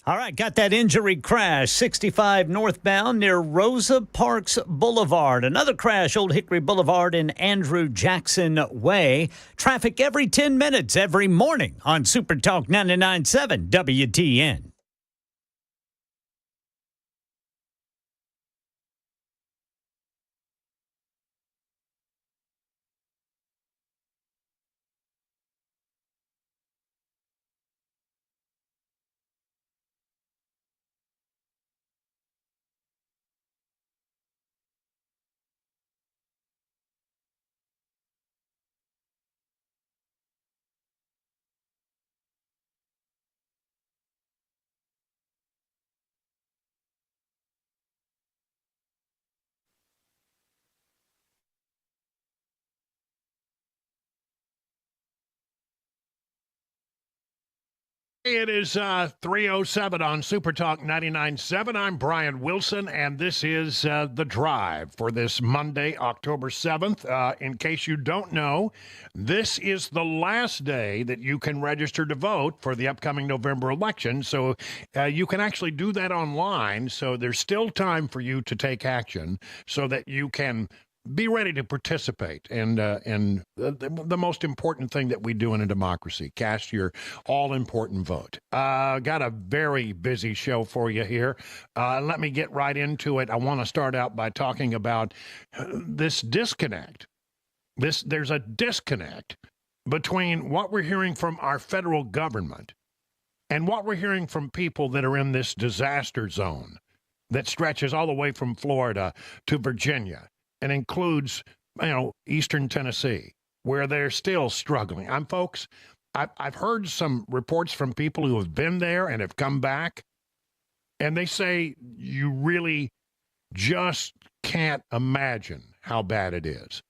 All right, got that injury crash, 65 northbound near Rosa Parks Boulevard. Another crash, Old Hickory Boulevard in Andrew Jackson Way. Traffic every 10 minutes every morning on Super Talk 99.7 WTN. It is 3:07 on Super Talk 99.7. I'm Brian Wilson, and this is The Drive for this Monday, October 7th. In case you don't know, this is the last day that you can register to vote for the upcoming November election. So you can actually do that online. So there's still time for you to take action so that you can be ready to participate in the most important thing that we do in a democracy, cast your all-important vote. Got a very busy show for you here. Let me get right into it. I want to start out by talking about this disconnect. There's a disconnect between what we're hearing from our federal government and what we're hearing from people that are in this disaster zone that stretches all the way from Florida to Virginia and includes, eastern Tennessee, where they're still struggling. I've heard some reports from people who have been there and have come back, and they say you really just can't imagine how bad it is.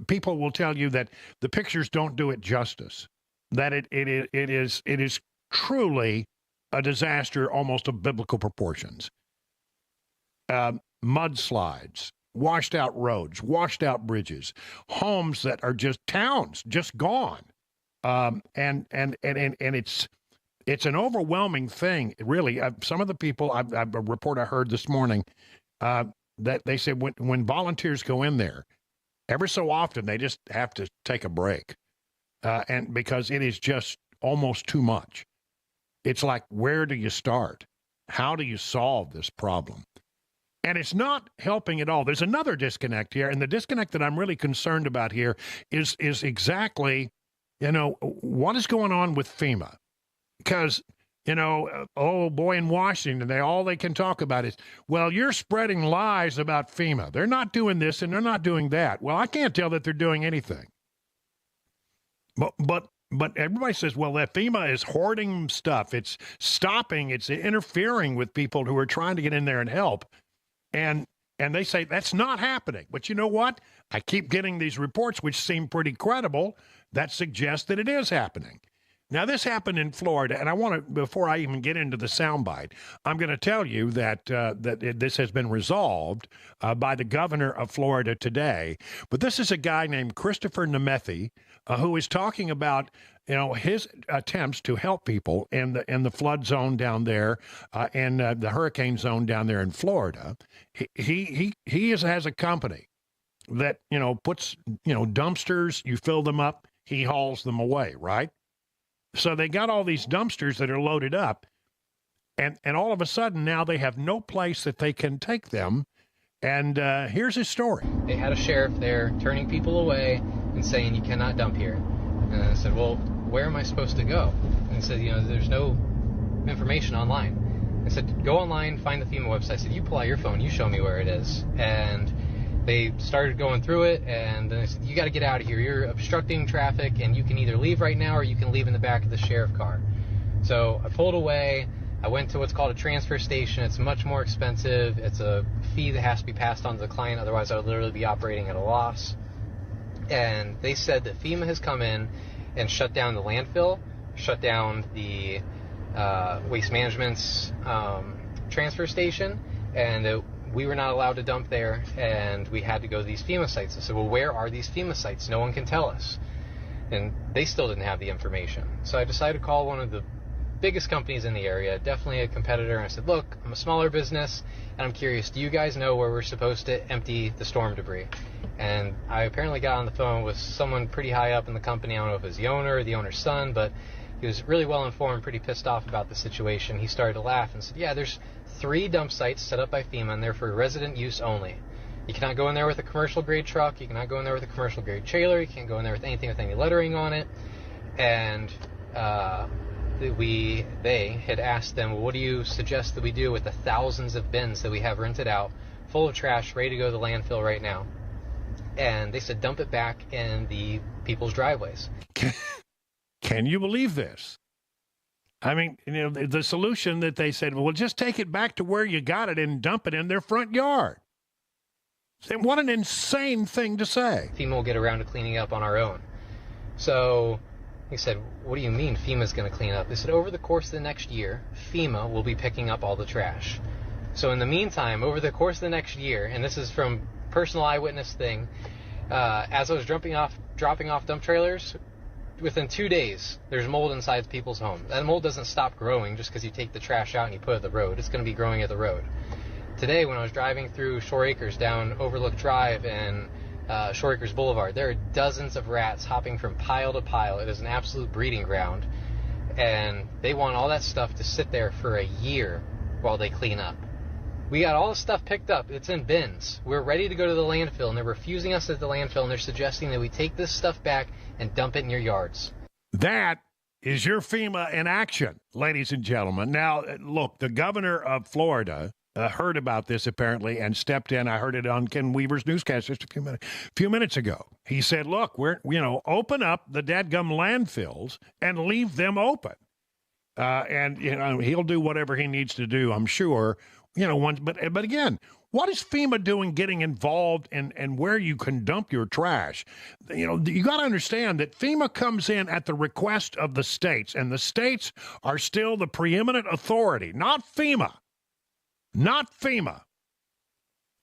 People will tell you that the pictures don't do it justice, that it is truly a disaster almost of biblical proportions. Mudslides, washed out roads, washed out bridges, homes that are just towns, just gone. And it's an overwhelming thing, really. Some of the people, a report I heard this morning, that they said when volunteers go in there, every so often they just have to take a break, and because it is just almost too much. It's like, where do you start? How do you solve this problem? And it's not helping at all. There's another disconnect here, and the disconnect that I'm really concerned about here is exactly, what is going on with FEMA? Because, oh boy, in Washington, all they can talk about is, well, you're spreading lies about FEMA. They're not doing this and they're not doing that. Well, I can't tell that they're doing anything. But everybody says, well, that FEMA is hoarding stuff. It's stopping, it's interfering with people who are trying to get in there and help. And they say that's not happening. But you know what? I keep getting these reports, which seem pretty credible, that suggest that it is happening. Now, this happened in Florida, and I want to, before I even get into the soundbite, I'm going to tell you that this has been resolved by the governor of Florida today. But this is a guy named Christopher Nemethi, who is talking about his attempts to help people in the flood zone down there, and the hurricane zone down there in Florida. He has a company that puts dumpsters. You fill them up, he hauls them away, right? So they got all these dumpsters that are loaded up, and all of a sudden now they have no place that they can take them. And here's his story. They had a sheriff there turning people away and saying, you cannot dump here. And I said, well, where am I supposed to go? And he said, there's no information online. I said, go online, find the FEMA website. I said, you pull out your phone, you show me where it is. And they started going through it, and then they said, you got to get out of here. You're obstructing traffic, and you can either leave right now or you can leave in the back of the sheriff car. So I pulled away. I went to what's called a transfer station. It's much more expensive. It's a fee that has to be passed on to the client. Otherwise, I would literally be operating at a loss. And they said that FEMA has come in and shut down the landfill, shut down the waste management's transfer station, and we were not allowed to dump there, and we had to go to these FEMA sites. I said, well, where are these FEMA sites? No one can tell us. And they still didn't have the information. So I decided to call one of the biggest companies in the area, definitely a competitor. And I said, look, I'm a smaller business, and I'm curious, do you guys know where we're supposed to empty the storm debris? And I apparently got on the phone with someone pretty high up in the company. I don't know if it was the owner or the owner's son, but he was really well informed, pretty pissed off about the situation. He started to laugh and said, yeah, there's 3 dump sites set up by FEMA, and they're for resident use only. You cannot go in there with a commercial grade truck. You cannot go in there with a commercial grade trailer. You can't go in there with anything with any lettering on it. And they had asked them, well, what do you suggest that we do with the thousands of bins that we have rented out, full of trash, ready to go to the landfill right now? And they said, dump it back in the people's driveways. Can you believe this? I mean, you know, the solution that they said, well, just take it back to where you got it and dump it in their front yard. What an insane thing to say. FEMA will get around to cleaning up on our own. So he said, what do you mean FEMA's going to clean up? They said, over the course of the next year, FEMA will be picking up all the trash. So in the meantime, over the course of the next year, and this is from personal eyewitness thing, as I was dropping off dump trailers, within 2 days, there's mold inside people's homes. That mold doesn't stop growing just because you take the trash out and you put it at the road. It's going to be growing at the road. Today, when I was driving through Shore Acres down Overlook Drive and Shore Acres Boulevard, there are dozens of rats hopping from pile to pile. It is an absolute breeding ground. And they want all that stuff to sit there for a year while they clean up. We got all the stuff picked up. It's in bins. We're ready to go to the landfill, and they're refusing us at the landfill, and they're suggesting that we take this stuff back and dump it in your yards. That is your FEMA in action, ladies and gentlemen. Now, look, the governor of Florida heard about this apparently and stepped in. I heard it on Ken Weaver's newscast just a few minutes ago. He said, look, open up the dadgum landfills and leave them open. And, he'll do whatever he needs to do, I'm sure. But again, what is FEMA doing getting involved in where you can dump your trash? You got to understand that FEMA comes in at the request of the states, and the states are still the preeminent authority, not FEMA. Not FEMA.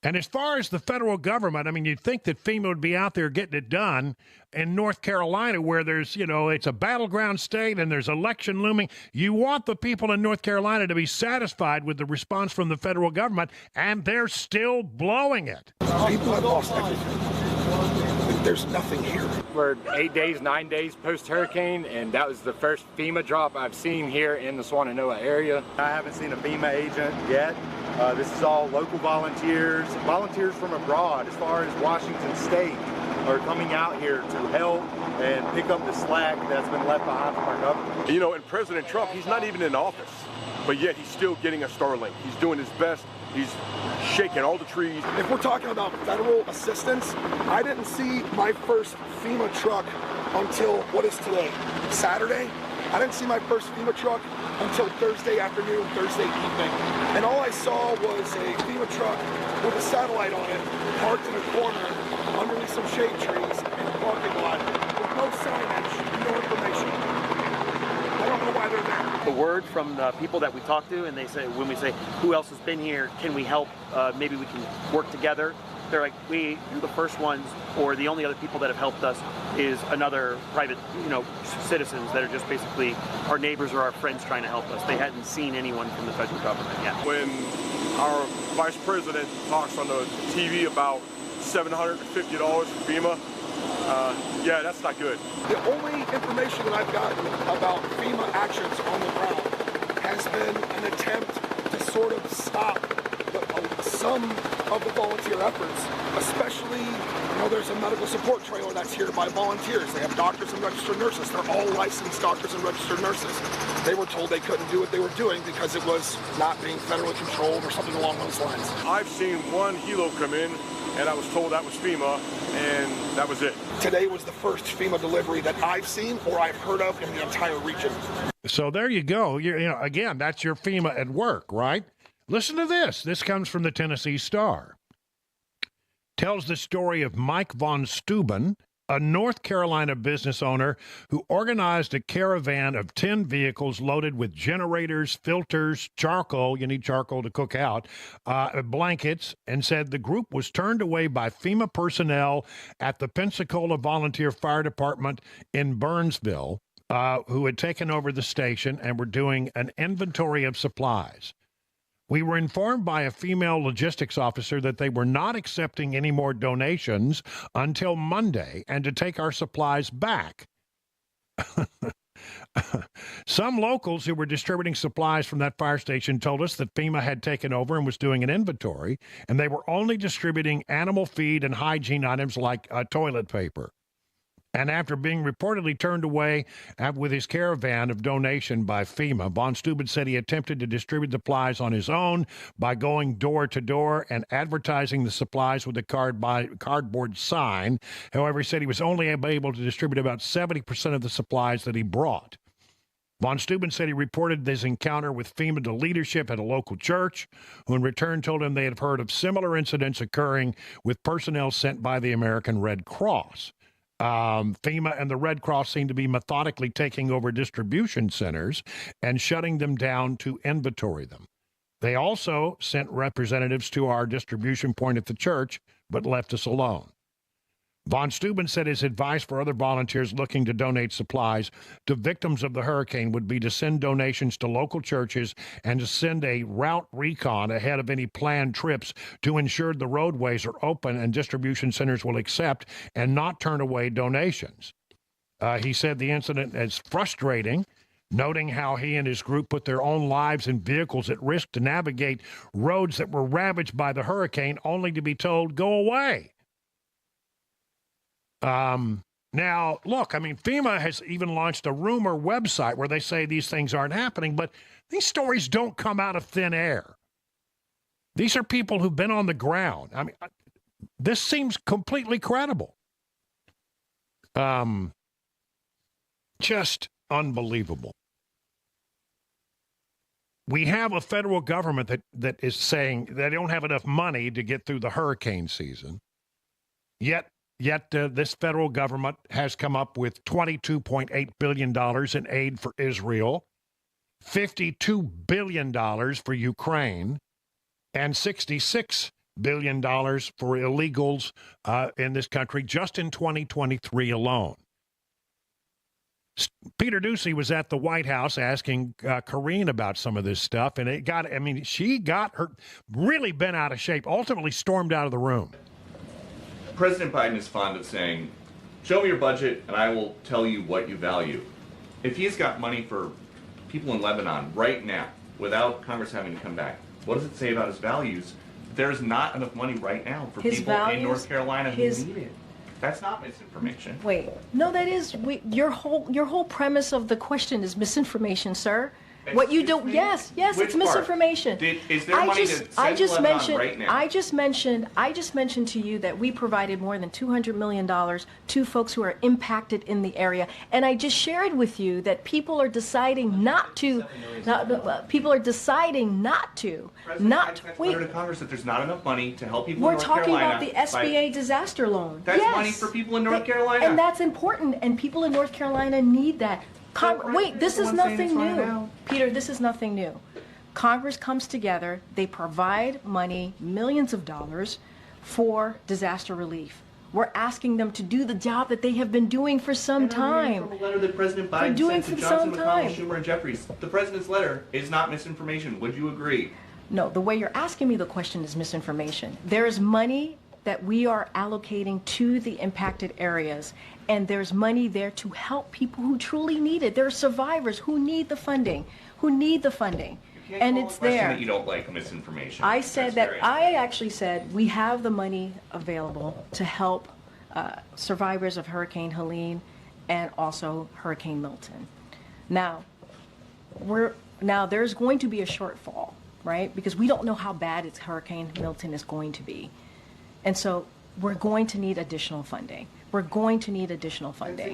And as far as the federal government, I mean, you'd think that FEMA would be out there getting it done in North Carolina where there's, it's a battleground state and there's election looming. You want the people in North Carolina to be satisfied with the response from the federal government, and they're still blowing it. People have lost everything. There's nothing here. We're 9 days post-hurricane, and that was the first FEMA drop I've seen here in the Swannanoa area. I haven't seen a FEMA agent yet. This is all local volunteers from abroad, as far as Washington State, are coming out here to help and pick up the slack that's been left behind from our government. And President Trump, he's not even in office, but yet he's still getting a Starlink. He's doing his best. He's shaking all the trees. If we're talking about federal assistance, I didn't see my first FEMA truck until, what is today, Saturday? I didn't see my first FEMA truck until Thursday afternoon, Thursday evening. And all I saw was a FEMA truck with a satellite on it, parked in a corner underneath some shade trees in a parking lot with no signage, no information. I don't know why they're there. The word from the people that we talk to, and they say, when we say, who else has been here, can we help, maybe we can work together, they're like, you're the first ones, or the only other people that have helped us is another private, citizens that are just basically our neighbors or our friends trying to help us. They hadn't seen anyone from the federal government yet. When our vice president talks on the TV about $750 for FEMA, yeah, that's not good. The only information that I've gotten about FEMA actions on the ground has been an attempt to sort of stop some of the volunteer efforts, especially, there's a medical support trailer that's here by volunteers. They have doctors and registered nurses. They're all licensed doctors and registered nurses. They were told they couldn't do what they were doing because it was not being federally controlled or something along those lines. I've seen one helo come in, and I was told that was FEMA, and that was it. Today was the first FEMA delivery that I've seen or I've heard of in the entire region. So there you go. Again, that's your FEMA at work, right? Listen to this. This comes from the Tennessee Star. Tells the story of Mike Von Steuben, a North Carolina business owner who organized a caravan of 10 vehicles loaded with generators, filters, charcoal — you need charcoal to cook out — blankets, and said the group was turned away by FEMA personnel at the Pensacola Volunteer Fire Department in Burnsville who had taken over the station and were doing an inventory of supplies. We were informed by a female logistics officer that they were not accepting any more donations until Monday and to take our supplies back. Some locals who were distributing supplies from that fire station told us that FEMA had taken over and was doing an inventory, and they were only distributing animal feed and hygiene items like toilet paper. And after being reportedly turned away with his caravan of donation by FEMA, Von Steuben said he attempted to distribute supplies on his own by going door to door and advertising the supplies with a cardboard sign. However, he said he was only able to distribute about 70% of the supplies that he brought. Von Steuben said he reported this encounter with FEMA to leadership at a local church, who in return told him they had heard of similar incidents occurring with personnel sent by the American Red Cross. FEMA and the Red Cross seem to be methodically taking over distribution centers and shutting them down to inventory them. They also sent representatives to our distribution point at the church, but left us alone. Von Steuben said his advice for other volunteers looking to donate supplies to victims of the hurricane would be to send donations to local churches and to send a route recon ahead of any planned trips to ensure the roadways are open and distribution centers will accept and not turn away donations. He said the incident is frustrating, noting how he and his group put their own lives and vehicles at risk to navigate roads that were ravaged by the hurricane, only to be told, go away. Now, look, I mean, FEMA has even launched a rumor website where they say these things aren't happening, but these stories don't come out of thin air. These are people who've been on the ground. I mean, this seems completely credible. Just unbelievable. We have a federal government that is saying they don't have enough money to get through the hurricane season, yet this federal government has come up with $22.8 billion in aid for Israel, $52 billion for Ukraine, and $66 billion for illegals in this country just in 2023 alone. Peter Doocy was at the White House asking Karine about some of this stuff, and she got her really bent out of shape, ultimately stormed out of the room. President Biden is fond of saying, show me your budget and I will tell you what you value. If he's got money for people in Lebanon right now, without Congress having to come back, what does it say about his values? There's not enough money right now for people in North Carolina who need it. That's not misinformation. Wait, no, that is, your whole premise of the question is misinformation, sir. What you do, yes, it's misinformation. Is there money to send to Lebanon right now? I just mentioned to you that we provided more than $200 million to folks who are impacted in the area, and I just shared with you that people are deciding not to. People are deciding not to. Wait. To Congress that there's not enough money to help people We're in North Carolina. We're talking about the SBA disaster loan. That's yes. money for people in North Carolina, and that's important. And people in North Carolina need that. Wait, this is nothing new. Peter, this is nothing new. Congress comes together, they provide money, millions of dollars, for disaster relief. We're asking them to do the job that they have been doing for some time. From a letter that President Biden sent to Johnson, McConnell, Schumer, and Jeffries. The president's letter is not misinformation. Would you agree? No, the way you're asking me the question is misinformation. There is money that we are allocating to the impacted areas, and there's money there to help people who truly need it. There are survivors who need the funding, and it's there. That you don't like misinformation. I actually said we have the money available to help survivors of Hurricane Helene and also Hurricane Milton. Now there's going to be a shortfall, right? Because we don't know how bad Hurricane Milton is going to be. And so we're going to need additional funding. That's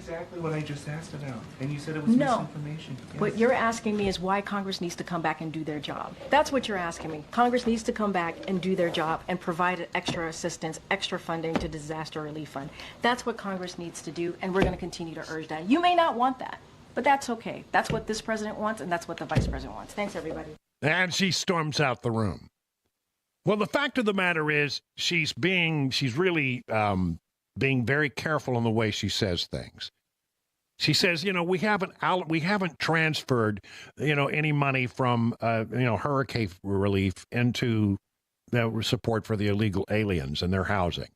exactly what I just asked about. And you said it was misinformation. Yes. What you're asking me is why Congress needs to come back and do their job. That's what you're asking me. Congress needs to come back and do their job and provide extra assistance, extra funding to disaster relief fund. That's what Congress needs to do, and we're going to continue to urge that. You may not want that, but that's okay. That's what this president wants, and that's what the vice president wants. Thanks, everybody. And she storms out the room. Well, the fact of the matter is she's really being very careful in the way she says things. She says, we haven't transferred, any money from, hurricane relief into the support for the illegal aliens and their housing.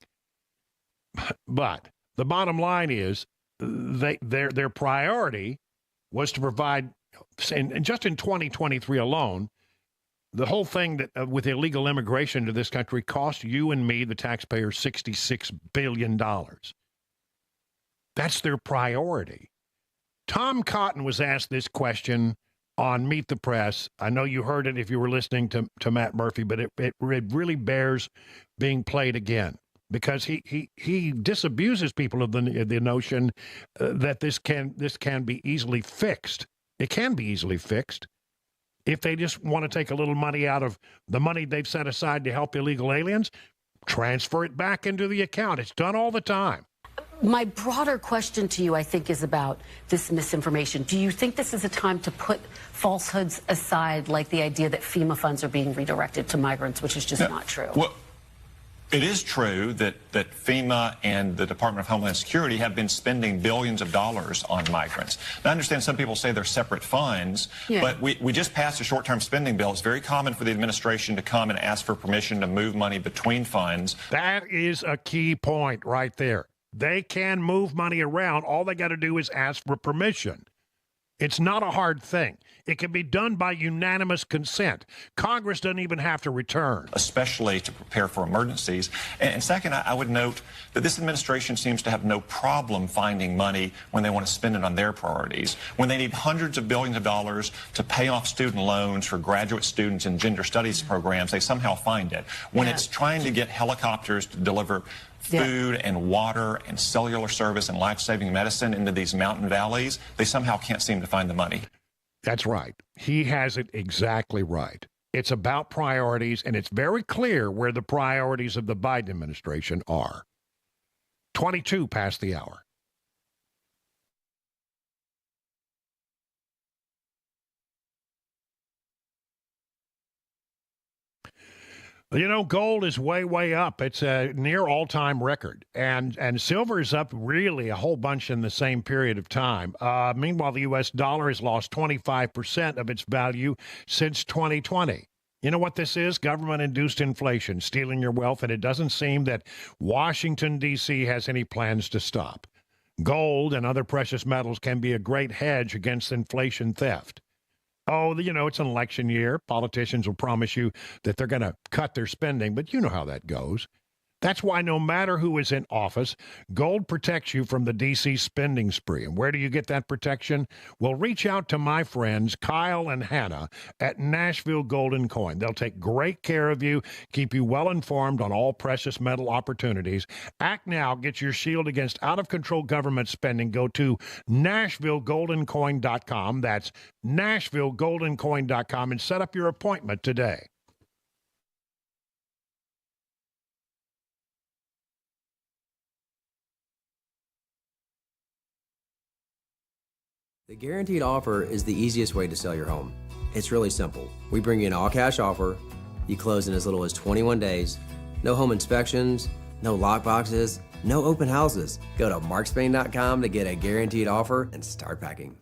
But the bottom line is their priority was to provide, and just in 2023 alone, the whole thing that with illegal immigration to this country cost you and me, the taxpayers, $66 billion. That's their priority. Tom Cotton was asked this question on Meet the Press. I know you heard it if you were listening to Matt Murphy, but it really bears being played again because he disabuses people of the notion that this can be easily fixed. It can be easily fixed if they just want to take a little money out of the money they've set aside to help illegal aliens, transfer it back into the account. It's done all the time. My broader question to you, I think, is about this misinformation. Do you think this is a time to put falsehoods aside, like the idea that FEMA funds are being redirected to migrants, which is just not true? Well, it is true that FEMA and the Department of Homeland Security have been spending billions of dollars on migrants. Now, I understand some people say they're separate funds, but we just passed a short-term spending bill. It's very common for the administration to come and ask for permission to move money between funds. That is a key point right there. They can move money around. All they got to do is ask for permission. It's not a hard thing. It can be done by unanimous consent. Congress doesn't even have to return. Especially to prepare for emergencies. And second, I would note that this administration seems to have no problem finding money when they want to spend it on their priorities. When they need hundreds of billions of dollars to pay off student loans for graduate students in gender studies programs, they somehow find it. When it's trying to get helicopters to deliver food and water and cellular service and life-saving medicine into these mountain valleys, they somehow can't seem to find the money. That's right. He has it exactly right. It's about priorities, and it's very clear where the priorities of the Biden administration are. 22 past the hour. Gold is way up. It's a near all-time record. And silver is up really a whole bunch in the same period of time. Meanwhile, the U.S. dollar has lost 25% of its value since 2020. You know what this is? Government-induced inflation, stealing your wealth, and it doesn't seem that Washington, D.C. has any plans to stop. Gold and other precious metals can be a great hedge against inflation theft. Oh, it's an election year. Politicians will promise you that they're going to cut their spending, but you know how that goes. That's why no matter who is in office, gold protects you from the D.C. spending spree. And where do you get that protection? Well, reach out to my friends, Kyle and Hannah, at Nashville Gold & Coin. They'll take great care of you, keep you well informed on all precious metal opportunities. Act now. Get your shield against out-of-control government spending. Go to NashvilleGoldandCoin.com. That's NashvilleGoldandCoin.com and set up your appointment today. The guaranteed offer is the easiest way to sell your home. It's really simple. We bring you an all-cash offer. You close in as little as 21 days. No home inspections, no lockboxes, no open houses. Go to markspain.com to get a guaranteed offer and start packing.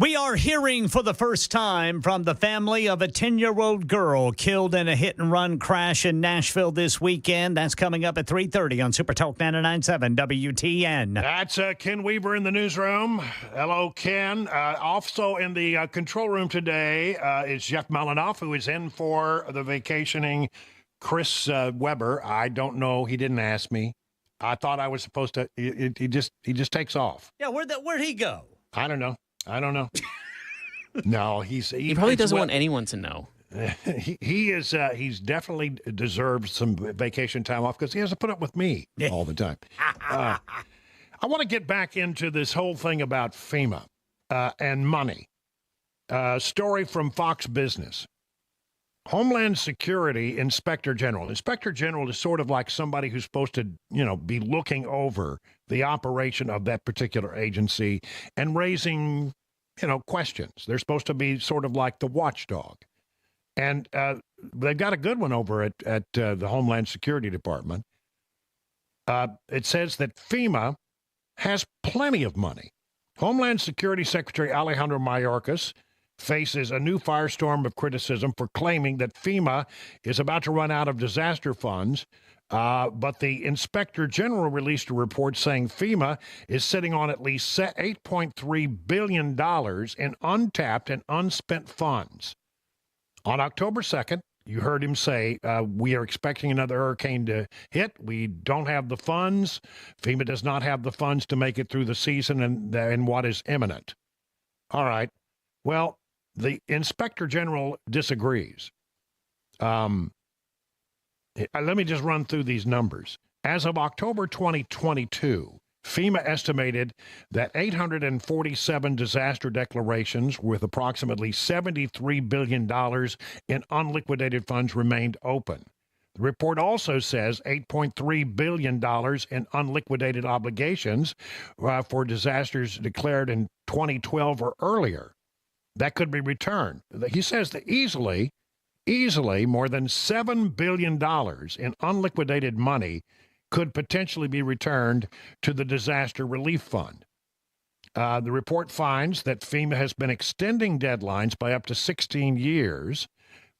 We are hearing for the first time from the family of a 10-year-old girl killed in a hit-and-run crash in Nashville this weekend. That's coming up at 3:30 on Super Talk 99.7 WTN. That's Ken Weaver in the newsroom. Hello, Ken. Also in the control room today is Jeff Malinoff, who is in for the vacationing Chris Weber. I don't know. He didn't ask me. I thought I was supposed to. He just takes off. Yeah, where'd he go? I don't know. No, he probably doesn't want anyone to know. He's definitely deserved some vacation time off because he has to put up with me all the time. I want to get back into this whole thing about FEMA and money. Story from Fox Business. Homeland Security Inspector General. Inspector General is sort of like somebody who's supposed to, be looking over the operation of that particular agency and raising, questions. They're supposed to be sort of like the watchdog. And they've got a good one over at the Homeland Security Department. It says that FEMA has plenty of money. Homeland Security Secretary Alejandro Mayorkas faces a new firestorm of criticism for claiming that FEMA is about to run out of disaster funds. But the Inspector General released a report saying FEMA is sitting on at least $8.3 billion in untapped and unspent funds. On October 2nd, you heard him say, we are expecting another hurricane to hit. We don't have the funds. FEMA does not have the funds to make it through the season and what is imminent. All right. Well, the Inspector General disagrees. Let me just run through these numbers. As of October 2022, FEMA estimated that 847 disaster declarations worth approximately $73 billion in unliquidated funds remained open. The report also says $8.3 billion in unliquidated obligations for disasters declared in 2012 or earlier. That could be returned. He says that easily more than $7 billion in unliquidated money could potentially be returned to the Disaster Relief Fund. The report finds that FEMA has been extending deadlines by up to 16 years.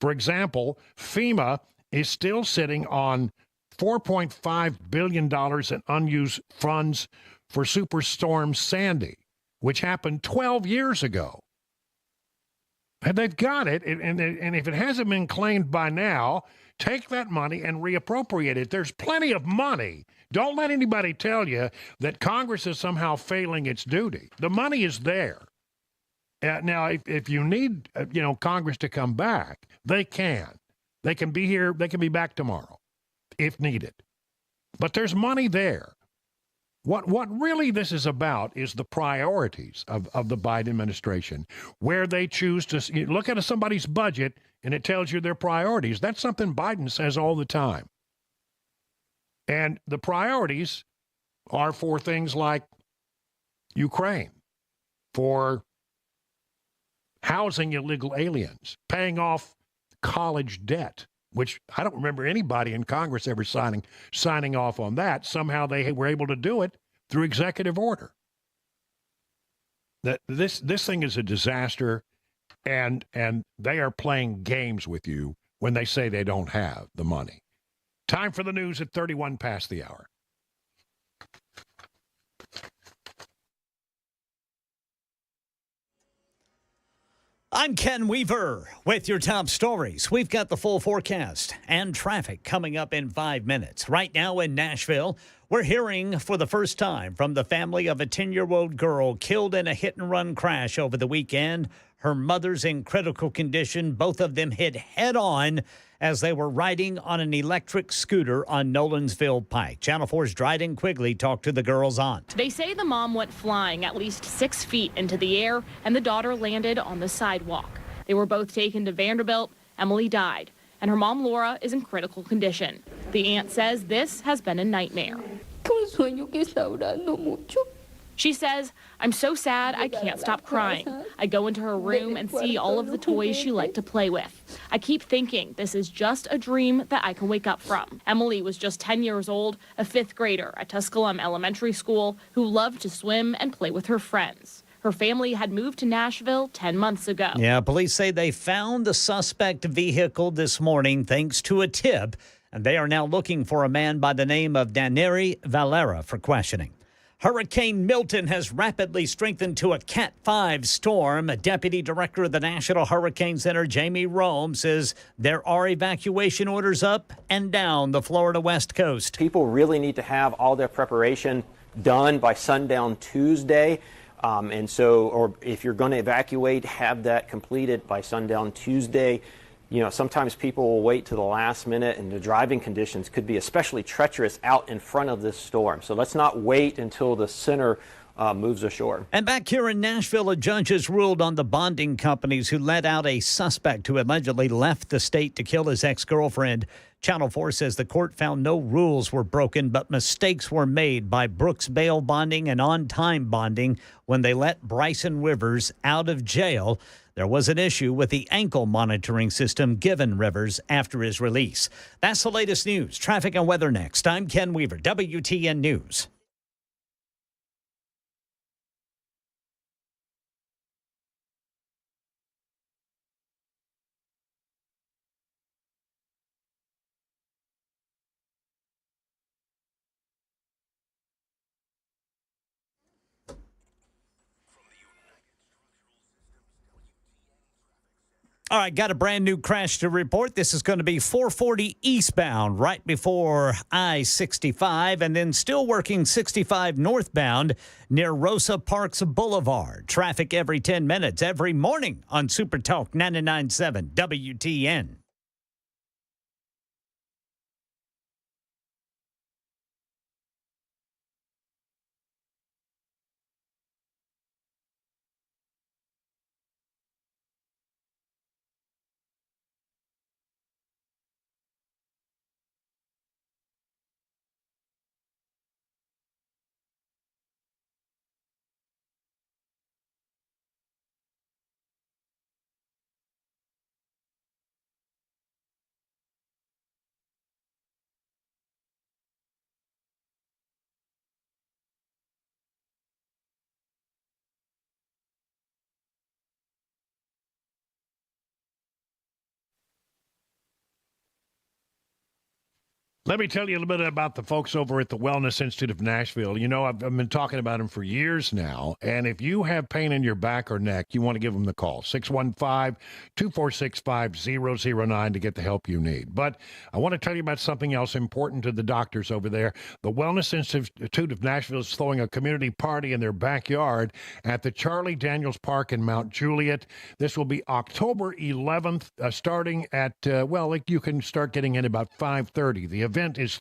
For example, FEMA is still sitting on $4.5 billion in unused funds for Superstorm Sandy, which happened 12 years ago. And they've got it, and if it hasn't been claimed by now, take that money and reappropriate it. There's plenty of money. Don't let anybody tell you that Congress is somehow failing its duty. The money is there. Now, if you need, Congress to come back, they can. They can be here. They can be back tomorrow if needed. But there's money there. What really this is about is the priorities of the Biden administration, where they choose to look at somebody's budget and it tells you their priorities. That's something Biden says all the time. And the priorities are for things like Ukraine, for housing illegal aliens, paying off college debt, which I don't remember anybody in Congress ever signing off on that. Somehow they were able to do it through executive order. This thing is a disaster, and they are playing games with you when they say they don't have the money. Time for the news at 31 past the hour. I'm Ken Weaver with your top stories. We've got the full forecast and traffic coming up in 5 minutes. Right now in Nashville, we're hearing for the first time from the family of a 10-year-old girl killed in a hit-and-run crash over the weekend. Her mother's in critical condition. Both of them hit head-on as they were riding on an electric scooter on Nolensville Pike. Channel 4's Dryden Quigley talked to the girl's aunt. They say the mom went flying at least 6 feet into the air, and the daughter landed on the sidewalk. They were both taken to Vanderbilt. Emily died, and her mom, Laura, is in critical condition. The aunt says this has been a nightmare. She says, I'm so sad I can't stop crying. I go into her room and see all of the toys she liked to play with. I keep thinking this is just a dream that I can wake up from. Emily was just 10 years old, a 5th grader at Tusculum Elementary School who loved to swim and play with her friends. Her family had moved to Nashville 10 months ago. Yeah, police say they found the suspect vehicle this morning thanks to a tip, and they are now looking for a man by the name of Daneri Valera for questioning. Hurricane Milton has rapidly strengthened to a Cat 5 storm. A deputy director of the National Hurricane Center, Jamie Rome, says there are evacuation orders up and down the Florida West Coast. People really need to have all their preparation done by sundown Tuesday. Or if you're going to evacuate, have that completed by sundown Tuesday. You know, sometimes people will wait to the last minute, and the driving conditions could be especially treacherous out in front of this storm. So let's not wait until the center moves ashore. And back here in Nashville, a judge has ruled on the bonding companies who let out a suspect who allegedly left the state to kill his ex-girlfriend. Channel 4 says the court found no rules were broken, but mistakes were made by Brooks Bail Bonding and On-Time Bonding when they let Bryson Rivers out of jail. There was an issue with the ankle monitoring system given Rivers after his release. That's the latest news. Traffic and weather next. I'm Ken Weaver, WTN News. All right, got a brand new crash to report. This is going to be 440 eastbound right before I-65 and then still working 65 northbound near Rosa Parks Boulevard. Traffic every 10 minutes every morning on Super Talk 99.7 WTN. Let me tell you a little bit about the folks over at the Wellness Institute of Nashville. You know, I've been talking about them for years now. And if you have pain in your back or neck, you want to give them the call, 615-246-5009 to get the help you need. But I want to tell you about something else important to the doctors over there. The Wellness Institute of Nashville is throwing a community party in their backyard at the Charlie Daniels Park in Mount Juliet. This will be October 11th, starting at, you can start getting in about 5:30. The event is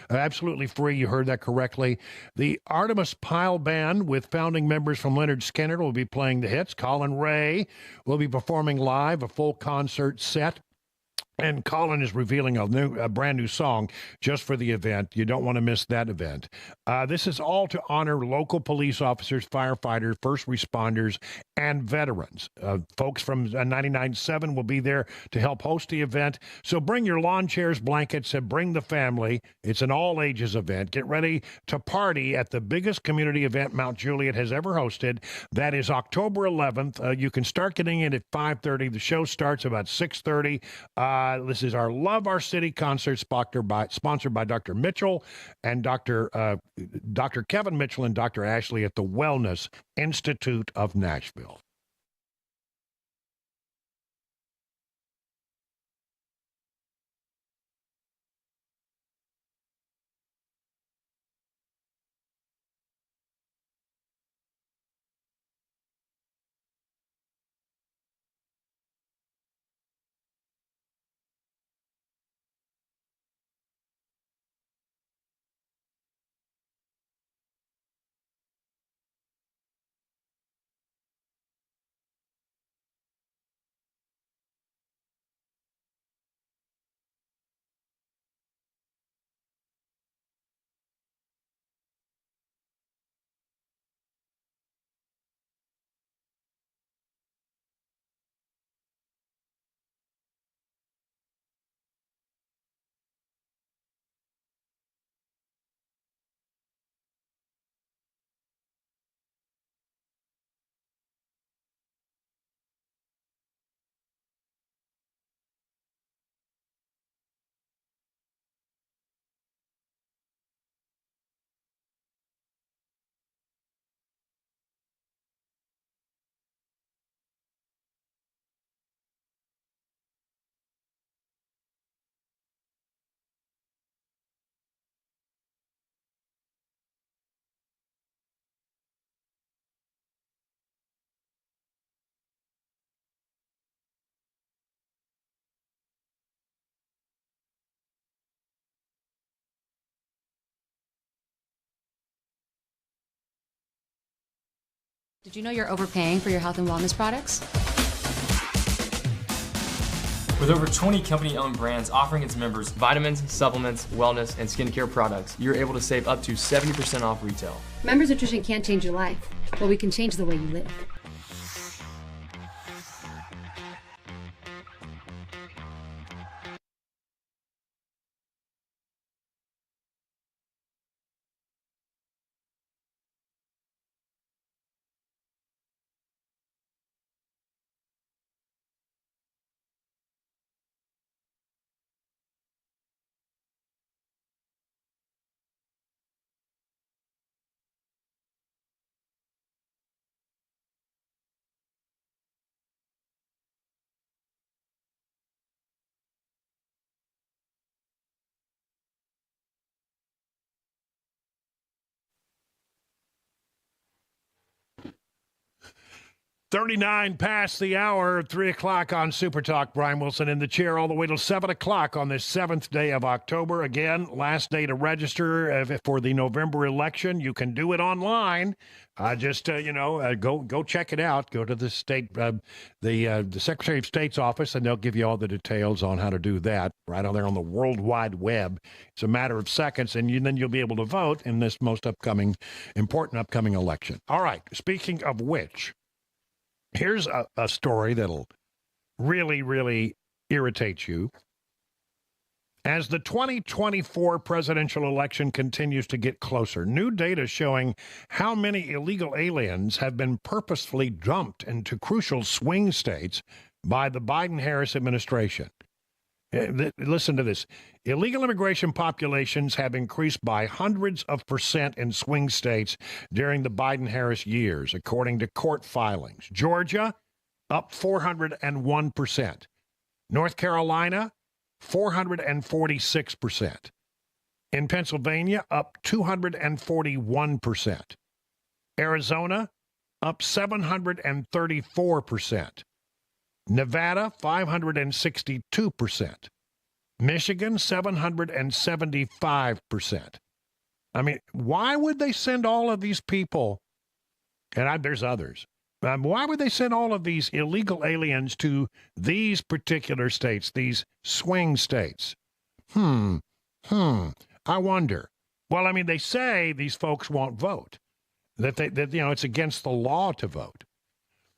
absolutely free. You heard that correctly. The Artemis Pyle Band with founding members from Leonard Skinner will be playing the hits. Colin Ray will be performing live, a full concert set. And Colin is revealing a brand new song just for the event. You don't want to miss that event. This is all to honor local police officers, firefighters, first responders, and veterans. Folks from 99.7 will be there to help host the event. So bring your lawn chairs, blankets, and bring the family. It's an all-ages event. Get ready to party at the biggest community event Mount Juliet has ever hosted. That is October 11th. You can start getting in at 5:30. The show starts about 6:30. This is our Love Our City concert sponsored by Dr. Mitchell and Dr. Kevin Mitchell and Dr. Ashley at the Wellness Institute of Nashville. Did you know you're overpaying for your health and wellness products? With over 20 company-owned brands offering its members vitamins, supplements, wellness, and skincare products, you're able to save up to 70% off retail. Members Nutrition can't change your life, but we can change the way you live. .39 past the hour, 3 o'clock on Super Talk. Brian Wilson in the chair all the way till 7 o'clock on this 7th day of October. Again, last day to register for the November election. You can do it online. Go check it out. Go to the state, the Secretary of State's office, and they'll give you all the details on how to do that right on there on the World Wide Web. It's a matter of seconds, and then you'll be able to vote in this most important upcoming election. All right, speaking of which, here's a story that'll really, really irritate you. As the 2024 presidential election continues to get closer, new data showing how many illegal aliens have been purposefully dumped into crucial swing states by the Biden-Harris administration. Listen to this. Illegal immigration populations have increased by hundreds of percent in swing states during the Biden-Harris years, according to court filings. Georgia, up 401%. North Carolina, 446%. In Pennsylvania, up 241%. Arizona, up 734%. Nevada, 562%. Michigan, 775%. I mean, why would they send all of these people, and there's others, why would they send all of these illegal aliens to these particular states, these swing states? I wonder. Well, I mean, they say these folks won't vote, that it's against the law to vote.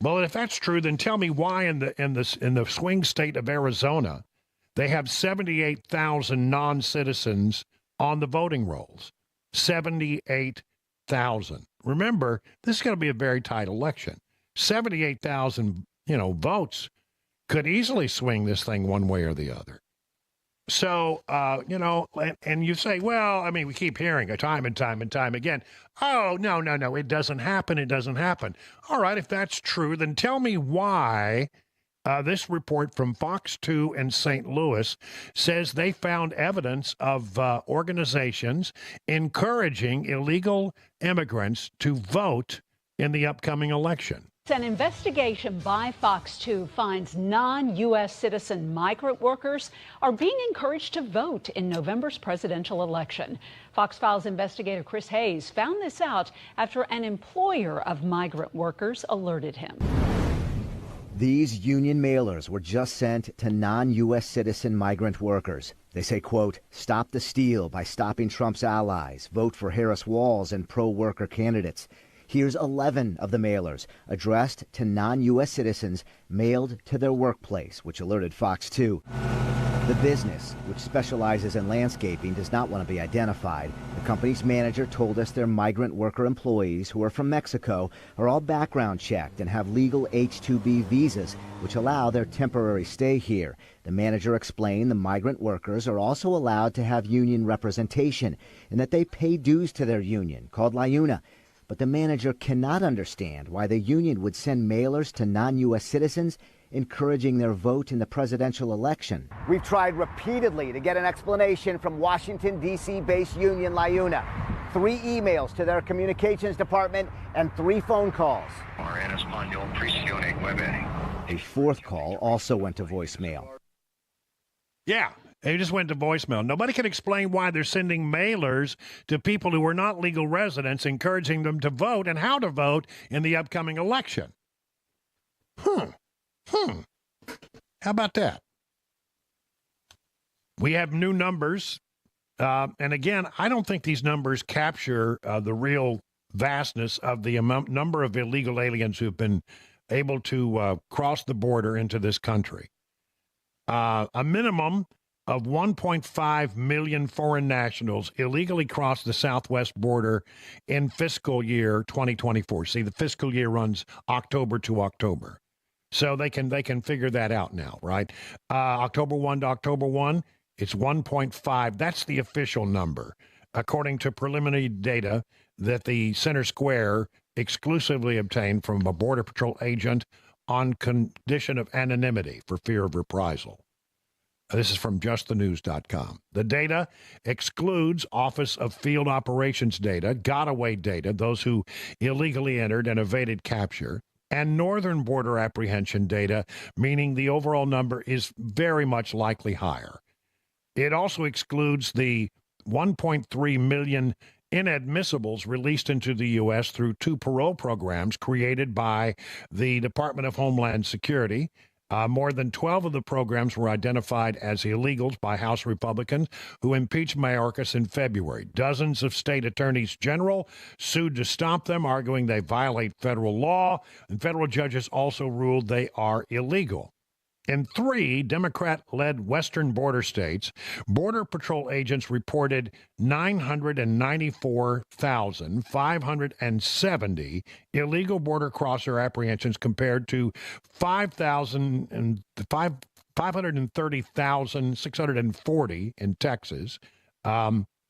Well, if that's true, then tell me why in the swing state of Arizona, they have 78,000 non-citizens on the voting rolls. 78,000. Remember, this is going to be a very tight election. 78,000, votes could easily swing this thing one way or the other. So, and you say, well, I mean, we keep hearing it time and time and time again. Oh, no, it doesn't happen. It doesn't happen. All right, if that's true, then tell me why this report from Fox 2 in St. Louis says they found evidence of organizations encouraging illegal immigrants to vote in the upcoming election. An investigation by Fox 2 finds non-U.S. citizen migrant workers are being encouraged to vote in November's presidential election. Fox Files investigator Chris Hayes found this out after an employer of migrant workers alerted him. These union mailers were just sent to non-U.S. citizen migrant workers. They say, quote, stop the steal by stopping Trump's allies, vote for Harris Walz and pro-worker candidates. Here's 11 of the mailers addressed to non-U.S. citizens mailed to their workplace, which alerted Fox 2. The business, which specializes in landscaping, does not want to be identified. The company's manager told us their migrant worker employees who are from Mexico are all background checked and have legal H-2B visas, which allow their temporary stay here. The manager explained the migrant workers are also allowed to have union representation and that they pay dues to their union, called LIUNA. But the manager cannot understand why the union would send mailers to non-U.S. citizens encouraging their vote in the presidential election. We've tried repeatedly to get an explanation from Washington, D.C.-based union LIUNA. 3 emails to their communications department and 3 phone calls. A 4th call also went to voicemail. Yeah, It just went to voicemail. Nobody can explain why they're sending mailers to people who are not legal residents, encouraging them to vote and how to vote in the upcoming election. How about that? We have new numbers. And again, I don't think these numbers capture the real vastness of the number of illegal aliens who've been able to cross the border into this country. A minimum of 1.5 million foreign nationals illegally crossed the southwest border in fiscal year 2024. See, the fiscal year runs October to October. So they can figure that out now, right? October 1 to October 1, it's 1.5. That's the official number, according to preliminary data that the Center Square exclusively obtained from a Border Patrol agent on condition of anonymity for fear of reprisal. This is from justthenews.com. The data excludes Office of Field Operations data, got-away data, those who illegally entered and evaded capture, and northern border apprehension data, meaning the overall number is very much likely higher. It also excludes the 1.3 million inadmissibles released into the U.S. through 2 parole programs created by the Department of Homeland Security. More than 12 of the programs were identified as illegals by House Republicans who impeached Mayorkas in February. Dozens of state attorneys general sued to stop them, arguing they violate federal law, and federal judges also ruled they are illegal. In 3 Democrat-led western border states, Border Patrol agents reported 994,570 illegal border crosser apprehensions compared to 530,640 in Texas.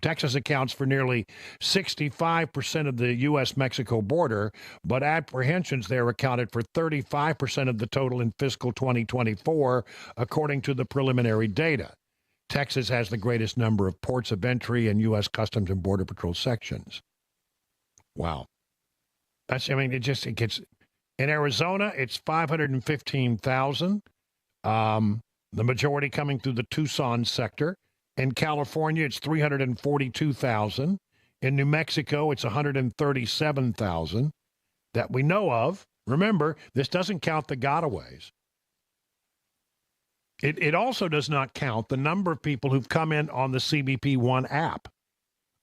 Texas accounts for nearly 65% of the U.S.-Mexico border, but apprehensions there accounted for 35% of the total in fiscal 2024, according to the preliminary data. Texas has the greatest number of ports of entry and U.S. Customs and Border Patrol sections. Wow. It gets, in Arizona, it's 515,000, the majority coming through the Tucson sector. In California, it's 342,000. In New Mexico, it's 137,000 that we know of. Remember, this doesn't count the gotaways. It also does not count the number of people who've come in on the CBP One app,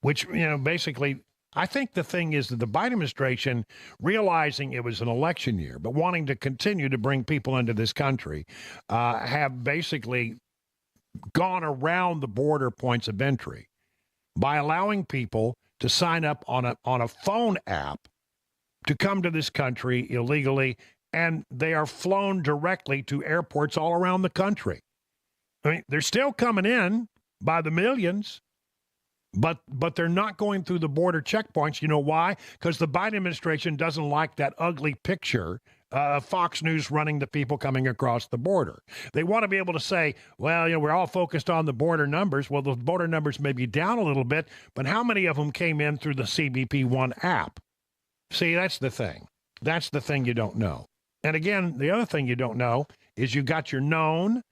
which, basically, I think the thing is that the Biden administration, realizing it was an election year, but wanting to continue to bring people into this country, have basically gone around the border points of entry by allowing people to sign up on a phone app to come to this country illegally, and they are flown directly to airports all around the country. They're still coming in by the millions, but they're not going through the border checkpoints. You know why? Because the Biden administration doesn't like that ugly picture Fox News running the people coming across the border. They want to be able to say, well, we're all focused on the border numbers. Well, the border numbers may be down a little bit, but how many of them came in through the CBP One app? See, that's the thing. That's the thing you don't know. And again, the other thing you don't know is you got your known,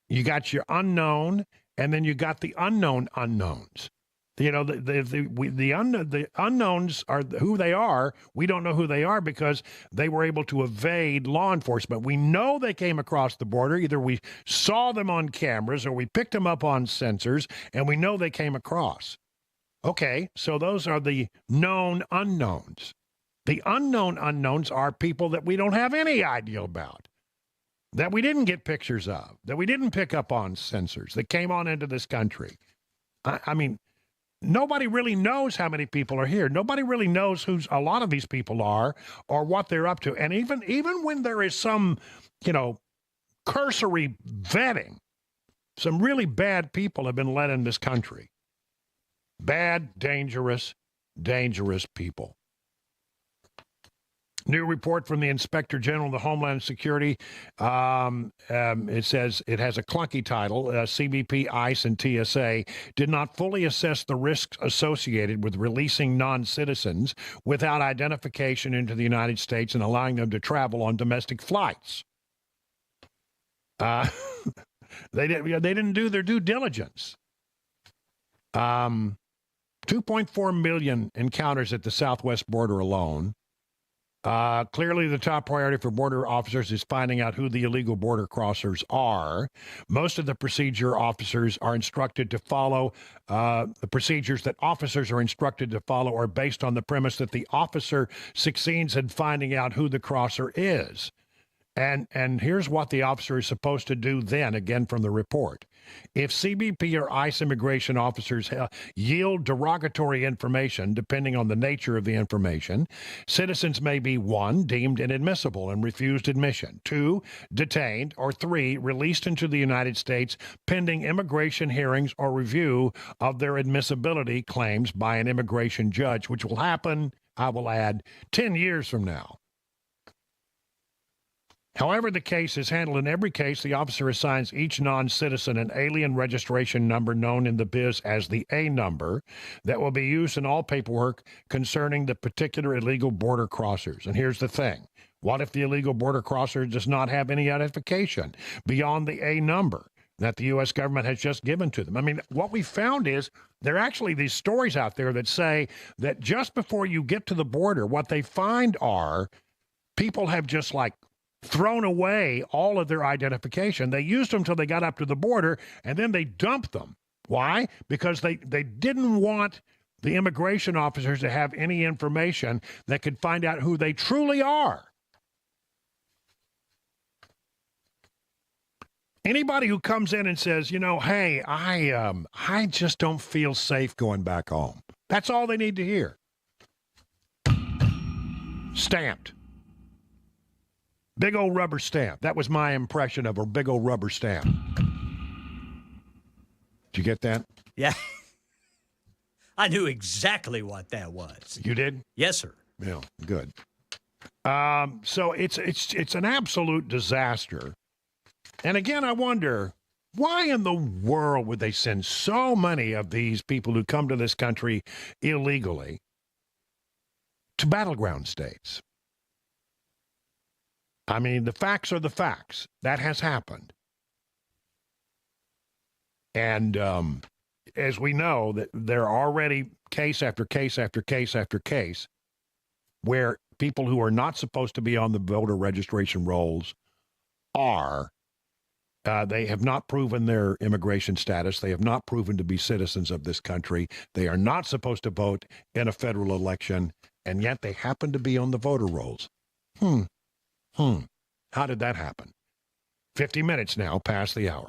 you got your unknown, and then you got the unknown unknowns. The unknowns are who they are. We don't know who they are because they were able to evade law enforcement. We know they came across the border. Either we saw them on cameras or we picked them up on sensors, and we know they came across. Okay, so those are the known unknowns. The unknown unknowns are people that we don't have any idea about, that we didn't get pictures of, that we didn't pick up on sensors, that came on into this country. Nobody really knows how many people are here. Nobody really knows who a lot of these people are or what they're up to. And even when there is some, cursory vetting, some really bad people have been let in this country. Bad, dangerous, dangerous people. New report from the Inspector General of the Homeland Security. It says it has a clunky title. CBP, ICE, and TSA did not fully assess the risks associated with releasing non-citizens without identification into the United States and allowing them to travel on domestic flights. They didn't do their due diligence. 2.4 million encounters at the southwest border alone. Clearly, the top priority for border officers is finding out who the illegal border crossers are. Most of the procedure officers are instructed to follow. The procedures that officers are instructed to follow are based on the premise that the officer succeeds in finding out who the crosser is. And here's what the officer is supposed to do then, again from the report. If CBP or ICE immigration officers yield derogatory information, depending on the nature of the information, citizens may be 1, deemed inadmissible and refused admission, 2, detained, or 3, released into the United States pending immigration hearings or review of their admissibility claims by an immigration judge, which will happen, I will add, 10 years from now. However the case is handled, in every case, the officer assigns each non-citizen an alien registration number known in the biz as the A number that will be used in all paperwork concerning the particular illegal border crossers. And here's the thing. What if the illegal border crosser does not have any identification beyond the A number that the U.S. government has just given to them? I mean, what we found is there are actually these stories out there that say that just before you get to the border, what they find are people have just like thrown away all of their identification. They used them until they got up to the border, and then they dumped them. Why? Because they didn't want the immigration officers to have any information that could find out who they truly are. Anybody who comes in and says, you know, hey, I just don't feel safe going back home. That's all they need to hear. Stamped. Big old rubber stamp. That was my impression of a big old rubber stamp. Did you get that? Yeah. I knew exactly what that was. You did? Yes, sir. Yeah, good. So it's an absolute disaster. And again, I wonder, why in the world would they send so many of these people who come to this country illegally to battleground states? I mean, the facts are the facts. That has happened. And as we know, that there are already case after case after case after case where people who are not supposed to be on the voter registration rolls are. They have not proven their immigration status. They have not proven to be citizens of this country. They are not supposed to vote in a federal election, and yet they happen to be on the voter rolls. How did that happen? 50 minutes now past the hour.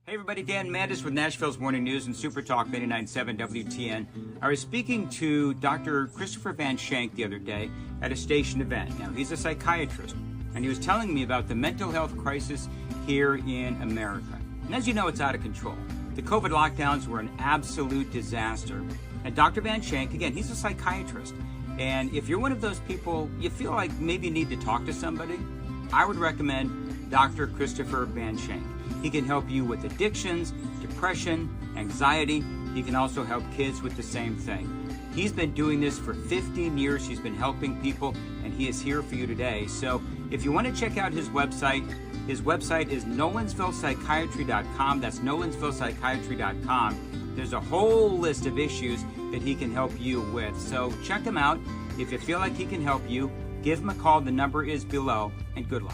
Hey everybody, Dan Mandis with Nashville's Morning News and Super Talk 99.7 WTN. I was speaking to Dr. Christopher Van Shank the other day at a station event. Now, he's a psychiatrist, and he was telling me about the mental health crisis here in America. And as you know, it's out of control. The COVID lockdowns were an absolute disaster. And Dr. Van Shank, again, he's a psychiatrist. And if you're one of those people, you feel like maybe you need to talk to somebody, I would recommend Dr. Christopher Van Shank. He can help you with addictions, depression, anxiety. He can also help kids with the same thing. He's been doing this for 15 years. He's been helping people, and he is here for you today. So if you want to check out his website is nolensvillepsychiatry.com. That's nolensvillepsychiatry.com. There's a whole list of issues that he can help you with. So check him out. If you feel like he can help you, give him a call. The number is below, and good luck.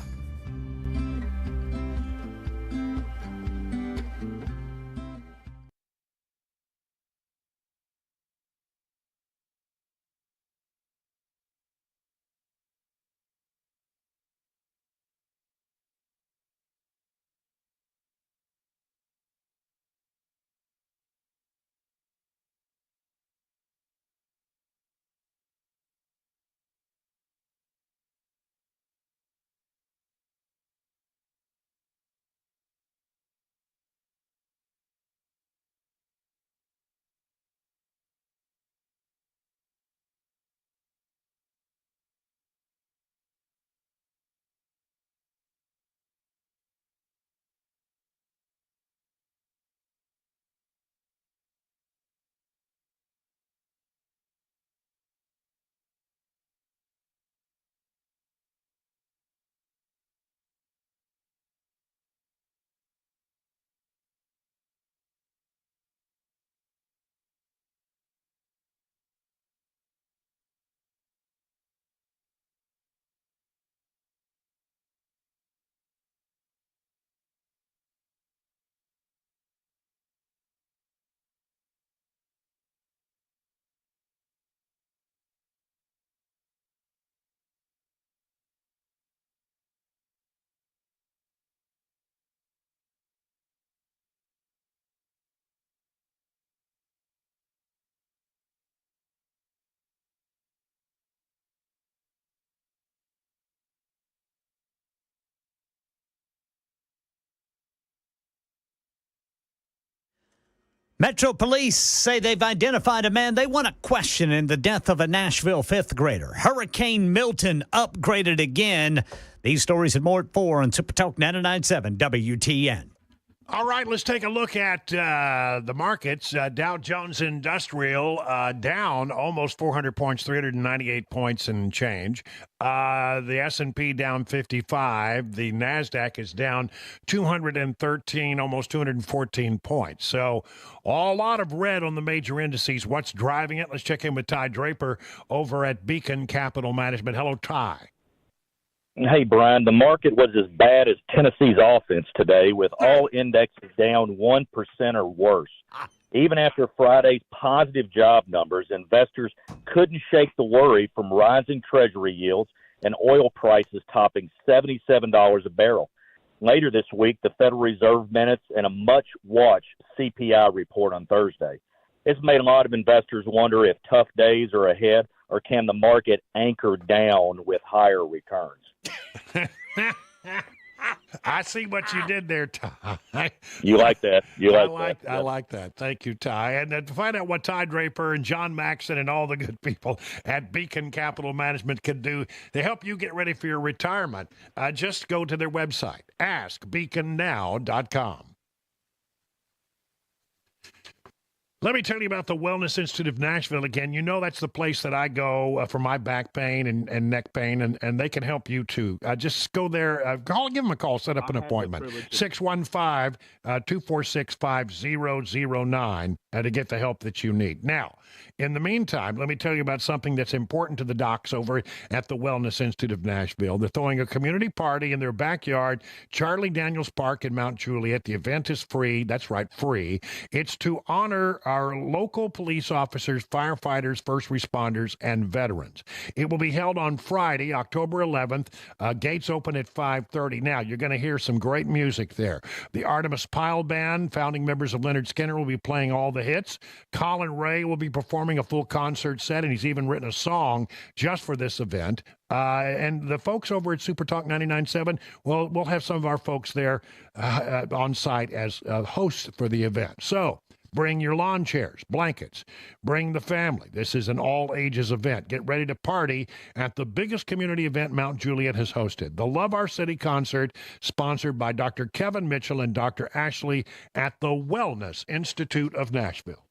Metro Police say they've identified a man they want to question in the death of a Nashville fifth grader. Hurricane Milton upgraded again. These stories and more at 4 on Super Talk 99.7 WTN. All right, let's take a look at the markets. Dow Jones Industrial down almost 400 points, 398 points and change. The S&P down 55. The NASDAQ is down 213, almost 214 points. So a lot of red on the major indices. What's driving it? Let's check in with Ty Draper over at Beacon Capital Management. Hello, Ty. Hey, Brian, the market was as bad as Tennessee's offense today, with all indexes down 1% or worse. Even after Friday's positive job numbers, investors couldn't shake the worry from rising Treasury yields and oil prices topping $77 a barrel. Later this week, the Federal Reserve minutes and a much-watched CPI report on Thursday. It's made a lot of investors wonder if tough days are ahead, or can the market anchor down with higher returns? I see what you did there, Ty. You like that? I like that. Thank you, Ty. And to find out what Ty Draper and John Maxon and all the good people at Beacon Capital Management can do to help you get ready for your retirement, just go to their website, askbeaconnow.com. Let me tell you about the Wellness Institute of Nashville again. You know that's the place that I go for my back pain and neck pain, and they can help you too. Just go there. Give them a call. Set up an appointment. 615-246-5009. to get the help that you need. Now, in the meantime, let me tell you about something that's important to the docs over at the Wellness Institute of Nashville. They're throwing a community party in their backyard, Charlie Daniels Park in Mount Juliet. The event is free. That's right, free. It's to honor our local police officers, firefighters, first responders, and veterans. It will be held on Friday, October 11th. Gates open at 5:30. Now, you're going to hear some great music there. The Artemis Pyle Band, founding members of Leonard Skinner, will be playing all the hits. Colin Ray will be performing a full concert set, and he's even written a song just for this event. And the folks over at Super Talk 99.7, well, we'll have some of our folks there on site as hosts for the event. So bring your lawn chairs, blankets, bring the family. This is an all-ages event. Get ready to party at the biggest community event Mount Juliet has hosted. The Love Our City concert, sponsored by Dr. Kevin Mitchell and Dr. Ashley at the Wellness Institute of Nashville.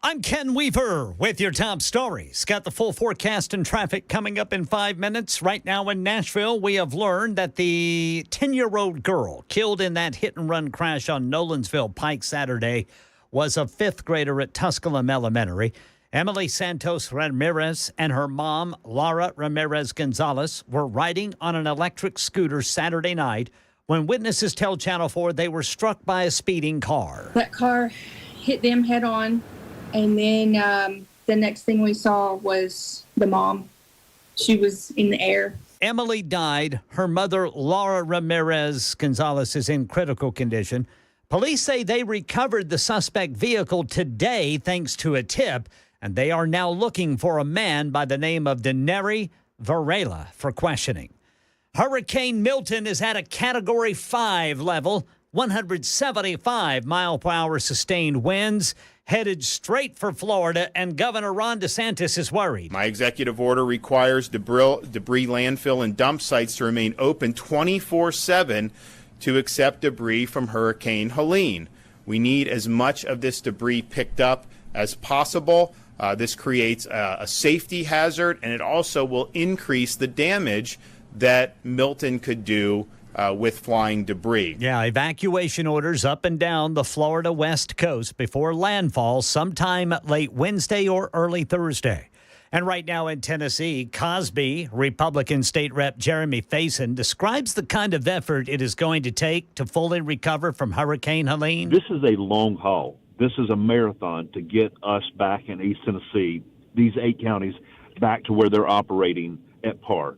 I'm Ken Weaver with your top stories. Got the full forecast and traffic coming up in 5 minutes. Right now in Nashville, we have learned that the 10-year-old girl killed in that hit-and-run crash on Nolensville Pike Saturday was a fifth grader at Tusculum Elementary. Emily Santos Ramirez and her mom, Laura Ramirez Gonzalez, were riding on an electric scooter Saturday night when witnesses tell Channel 4 they were struck by a speeding car. That car hit them head on. And then the next thing we saw was the mom. She was in the air. Emily died. Her mother, Laura Ramirez Gonzalez, is in critical condition. Police say they recovered the suspect vehicle today thanks to a tip, and they are now looking for a man by the name of Deneri Varela for questioning. Hurricane Milton is at a Category 5 level, 175 mile-per-hour sustained winds, headed straight for Florida, and Governor Ron DeSantis is worried. My executive order requires debris landfill and dump sites to remain open 24/7 to accept debris from Hurricane Helene. We need as much of this debris picked up as possible. This creates a safety hazard, and it also will increase the damage that Milton could do with flying debris. Yeah, evacuation orders up and down the Florida West Coast before landfall sometime late Wednesday or early Thursday. And right now in Tennessee, Cosby, Republican State Rep Jeremy Faison, describes the kind of effort it is going to take to fully recover from Hurricane Helene. This is a long haul. This is a marathon to get us back in East Tennessee, these 8 counties, back to where they're operating at par.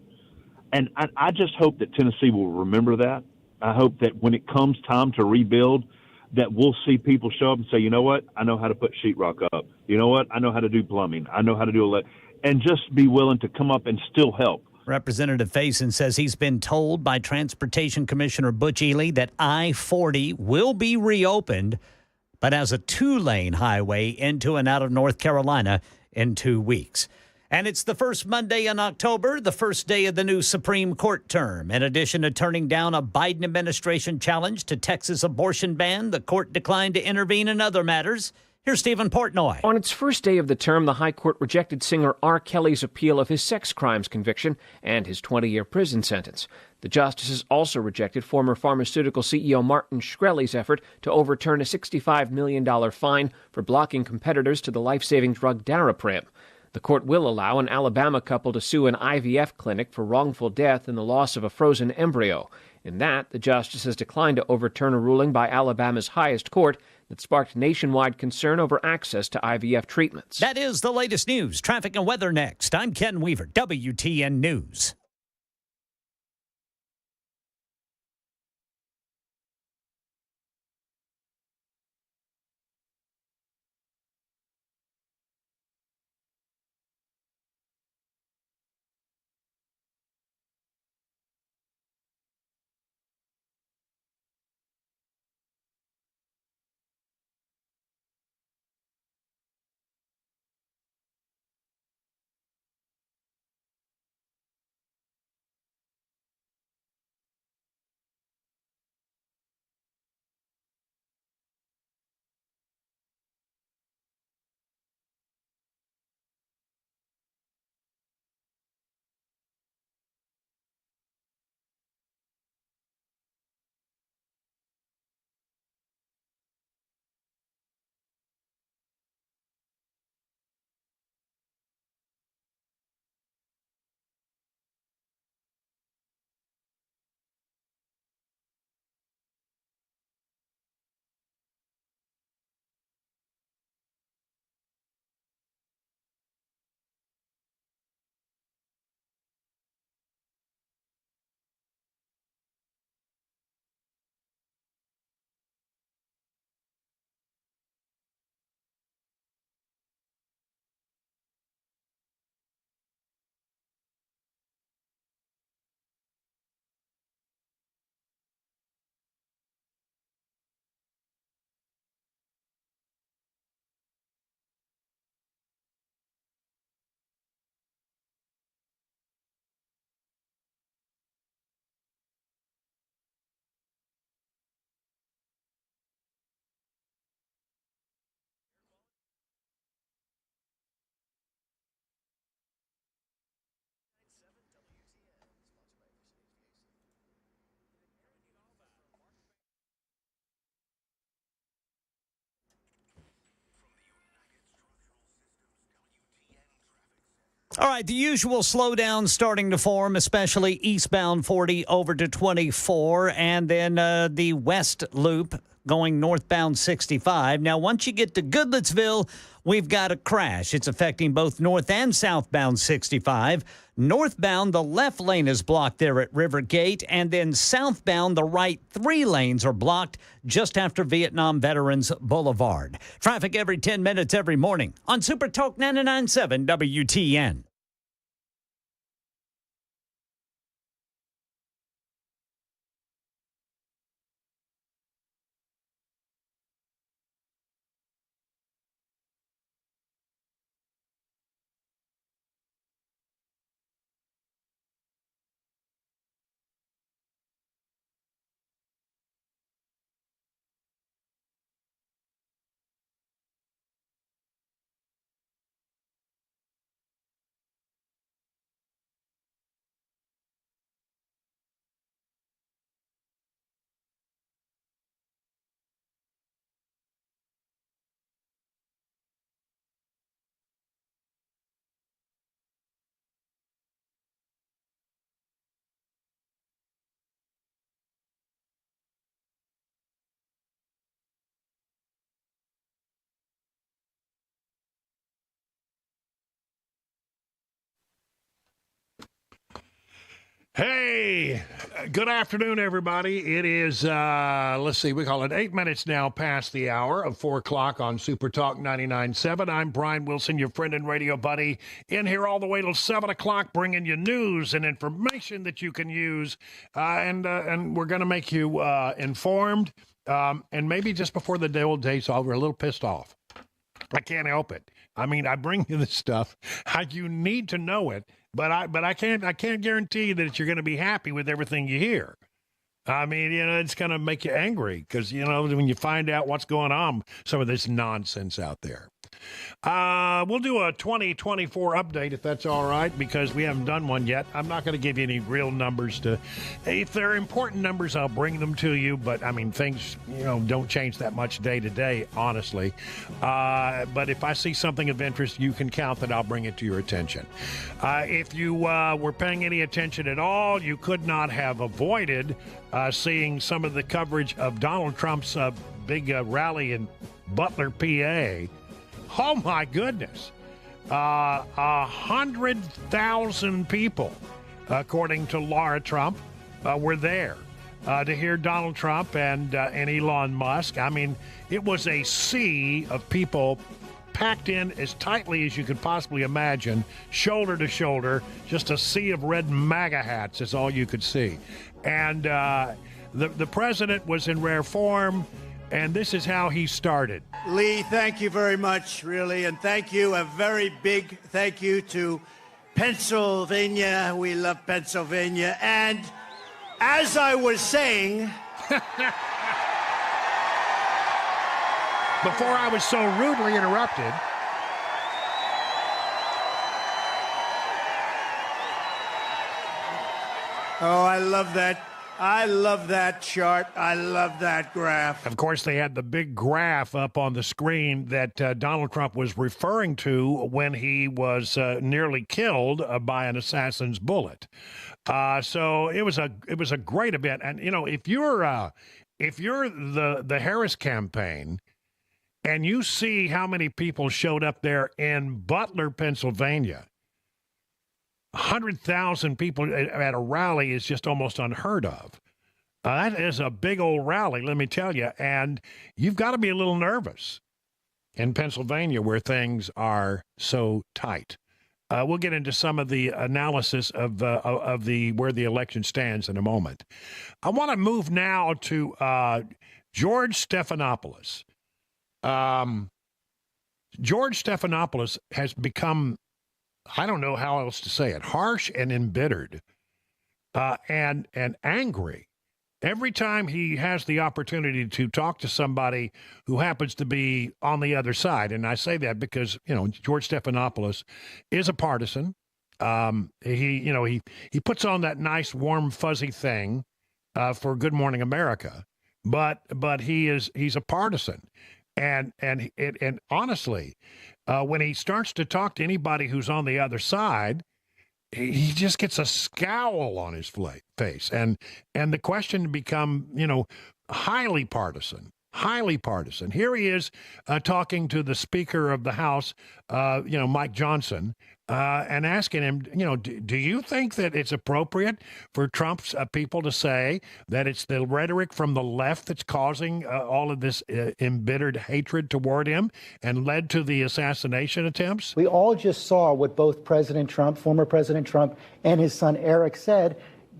And I just hope that Tennessee will remember that. I hope that when it comes time to rebuild, that we'll see people show up and say, you know what, I know how to put sheetrock up. You know what, I know how to do plumbing. I know how to do and just be willing to come up and still help. Representative Faison says he's been told by Transportation Commissioner Butch Ely that I-40 will be reopened, but as a 2-lane highway into and out of North Carolina in 2 weeks. And it's the first Monday in October, the first day of the new Supreme Court term. In addition to turning down a Biden administration challenge to Texas abortion ban, the court declined to intervene in other matters, Here's Stephen Portnoy. On its first day of the term, the High Court rejected singer R. Kelly's appeal of his sex crimes conviction and his 20-year prison sentence. The justices also rejected former pharmaceutical CEO Martin Shkreli's effort to overturn a $65 million fine for blocking competitors to the life-saving drug Daraprim. The court will allow an Alabama couple to sue an IVF clinic for wrongful death and the loss of a frozen embryo. In that, the justices declined to overturn a ruling by Alabama's highest court that sparked nationwide concern over access to IVF treatments. That is the latest news. Traffic and weather next. I'm Ken Weaver, WTN News. All right, the usual slowdown starting to form, especially eastbound 40 over to 24, and then the west loop going northbound 65. Now, once you get to Goodlettsville, we've got a crash. It's affecting both north and southbound 65. Northbound, the left lane is blocked there at Rivergate, and then southbound, the right 3 lanes are blocked just after Vietnam Veterans Boulevard. Traffic every 10 minutes every morning on Super Talk 99.7 WTN. Hey, good afternoon, everybody. It is, let's see, we call it 8 minutes now past the hour of 4 o'clock on Super Talk 99.7. I'm Brian Wilson, your friend and radio buddy, in here all the way till 7 o'clock, bringing you news and information that you can use, and we're going to make you informed, and maybe just before the old day's over, a little pissed off. I can't help it. I mean, I bring you this stuff. You need to know it. But I can't guarantee that you're going to be happy with everything you hear. I mean, it's going to make you angry because, when you find out what's going on, some of this nonsense out there. We'll do a 2024 update if that's all right, because we haven't done one yet. I'm not going to give you any real numbers if they're important numbers, I'll bring them to you. But I mean, things, don't change that much day to day, honestly. But if I see something of interest, you can count that I'll bring it to your attention. If you were paying any attention at all, you could not have avoided seeing some of the coverage of Donald Trump's big rally in Butler, PA. Oh, my goodness. 100,000 people, according to Laura Trump, were there to hear Donald Trump and Elon Musk. I mean, it was a sea of people packed in as tightly as you could possibly imagine, shoulder to shoulder. Just a sea of red MAGA hats is all you could see. And the president was in rare form. And this is how he started. Lee, thank you very much, really. And thank you, a very big thank you to Pennsylvania. We love Pennsylvania. And as I was saying... Before I was so rudely interrupted... Oh, I love that. I love that chart. I love that graph. Of course, they had the big graph up on the screen that Donald Trump was referring to when he was nearly killed by an assassin's bullet. So it was a great event. And if you're the Harris campaign and you see how many people showed up there in Butler, Pennsylvania, 100,000 people at a rally is just almost unheard of. That is a big old rally, let me tell you. And you've got to be a little nervous in Pennsylvania where things are so tight. We'll get into some of the analysis of where the election stands in a moment. I want to move now to George Stephanopoulos. George Stephanopoulos has become, I don't know how else to say it, harsh and embittered and angry every time he has the opportunity to talk to somebody who happens to be on the other side. And I say that because, George Stephanopoulos is a partisan. He puts on that nice, warm, fuzzy thing for Good Morning America, but he's a partisan. And honestly, when he starts to talk to anybody who's on the other side, he just gets a scowl on his face. And the question become, highly partisan. Here he is talking to the Speaker of the House, Mike Johnson, and asking him, do you think that it's appropriate for Trump's people to say that it's the rhetoric from the left that's causing all of this embittered hatred toward him and led to the assassination attempts? We all just saw what both President Trump, former President Trump, and his son Eric said.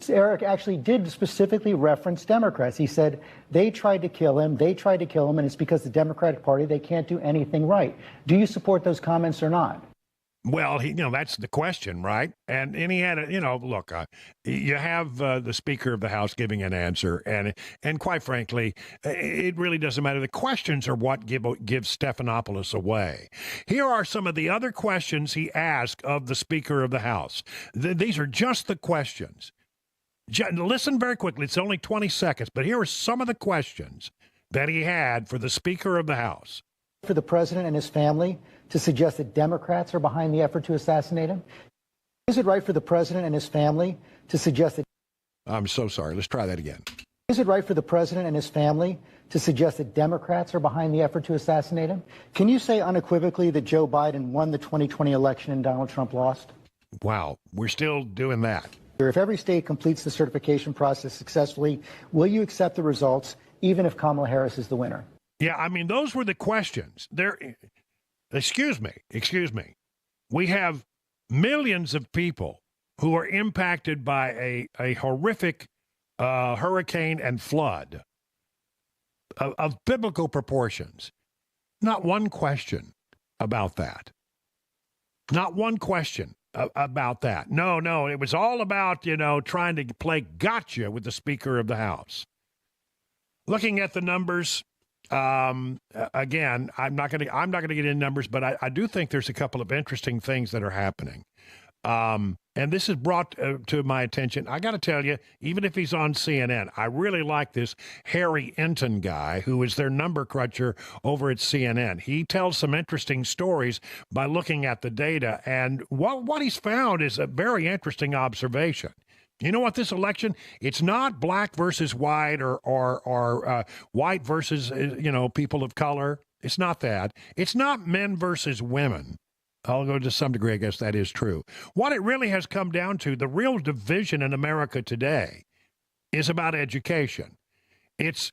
Eric actually did specifically reference Democrats. He said they tried to kill him, and it's because the Democratic Party, they can't do anything right. Do you support those comments or not? Well, that's the question, right? And he had look, you have the Speaker of the House giving an answer, and quite frankly, it really doesn't matter. The questions are what give Stephanopoulos away. Here are some of the other questions he asked of the Speaker of the House. These are just the questions. Listen very quickly. It's only 20 seconds, but here are some of the questions that he had for the Speaker of the House. For the president and his family to suggest that Democrats are behind the effort to assassinate him? Is it right for the president and his family to suggest that... I'm so sorry. Let's try that again. Is it right for the president and his family to suggest that Democrats are behind the effort to assassinate him? Can you say unequivocally that Joe Biden won the 2020 election and Donald Trump lost? Wow, we're still doing that. If every state completes the certification process successfully, will you accept the results, even if Kamala Harris is the winner? Yeah, I mean, those were the questions. Excuse me. We have millions of people who are impacted by a horrific hurricane and flood of biblical proportions. Not one question about that. Not one question about that. No, it was all about, trying to play gotcha with the Speaker of the House. Looking at the numbers, again, I'm not going to get into numbers, but I do think there's a couple of interesting things that are happening. And this is brought to my attention. I got to tell you, even if he's on CNN, I really like this Harry Enton guy, who is their number cruncher over at CNN. He tells some interesting stories by looking at the data, and what he's found is a very interesting observation. You know what, this election, it's not black versus white or white versus, people of color. It's not that. It's not men versus women. Although to some degree, I guess that is true. What it really has come down to, the real division in America today is about education. It's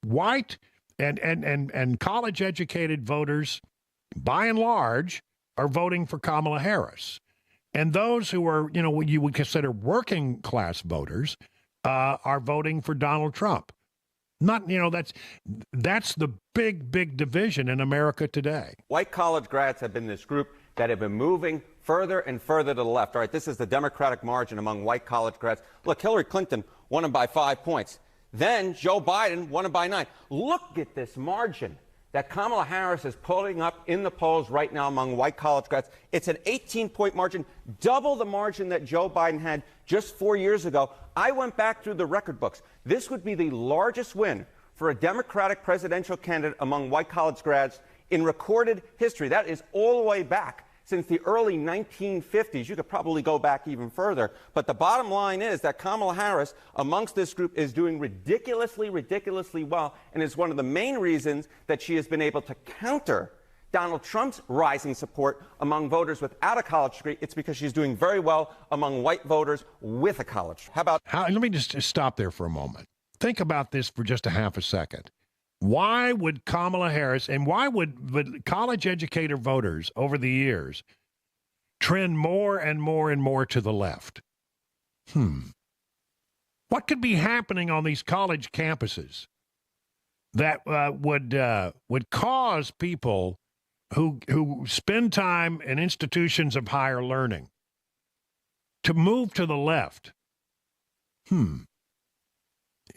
white and college-educated voters, by and large, are voting for Kamala Harris. And those who are, what you would consider working class voters are voting for Donald Trump. Not, that's the big division in America today. White college grads have been this group that have been moving further and further to the left. All right, this is the Democratic margin among white college grads. Look, Hillary Clinton won him by 5 points. Then Joe Biden won him by 9. Look at this margin that Kamala Harris is pulling up in the polls right now among white college grads. It's an 18-point margin, double the margin that Joe Biden had just 4 years ago. I went back through the record books. This would be the largest win for a Democratic presidential candidate among white college grads in recorded history. That is all the way back since the early 1950s. You could probably go back even further. But the bottom line is that Kamala Harris, amongst this group, is doing ridiculously well, and is one of the main reasons that she has been able to counter Donald Trump's rising support among voters without a college degree. It's because she's doing very well among white voters with a college. Let me just stop there for a moment. Think about this for just a half a second. Why would Kamala Harris and why would college-educated voters over the years trend more and more to the left? What could be happening on these college campuses that would cause people who spend time in institutions of higher learning to move to the left?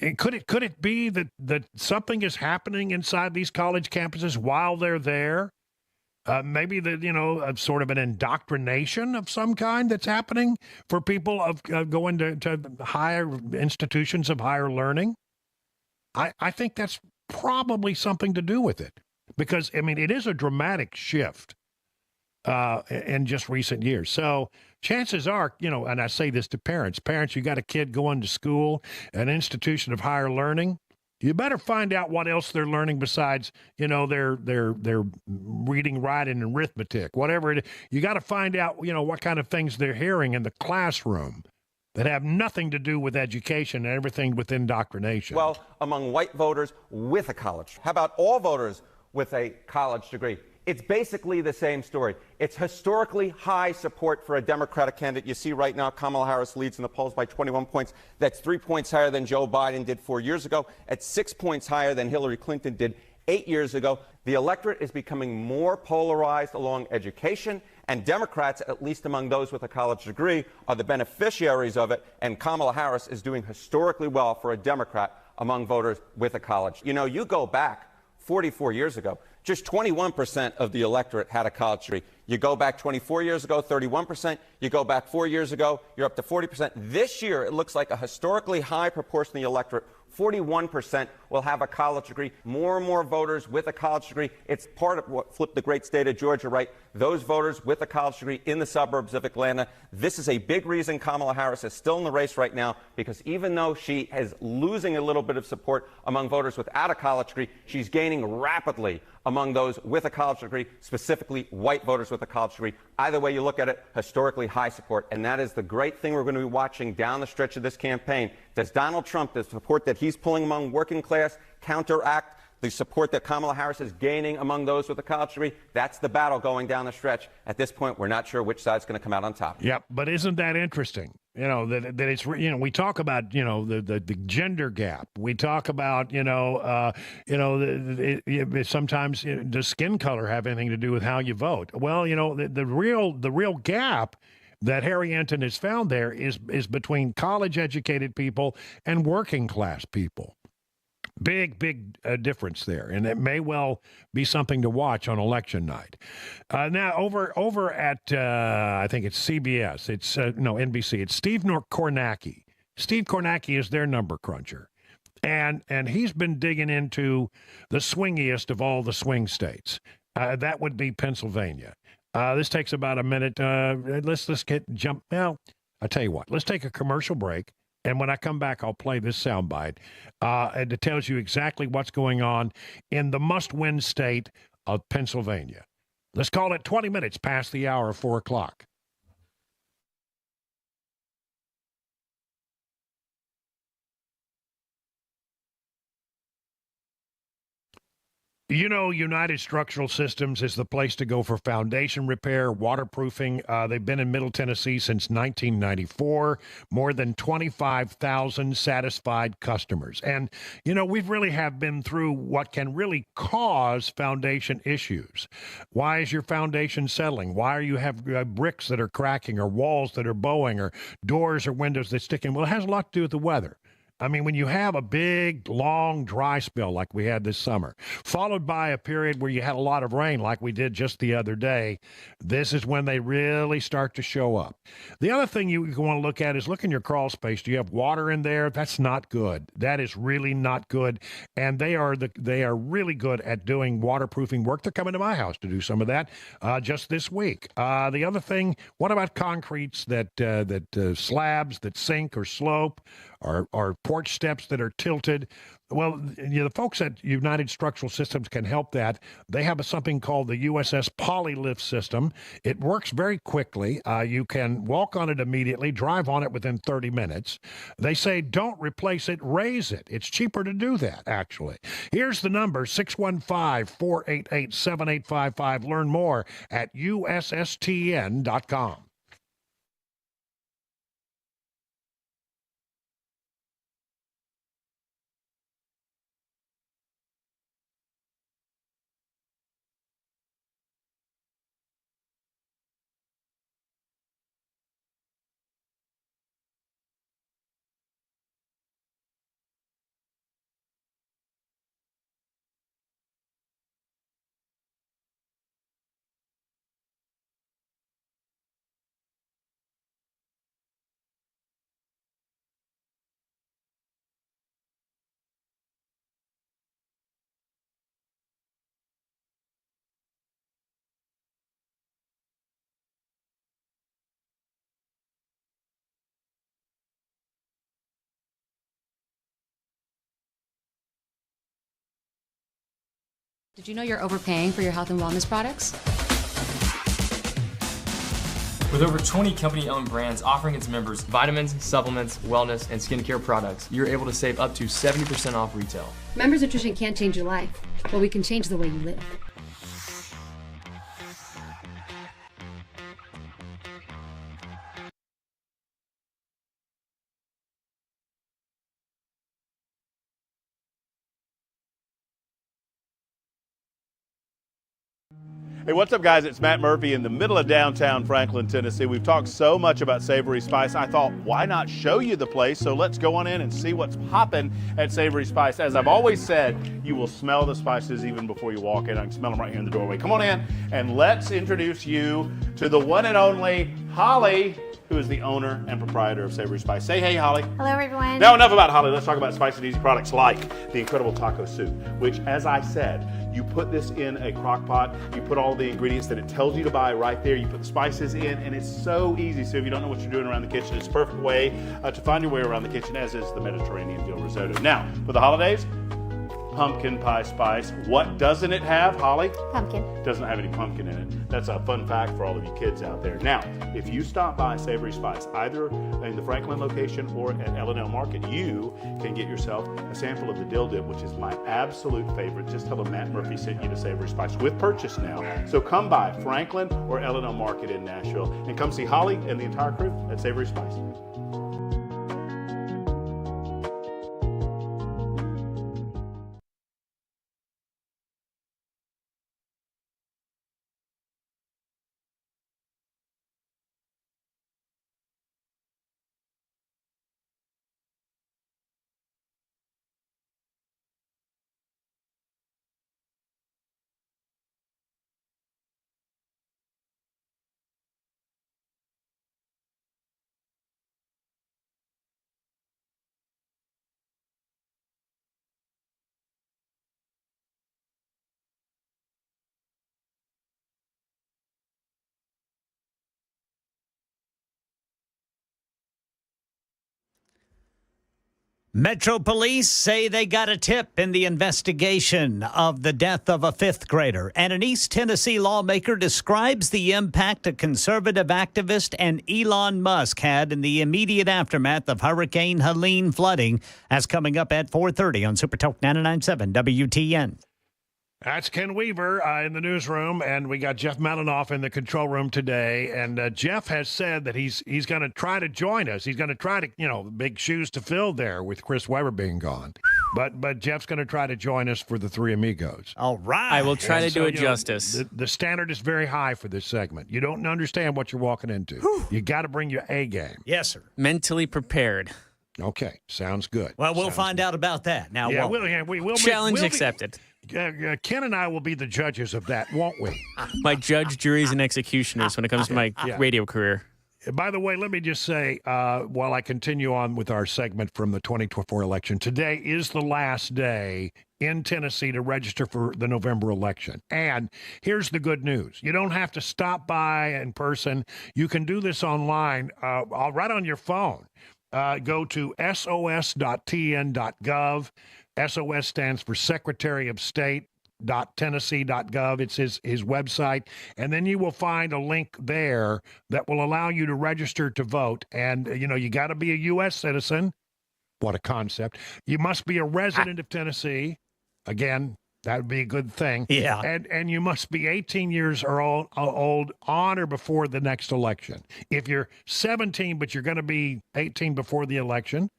And could it be that something is happening inside these college campuses while they're there? Maybe sort of an indoctrination of some kind that's happening for people of going to higher institutions of higher learning. I think that's probably something to do with it, because it is a dramatic shift in just recent years. So chances are, and I say this to parents, you got a kid going to school, an institution of higher learning, you better find out what else they're learning besides, their reading, writing, and arithmetic, whatever it is. You got to find out, what kind of things they're hearing in the classroom that have nothing to do with education and everything with indoctrination. Well, among white voters with a college. How about all voters with a college degree? It's basically the same story. It's historically high support for a Democratic candidate. You see right now Kamala Harris leads in the polls by 21 points. That's 3 points higher than Joe Biden did 4 years ago. At 6 points higher than Hillary Clinton did 8 years ago. The electorate is becoming more polarized along education, and Democrats, at least among those with a college degree, are the beneficiaries of it, and Kamala Harris is doing historically well for a Democrat among voters with a college. You go back 44 years ago, just 21% of the electorate had a college degree. You go back 24 years ago, 31%. You go back 4 years ago, you're up to 40%. This year, it looks like a historically high proportion of the electorate, 41%, will have a college degree. More and more voters with a college degree. It's part of what flipped the great state of Georgia right. Those voters with a college degree in the suburbs of Atlanta. This is a big reason Kamala Harris is still in the race right now, because even though she is losing a little bit of support among voters without a college degree, she's gaining rapidly among those with a college degree, specifically white voters with a college degree. Either way you look at it, historically high support. And that is the great thing we're going to be watching down the stretch of this campaign. Does Donald Trump, the support that he's pulling among working class, counteract the support that Kamala Harris is gaining among those with a college degree? That's the battle going down the stretch. At this point, we're not sure which side's going to come out on top. Yep, but isn't that interesting? That it's, we talk about, the gender gap. We talk about, sometimes does skin color have anything to do with how you vote? Well, the real gap that Harry Enton has found there is between college-educated people and working-class people. Big difference there, and it may well be something to watch on election night. Now, over at, I think it's CBS, it's, no, NBC, it's Steve Kornacki. Steve Kornacki is their number cruncher. And he's been digging into the swingiest of all the swing states. That would be Pennsylvania. This takes about a minute. Let's jump. Well, I'll tell you what. Let's take a commercial break. And when I come back, I'll play this soundbite. And it tells you exactly what's going on in the must-win state of Pennsylvania. Let's call it 20 minutes past the hour of 4 o'clock. You know, United Structural Systems is the place to go for foundation repair, waterproofing. They've been in Middle Tennessee since 1994. More than 25,000 satisfied customers. And, you know, we've really have been through what can really cause foundation issues. Why is your foundation settling? Why are you have bricks that are cracking or walls that are bowing or doors or windows that stick in? Well, it has a lot to do with the weather. I mean, when you have a big, long, dry spell like we had this summer, followed by a period where you had a lot of rain like we did just the other day, this is when they really start to show up. The other thing you want to look at is look in your crawl space. Do you have water in there? That's not good. That is really not good. And they are really good at doing waterproofing work. They're coming to my house to do some of that just this week. The other thing, what about concretes that slabs that sink or slope? Or porch steps that are tilted. Well, you know, the folks at United Structural Systems can help that. They have something called the USS Polylift system. It works very quickly. You can walk on it immediately, drive on it within 30 minutes. They say don't replace it, raise it. It's cheaper to do that, actually. Here's the number, 615-488-7855. Learn more at ussTN.com. Did you know you're overpaying for your health and wellness products? With over 20 company-owned brands offering its members vitamins, supplements, wellness, and skincare products, you're able to save up to 70% off retail. Members Nutrition can't change your life, but we can change the way you live. Hey, what's up, guys? It's Matt Murphy in the middle of downtown Franklin, Tennessee. We've talked so much about Savory Spice. I thought, why not show you the place? So let's go on in and see what's popping at Savory Spice. As I've always said, you will smell the spices even before you walk in. I can smell them right here in the doorway. Come on in and let's introduce you to the one and only Holly, who is the owner and proprietor of Savory Spice. Say hey, Holly. Hello, everyone. Now, enough about Holly. Let's talk about spicy and easy products like the incredible taco soup, which, as I said, you put this in a crock pot, you put all the ingredients that it tells you to buy right there, you put the spices in, and it's so easy. So if you don't know what you're doing around the kitchen, it's a perfect way to find your way around the kitchen, as is the Mediterranean dill risotto. Now, for the holidays, pumpkin pie spice. What doesn't it have, Holly? Pumpkin. Doesn't have any pumpkin in it. That's a fun fact for all of you kids out there. Now, if you stop by Savory Spice, either in the Franklin location or at L&L Market, you can get yourself a sample of the dill dip, which is my absolute favorite. Just tell them Matt Murphy sent you to Savory Spice with purchase now. So come by Franklin or L&L Market in Nashville and come see Holly and the entire crew at Savory Spice. Metro Police say they got a tip in the investigation of the death of a fifth grader. And an East Tennessee lawmaker describes the impact a conservative activist and Elon Musk had in the immediate aftermath of Hurricane Helene flooding. That's coming up at 4:30 on Super Talk 99.7 WTN. That's Ken Weaver in the newsroom, and we got Jeff Malinoff in the control room today. And Jeff has said that he's going to try to join us. He's going to try to, big shoes to fill there with Chris Weber being gone. But Jeff's going to try to join us for the Three Amigos. All right. I will try to do it justice. The standard is very high for this segment. You don't understand what you're walking into. You got to bring your A game. Yes, sir. Mentally prepared. Okay, sounds good. Well, we'll find out about that. Now, yeah, we will. Challenge accepted. Ken and I will be the judges of that, won't we? My judge, juries, and executioners when it comes to my radio career. By the way, let me just say, while I continue on with our segment from the 2024 election, today is the last day in Tennessee to register for the November election. And here's the good news. You don't have to stop by in person. You can do this online right on your phone. Go to sos.tn.gov. SOS stands for Secretary of State. .tennessee.gov. It's his website. And then you will find a link there that will allow you to register to vote. And, you got to be a U.S. citizen. What a concept. You must be a resident of Tennessee. Again, that would be a good thing. Yeah. And you must be 18 years or old on or before the next election. If you're 17, but you're going to be 18 before the election,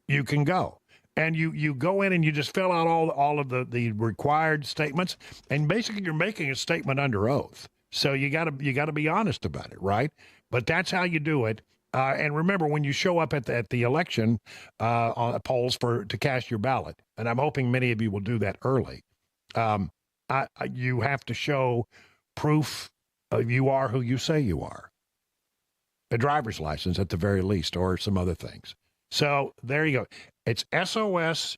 you can go. And you go in and you just fill out all of the required statements, and basically you're making a statement under oath. So you gotta be honest about it, right? But that's how you do it. And remember, when you show up at the election on polls to cast your ballot, and I'm hoping many of you will do that early. You have to show proof you are who you say you are. A driver's license at the very least, or some other things. So there you go. It's sos.tn.gov,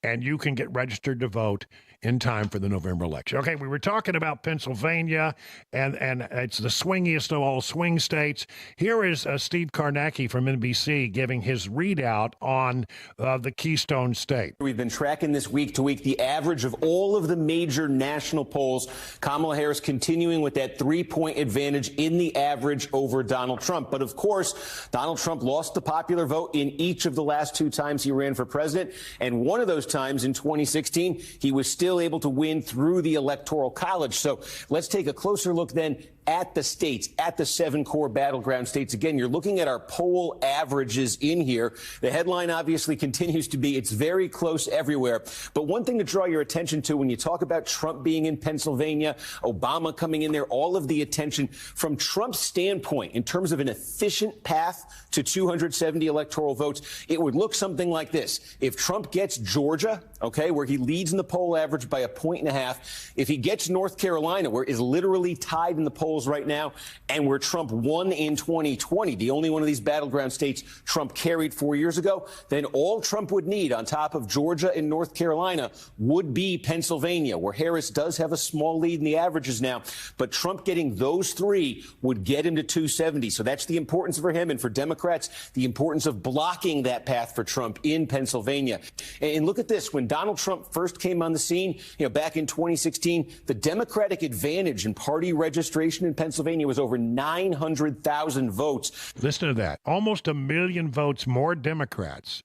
and you can get registered to vote in time for the November election. Okay, we were talking about Pennsylvania, and it's the swingiest of all swing states. Here is Steve Karnacki from NBC giving his readout on the Keystone State. We've been tracking this week to week the average of all of the major national polls. Kamala Harris continuing with that 3-point advantage in the average over Donald Trump. But of course, Donald Trump lost the popular vote in each of the last 2 times he ran for president. And one of those times in 2016, he was still able to win through the Electoral College. So let's take a closer look then at the states, at the 7 core battleground states. Again, you're looking at our poll averages in here. The headline obviously continues to be it's very close everywhere. But one thing to draw your attention to when you talk about Trump being in Pennsylvania, Obama coming in there, all of the attention from Trump's standpoint in terms of an efficient path to 270 electoral votes, it would look something like this. If Trump gets Georgia, okay, where he leads in the poll average by 1.5 points, if he gets North Carolina, where is literally tied in the polls right now, and where Trump won in 2020, the only one of these battleground states Trump carried 4 years ago, then all Trump would need on top of Georgia and North Carolina would be Pennsylvania, where Harris does have a small lead in the averages now. But Trump getting those 3 would get him to 270. So that's the importance for him, and for Democrats, the importance of blocking that path for Trump in Pennsylvania. And look at this. When Donald Trump first came on the scene, back in 2016, the Democratic advantage in party registration in Pennsylvania was over 900,000 votes. Listen to that. Almost 1 million votes more Democrats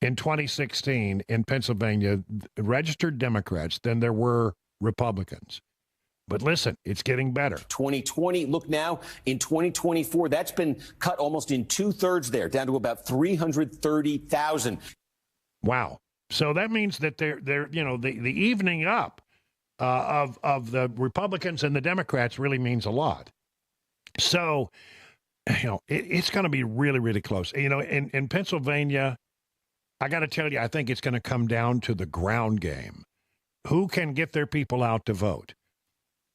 in 2016 in Pennsylvania, registered Democrats, than there were Republicans. But listen, it's getting better. 2020, look now, in 2024, that's been cut almost in 2/3 there, down to about 330,000. Wow. So that means that they're the evening up of the Republicans and the Democrats really means a lot. So, it's going to be really, really close. In Pennsylvania, I got to tell you, I think it's going to come down to the ground game. Who can get their people out to vote?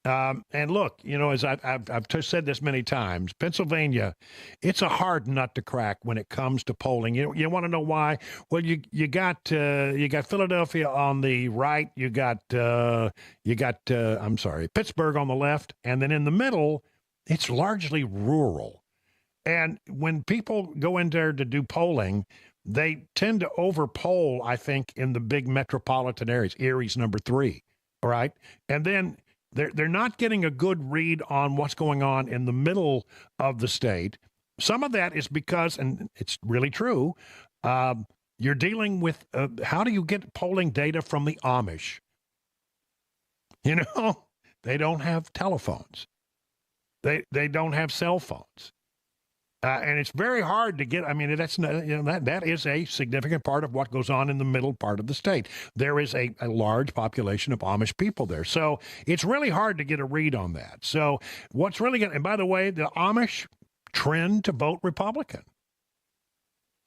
And look, as I've said this many times, Pennsylvania, it's a hard nut to crack when it comes to polling. You want to know why? Well, you got Philadelphia on the right, you got Pittsburgh on the left, and then in the middle, it's largely rural. And when people go in there to do polling, they tend to overpoll, I think, in the big metropolitan areas. Erie's number 3, all right? And then they're not getting a good read on what's going on in the middle of the state. Some of that is because, and it's really true, you're dealing with how do you get polling data from the Amish? You know, they don't have telephones. They don't have cell phones. And it's very hard to get. I mean, that's that is a significant part of what goes on in the middle part of the state. There is a large population of Amish people there, so it's really hard to get a read on that. So what's really going? And by the way, the Amish trend to vote Republican.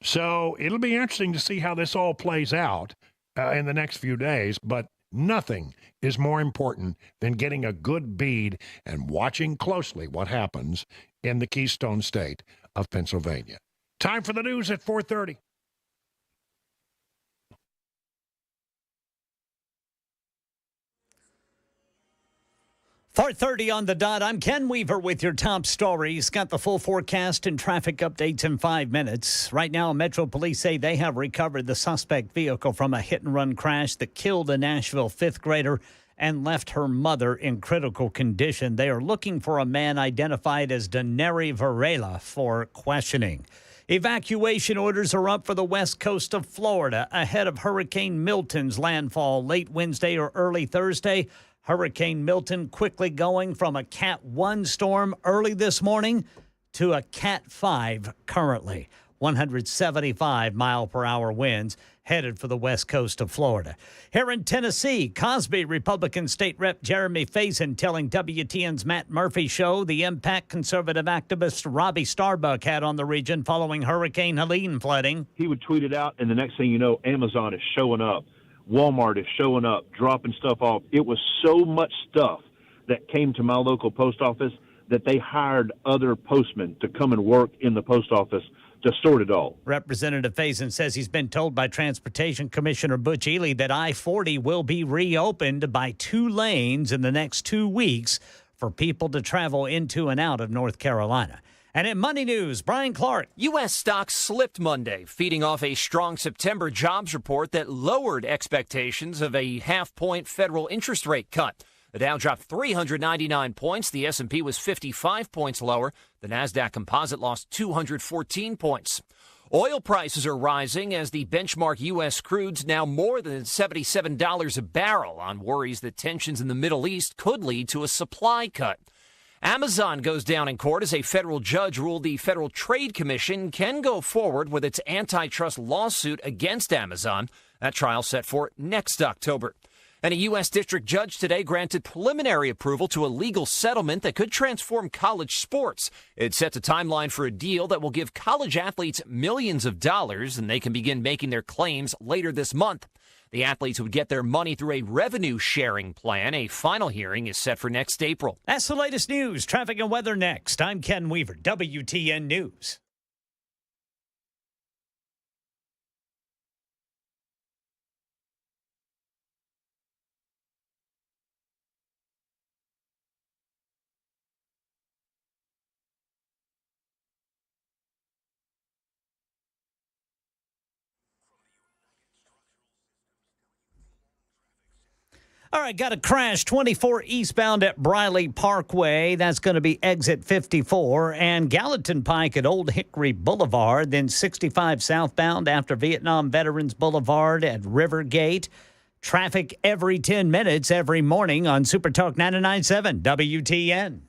So it'll be interesting to see how this all plays out in the next few days. But nothing is more important than getting a good bead and watching closely what happens in the Keystone State of Pennsylvania. Time for the news at 4:30. .30 on the dot. I'm Ken Weaver with your top stories. Got the full forecast and traffic updates in 5 minutes. Right now, Metro Police say they have recovered the suspect vehicle from a hit-and-run crash that killed a Nashville fifth grader and left her mother in critical condition. They are looking for a man identified as Daneri Varela for questioning. Evacuation orders are up for the west coast of Florida ahead of Hurricane Milton's landfall late Wednesday or early Thursday. Hurricane Milton quickly going from a Cat 1 storm early this morning to a Cat 5 currently. 175-mile-per-hour winds headed for the west coast of Florida. Here in Tennessee, Cosby Republican State Rep Jeremy Faison telling WTN's Matt Murphy show the impact conservative activist Robbie Starbuck had on the region following Hurricane Helene flooding. He would tweet it out, and the next thing you know, Amazon is showing up. Walmart is showing up, dropping stuff off. It was so much stuff that came to my local post office that they hired other postmen to come and work in the post office to sort it all. Representative Faison says he's been told by Transportation Commissioner Butch Ely that I-40 will be reopened by 2 lanes in the next 2 weeks for people to travel into and out of North Carolina. And in Money News, Brian Clark. U.S. stocks slipped Monday, feeding off a strong September jobs report that lowered expectations of a half-point federal interest rate cut. The Dow dropped 399 points. The S&P was 55 points lower. The Nasdaq Composite lost 214 points. Oil prices are rising as the benchmark U.S. crude's now more than $77 a barrel on worries that tensions in the Middle East could lead to a supply cut. Amazon goes down in court as a federal judge ruled the Federal Trade Commission can go forward with its antitrust lawsuit against Amazon. That trial set for next October. And a U.S. district judge today granted preliminary approval to a legal settlement that could transform college sports. It sets a timeline for a deal that will give college athletes millions of dollars, and they can begin making their claims later this month. The athletes would get their money through a revenue-sharing plan. A final hearing is set for next April. That's the latest news. Traffic and weather next. I'm Ken Weaver, WTN News. All right, got a crash 24 eastbound at Briley Parkway. That's going to be exit 54 and Gallatin Pike at Old Hickory Boulevard, then 65 southbound after Vietnam Veterans Boulevard at Rivergate. Traffic every 10 minutes every morning on Super Talk 99.7 WTN.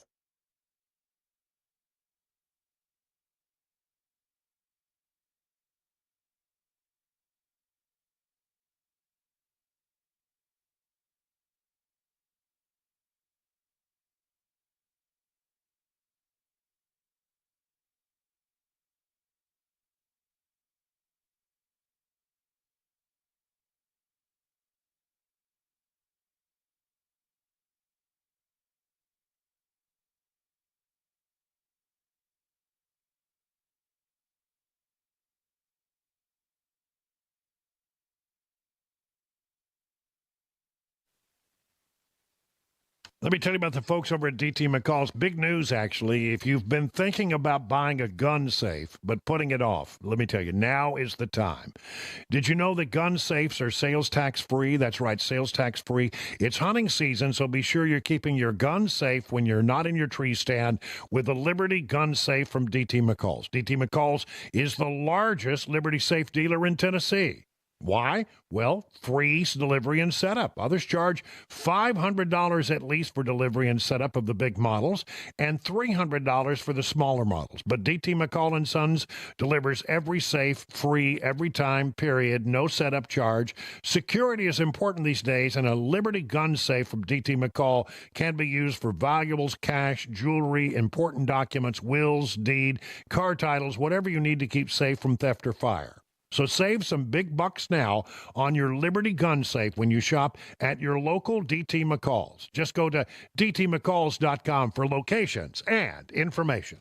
Let me tell you about the folks over at DT McCall's. Big news, actually. If you've been thinking about buying a gun safe but putting it off, let me tell you, now is the time. Did you know that gun safes are sales tax free? That's right, sales tax free. It's hunting season, so be sure you're keeping your gun safe when you're not in your tree stand with the Liberty Gun Safe from DT McCall's. DT McCall's is the largest Liberty Safe dealer in Tennessee. Why? Well, free delivery and setup. Others charge $500 at least for delivery and setup of the big models and $300 for the smaller models. But DT McCall & Sons delivers every safe free every time, period. No setup charge. Security is important these days, and a Liberty gun safe from DT McCall can be used for valuables, cash, jewelry, important documents, wills, deed, car titles, whatever you need to keep safe from theft or fire. So save some big bucks now on your Liberty gun safe when you shop at your local DT McCall's. Just go to dtmccalls.com for locations and information.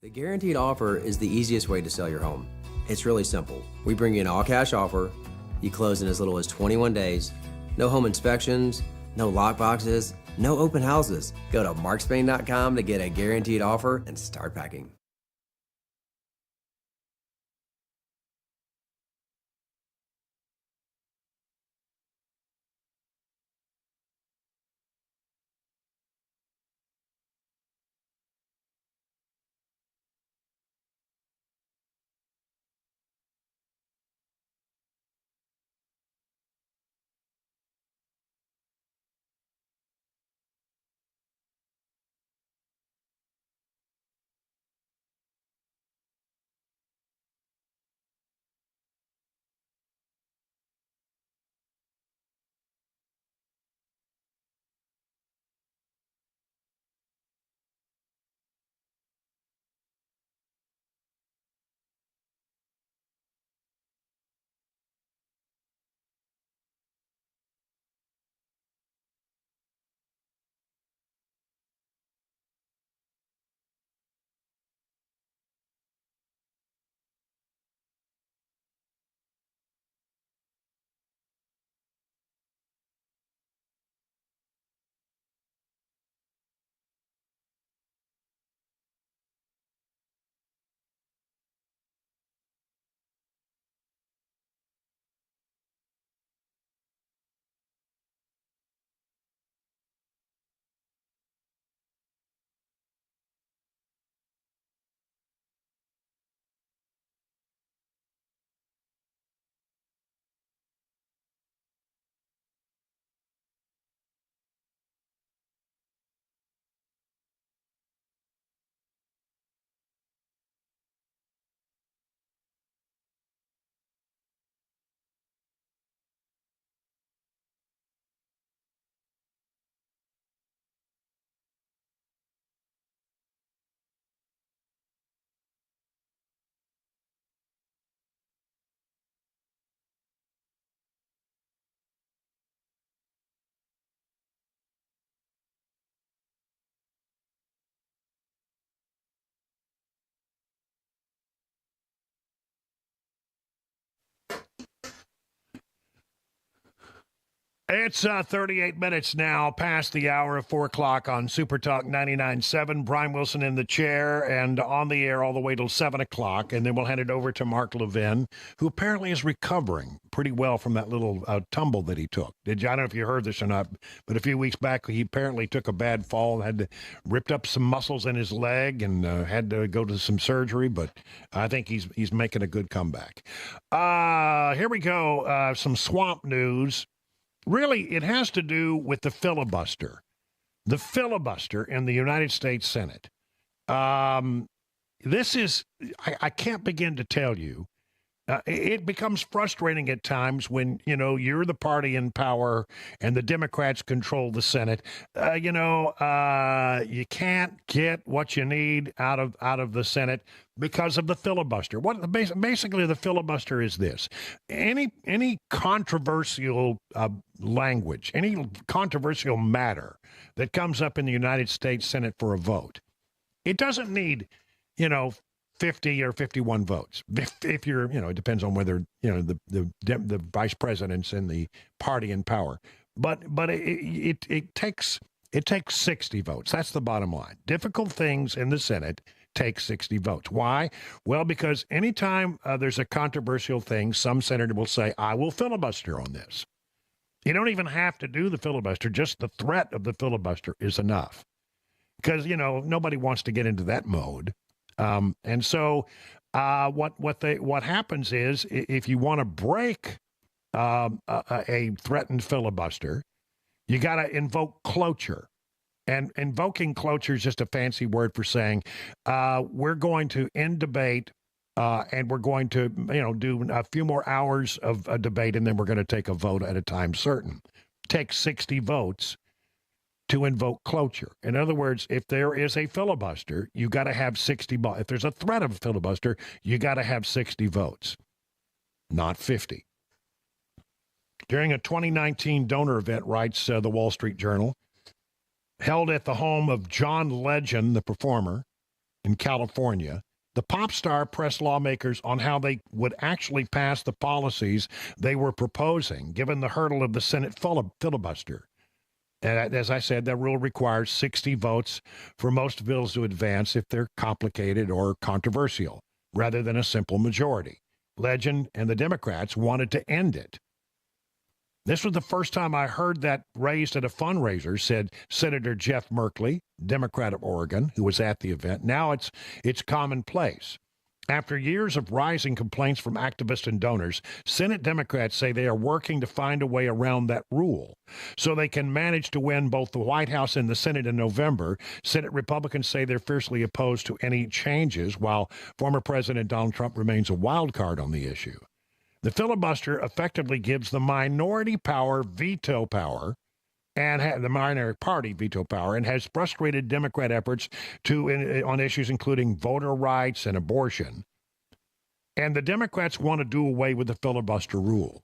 The guaranteed offer is the easiest way to sell your home. It's really simple. We bring you an all-cash offer. You close in as little as 21 days. No home inspections, no lockboxes, no open houses. Go to markspain.com to get a guaranteed offer and start packing. It's 38 minutes now past the hour of 4 o'clock on Super Talk 99.7. Brian Wilson in the chair and on the air all the way till 7 o'clock. And then we'll hand it over to Mark Levin, who apparently is recovering pretty well from that little tumble that he took. I don't know if you heard this or not, but a few weeks back, he apparently took a bad fall, ripped up some muscles in his leg and had to go to some surgery. But I think he's making a good comeback. Here we go. Some swamp news. Really, it has to do with the filibuster. The filibuster in the United States Senate. This is, I can't begin to tell you. It becomes frustrating at times when, you're the party in power and the Democrats control the Senate. You can't get what you need out of the Senate because of the filibuster. Basically, the filibuster is this. Any controversial language, any controversial matter that comes up in the United States Senate for a vote, it doesn't need, 50 or 51 votes. If you're, it depends on whether, the vice president's in the party in power. But it takes 60 votes. That's the bottom line. Difficult things in the Senate take 60 votes. Why? Well, because anytime there's a controversial thing, some senator will say, I will filibuster on this. You don't even have to do the filibuster. Just the threat of the filibuster is enough. Because, nobody wants to get into that mode. And so what happens is, if you want to break a threatened filibuster, you got to invoke cloture. And invoking cloture is just a fancy word for saying we're going to end debate and we're going to do a few more hours of a debate, and then we're going to take a vote at a time certain. Take 60 votes to invoke cloture. In other words, if there is a filibuster, you got to have 60 votes. If there's a threat of a filibuster, you got to have 60 votes, not 50. During a 2019 donor event, writes the Wall Street Journal, held at the home of John Legend, the performer, in California, the pop star pressed lawmakers on how they would actually pass the policies they were proposing, given the hurdle of the Senate filibuster. And as I said, that rule requires 60 votes for most bills to advance if they're complicated or controversial, rather than a simple majority. Legend and the Democrats wanted to end it. This was the first time I heard that raised at a fundraiser, said Senator Jeff Merkley, Democrat of Oregon, who was at the event. Now it's commonplace. After years of rising complaints from activists and donors, Senate Democrats say they are working to find a way around that rule so they can manage to win both the White House and the Senate in November. Senate Republicans say they're fiercely opposed to any changes, while former President Donald Trump remains a wild card on the issue. The filibuster effectively gives the minority power veto power and the minority party veto power, and has frustrated Democrat efforts on issues including voter rights and abortion. And the Democrats want to do away with the filibuster rule.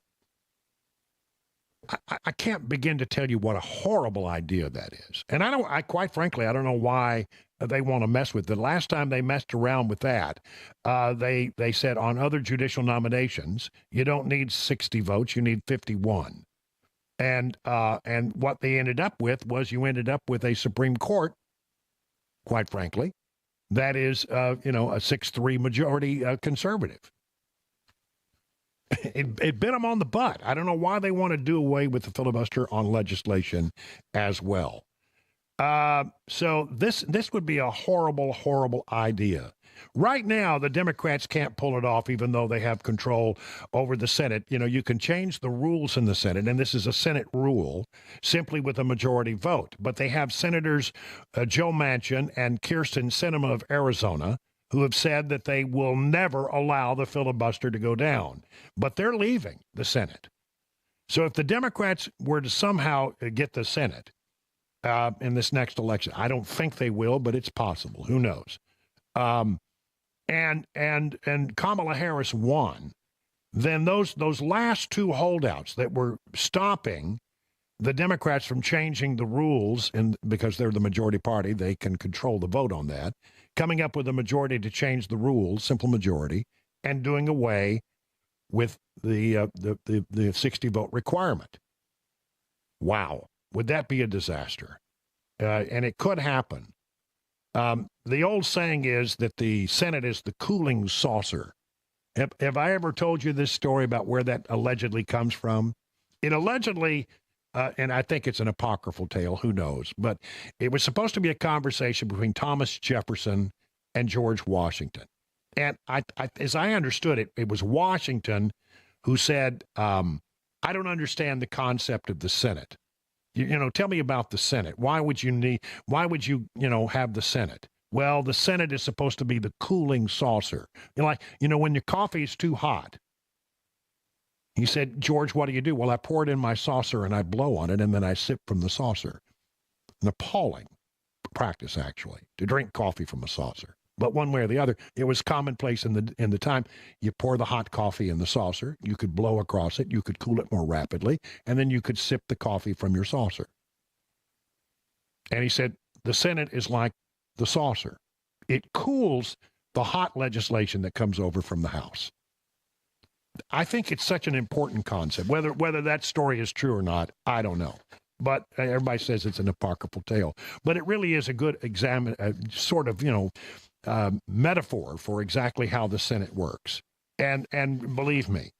I can't begin to tell you what a horrible idea that is. And quite frankly, I don't know why they want to mess with it. The last time they messed around with that, they said on other judicial nominations, you don't need 60 votes, you need 51. And what they ended up with was you ended up with a Supreme Court, quite frankly, that is, a 6-3 majority conservative. It bit them on the butt. I don't know why they want to do away with the filibuster on legislation as well. So this would be a horrible, horrible idea. Right now, the Democrats can't pull it off, even though they have control over the Senate. You can change the rules in the Senate, and this is a Senate rule, simply with a majority vote. But they have Senators Joe Manchin and Kyrsten Sinema of Arizona, who have said that they will never allow the filibuster to go down. But they're leaving the Senate. So if the Democrats were to somehow get the Senate in this next election, I don't think they will, but it's possible. Who knows? And Kamala Harris won, then those last two holdouts that were stopping the Democrats from changing the rules, and because they're the majority party, they can control the vote on that, coming up with a majority to change the rules, simple majority, and doing away with the 60 vote requirement. Wow, would that be a disaster? And it could happen. The old saying is that the Senate is the cooling saucer. Have I ever told you this story about where that allegedly comes from? It allegedly, and I think it's an apocryphal tale, who knows, but it was supposed to be a conversation between Thomas Jefferson and George Washington. And as I understood it, it was Washington who said, I don't understand the concept of the Senate. Tell me about the Senate. Why would you have the Senate? Well, the Senate is supposed to be the cooling saucer. When your coffee is too hot. He said, George, what do you do? Well, I pour it in my saucer and I blow on it and then I sip from the saucer. An appalling practice, actually, to drink coffee from a saucer. But one way or the other, it was commonplace in the time. You pour the hot coffee in the saucer, you could blow across it, you could cool it more rapidly, and then you could sip the coffee from your saucer. And he said, the Senate is like the saucer. It cools the hot legislation that comes over from the House. I think it's such an important concept. Whether that story is true or not, I don't know. But everybody says it's an apocryphal tale. But it really is a good metaphor for exactly how the Senate works. And believe me,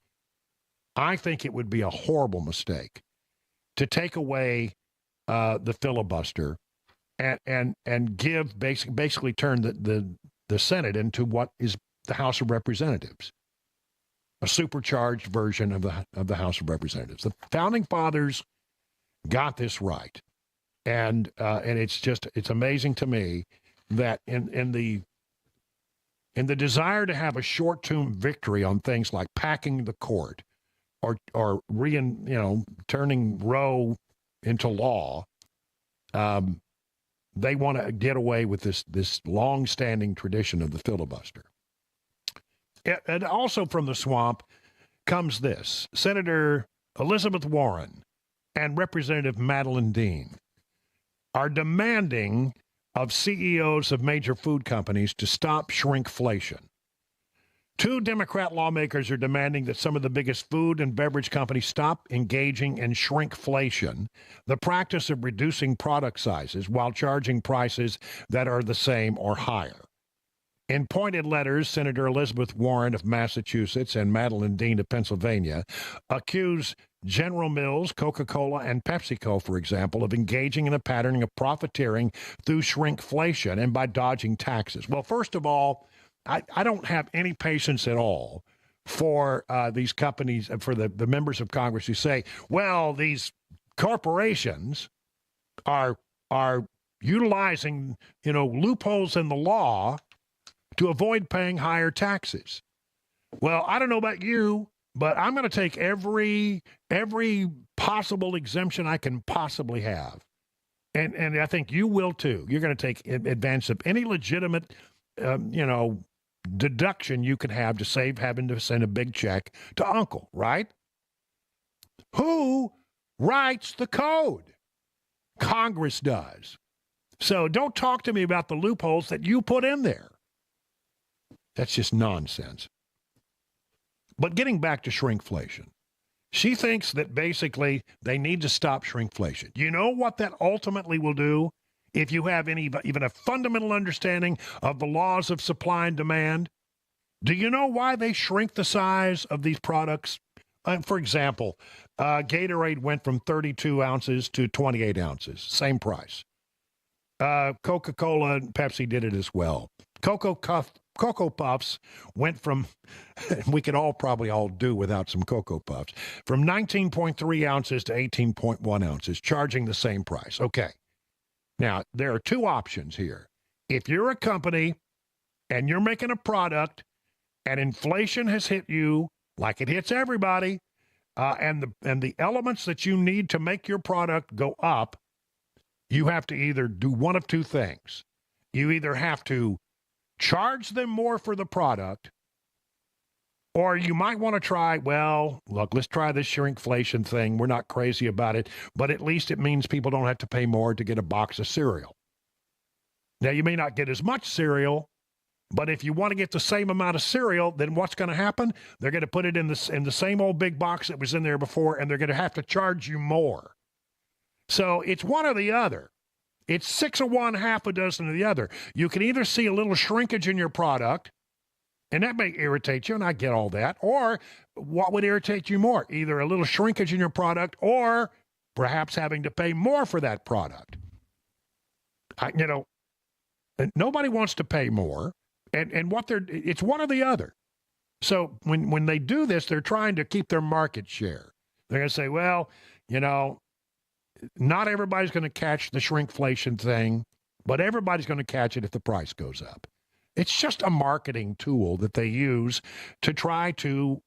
I think it would be a horrible mistake to take away the filibuster and give basically turn the Senate into what is the House of Representatives, a supercharged version of the House of Representatives. The Founding Fathers got this right, and it's amazing to me that in the desire to have a short-term victory on things like packing the court or turning Roe into law, they want to get away with this long-standing tradition of the filibuster. And also from the swamp comes this. Senator Elizabeth Warren and Representative Madeleine Dean are demanding of CEOs of major food companies to stop shrinkflation. Two Democrat lawmakers are demanding that some of the biggest food and beverage companies stop engaging in shrinkflation, the practice of reducing product sizes while charging prices that are the same or higher. In pointed letters, Senator Elizabeth Warren of Massachusetts and Madeleine Dean of Pennsylvania accuse General Mills, Coca-Cola, and PepsiCo, for example, of engaging in a pattern of profiteering through shrinkflation and by dodging taxes. Well, first of all, I don't have any patience at all for these companies, for the members of Congress who say, well, these corporations are utilizing, loopholes in the law to avoid paying higher taxes. Well, I don't know about you, but I'm going to take every possible exemption I can possibly have. And I think you will too. You're going to take advantage of any legitimate, deduction you can have to save having to send a big check to Uncle, right? Who writes the code? Congress does. So don't talk to me about the loopholes that you put in there. That's just nonsense. But getting back to shrinkflation, she thinks that basically they need to stop shrinkflation. You know what that ultimately will do? If you have even a fundamental understanding of the laws of supply and demand, do you know why they shrink the size of these products? For example, Gatorade went from 32 ounces to 28 ounces, same price. Coca-Cola and Pepsi did it as well. Cocoa Puffs went from, we could probably all do without some Cocoa Puffs, from 19.3 ounces to 18.1 ounces, charging the same price. Okay. Now, there are two options here. If you're a company and you're making a product and inflation has hit you like it hits everybody, and the elements that you need to make your product go up, you have to either do one of two things. You either have to charge them more for the product, or you might want to try, let's try this shrinkflation thing. We're not crazy about it, but at least it means people don't have to pay more to get a box of cereal. Now, you may not get as much cereal, but if you want to get the same amount of cereal, then what's going to happen? They're going to put it in the same old big box that was in there before, and they're going to have to charge you more. So it's one or the other. It's 6 of one, half a dozen of the other. You can either see a little shrinkage in your product, and that may irritate you, and I get all that. Or what would irritate you more? Either a little shrinkage in your product or perhaps having to pay more for that product. Nobody wants to pay more, and it's one or the other. So when they do this, they're trying to keep their market share. They're going to say, not everybody's going to catch the shrinkflation thing, but everybody's going to catch it if the price goes up. It's just a marketing tool that they use to try to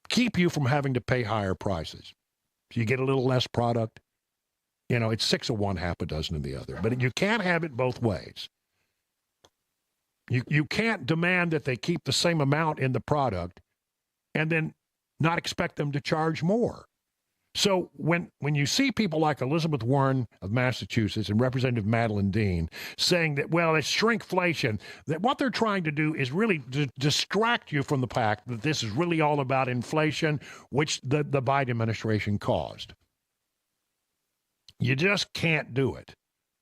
keep you from having to pay higher prices. So you get a little less product. It's 6 of one, half a dozen of the other. But you can't have it both ways. You can't demand that they keep the same amount in the product and then not expect them to charge more. So when you see people like Elizabeth Warren of Massachusetts and Representative Madeline Dean saying that, well, it's shrinkflation, that what they're trying to do is really distract you from the fact that this is really all about inflation, which the Biden administration caused. You just can't do it.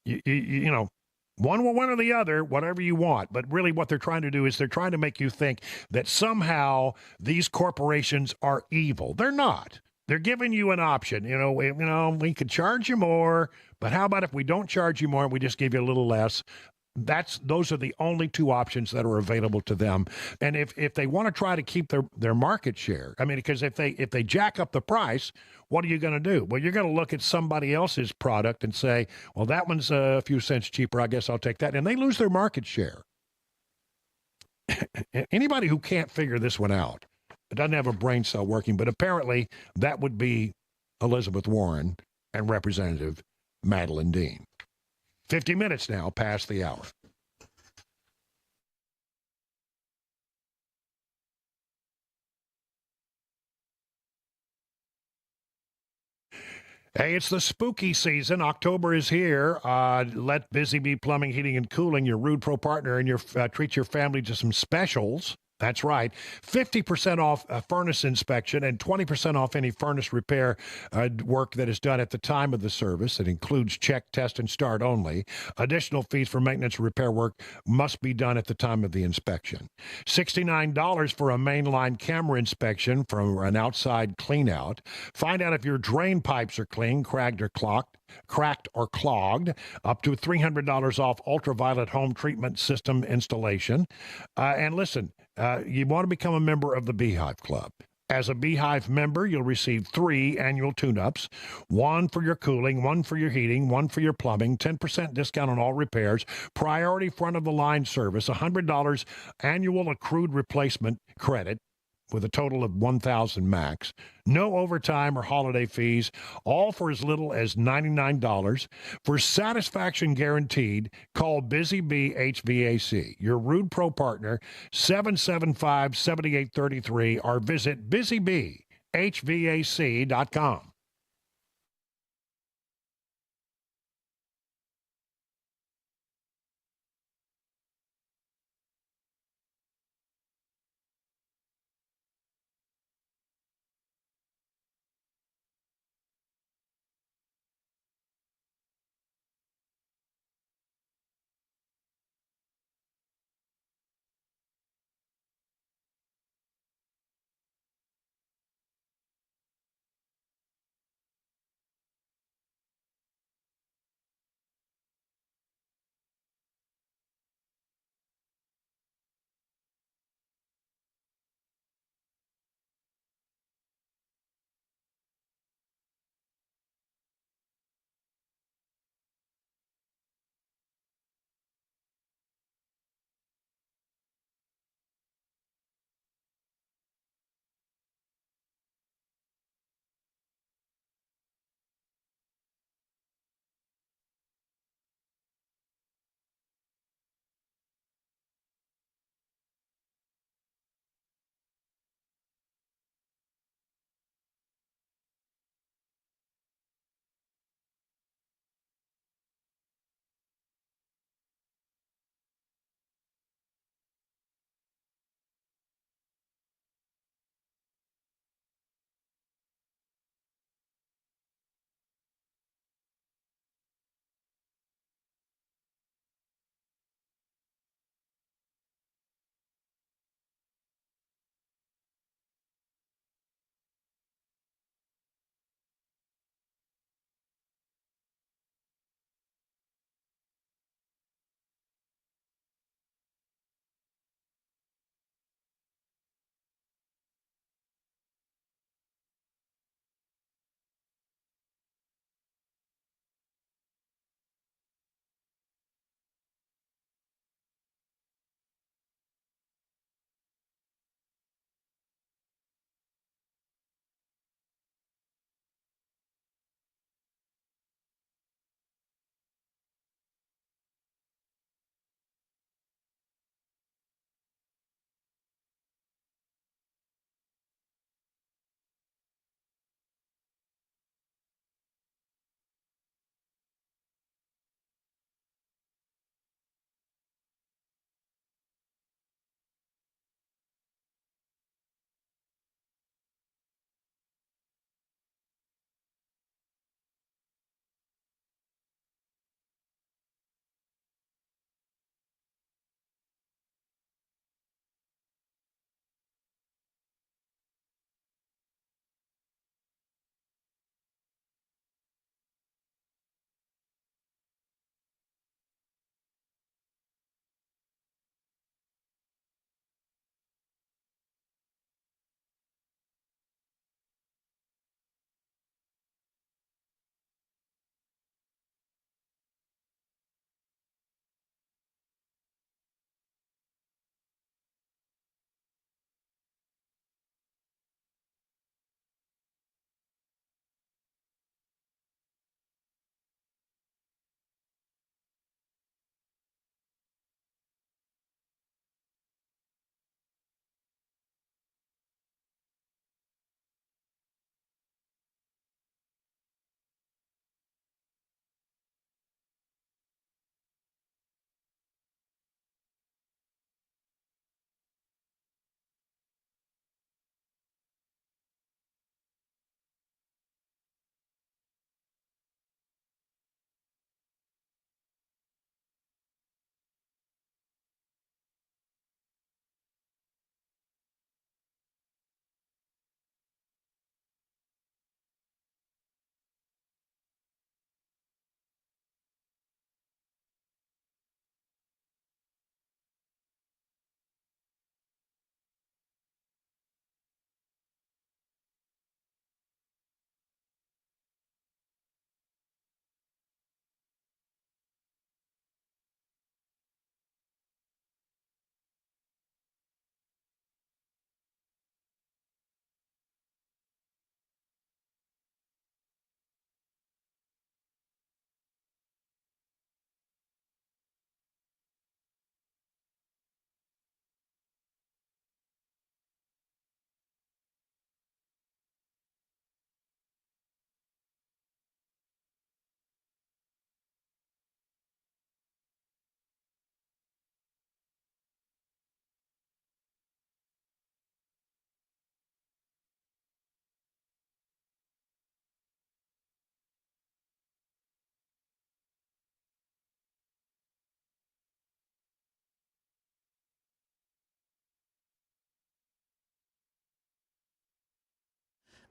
You know, one or the other, whatever you want. But really what they're trying to do is they're trying to make you think that somehow these corporations are evil. They're not. They're giving you an option. We could charge you more, but how about if we don't charge you more, we just give you a little less? Those are the only two options that are available to them. And if they want to try to keep their market share, I mean, because if they jack up the price, what are you going to do? Well, you're going to look at somebody else's product and say, well, that one's a few cents cheaper. I guess I'll take that. And they lose their market share. Anybody who can't figure this one out, it doesn't have a brain cell working, but apparently that would be Elizabeth Warren and Representative Madeline Dean. 50 minutes now past the hour. Hey, it's the spooky season. October is here. Let Busy Bee Plumbing, Heating, and Cooling, your Rude Pro partner, and treat your family to some specials. That's right. 50% off a furnace inspection and 20% off any furnace repair work that is done at the time of the service. It includes check, test, and start only. Additional fees for maintenance and repair work must be done at the time of the inspection. $69 for a mainline camera inspection from an outside cleanout. Find out if your drain pipes are clean, cracked or clogged. Up to $300 off ultraviolet home treatment system installation. And listen, you want to become a member of the Beehive Club. As a Beehive member, you'll receive 3 annual tune-ups, 1 for your cooling, 1 for your heating, 1 for your plumbing, 10% discount on all repairs, priority front-of-the-line service, $100 annual accrued replacement credit, with a total of $1,000 max. No overtime or holiday fees, all for as little as $99. For satisfaction guaranteed, call Busy Bee HVAC, your Rude Pro partner, 775-7833, or visit busybeehvac.com.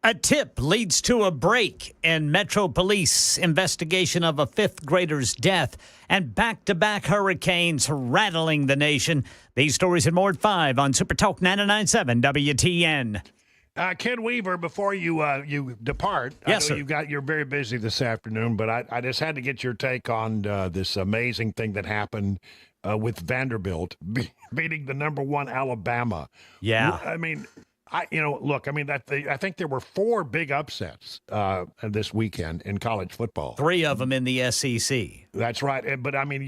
A tip leads to a break in Metro Police investigation of a fifth grader's death, and back-to-back hurricanes rattling the nation. These stories and more at 5 on Super Talk 99.7 WTN. Ken Weaver, before you depart, yes, I know you're very busy this afternoon, but I just had to get your take on this amazing thing that happened with Vanderbilt beating the #1 Alabama. Yeah, I mean, I think there were 4 big upsets this weekend in college football. 3 of them in the SEC. That's right, but I mean,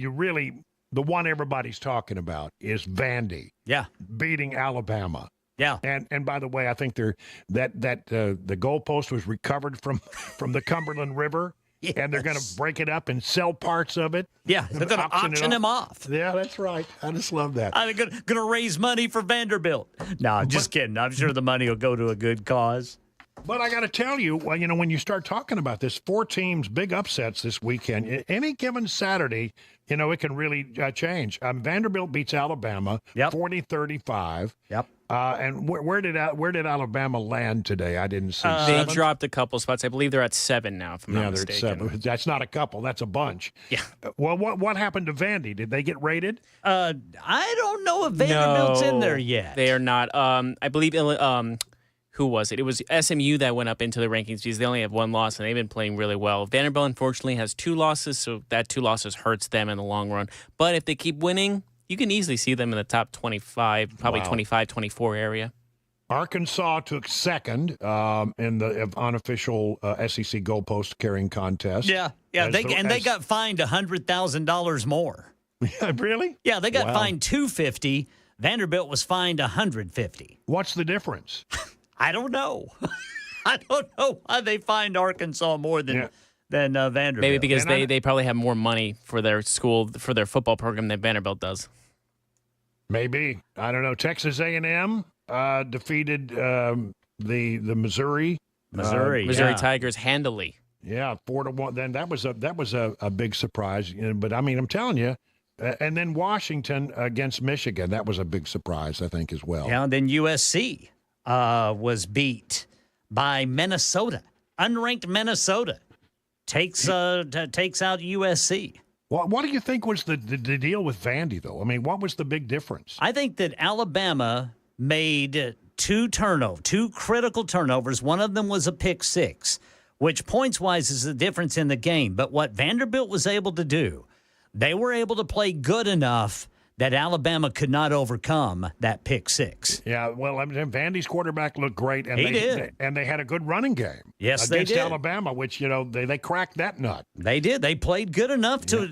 the one everybody's talking about is Vandy. Yeah, beating Alabama. Yeah, and by the way, I think the goalpost was recovered from the Cumberland River, yes. And they're going to break it up and sell parts of it. Yeah, they're going to auction them off. Yeah, that's right. I just love that. I'm going to raise money for Vanderbilt. No, I'm just kidding. I'm sure the money will go to a good cause. But I got to tell you, when you start talking about this, 4 teams, big upsets this weekend. Any given Saturday, it can really change. Vanderbilt beats Alabama 40-35. Yep. And where did Alabama land today? I didn't see. They dropped a couple spots. I believe they're at 7 now, if I'm not mistaken. They're at 7. That's not a couple. That's a bunch. Yeah. Well, what happened to Vandy? Did they get rated? I don't know if Vanderbilt's in there yet. They are not. I believe. Who was it? It was SMU that went up into the rankings because they only have 1 loss and they've been playing really well. Vanderbilt, unfortunately, has 2 losses, so that 2 losses hurts them in the long run. But if they keep winning, you can easily see them in the top 25, probably 25, 24 area. Arkansas took second in the unofficial SEC goalpost carrying contest. Yeah. They got fined $100,000 more. Really? Yeah, they got fined $250. Vanderbilt was fined $150. What's the difference? I don't know. I don't know why they fined Arkansas more than Vanderbilt. Maybe because they probably have more money for their school, for their football program than Vanderbilt does. Maybe. I don't know. Texas A&M defeated the Missouri Tigers handily. Yeah, 4-1. Then that was a big surprise. But I mean, I'm telling you. And then Washington against Michigan. That was a big surprise, I think, as well. Yeah, and then USC was beat by Minnesota. Unranked Minnesota takes out USC. What do you think was the deal with Vandy, though? I mean, what was the big difference? I think that Alabama made 2 critical turnovers. One of them was a pick 6, which points-wise is the difference in the game. But what Vanderbilt was able to do, they were able to play good enough that Alabama could not overcome that pick 6. Yeah, well, Vandy's quarterback looked great, and he did. And they had a good running game. Yes, they did. Against Alabama, which they cracked that nut. They did. They played good enough to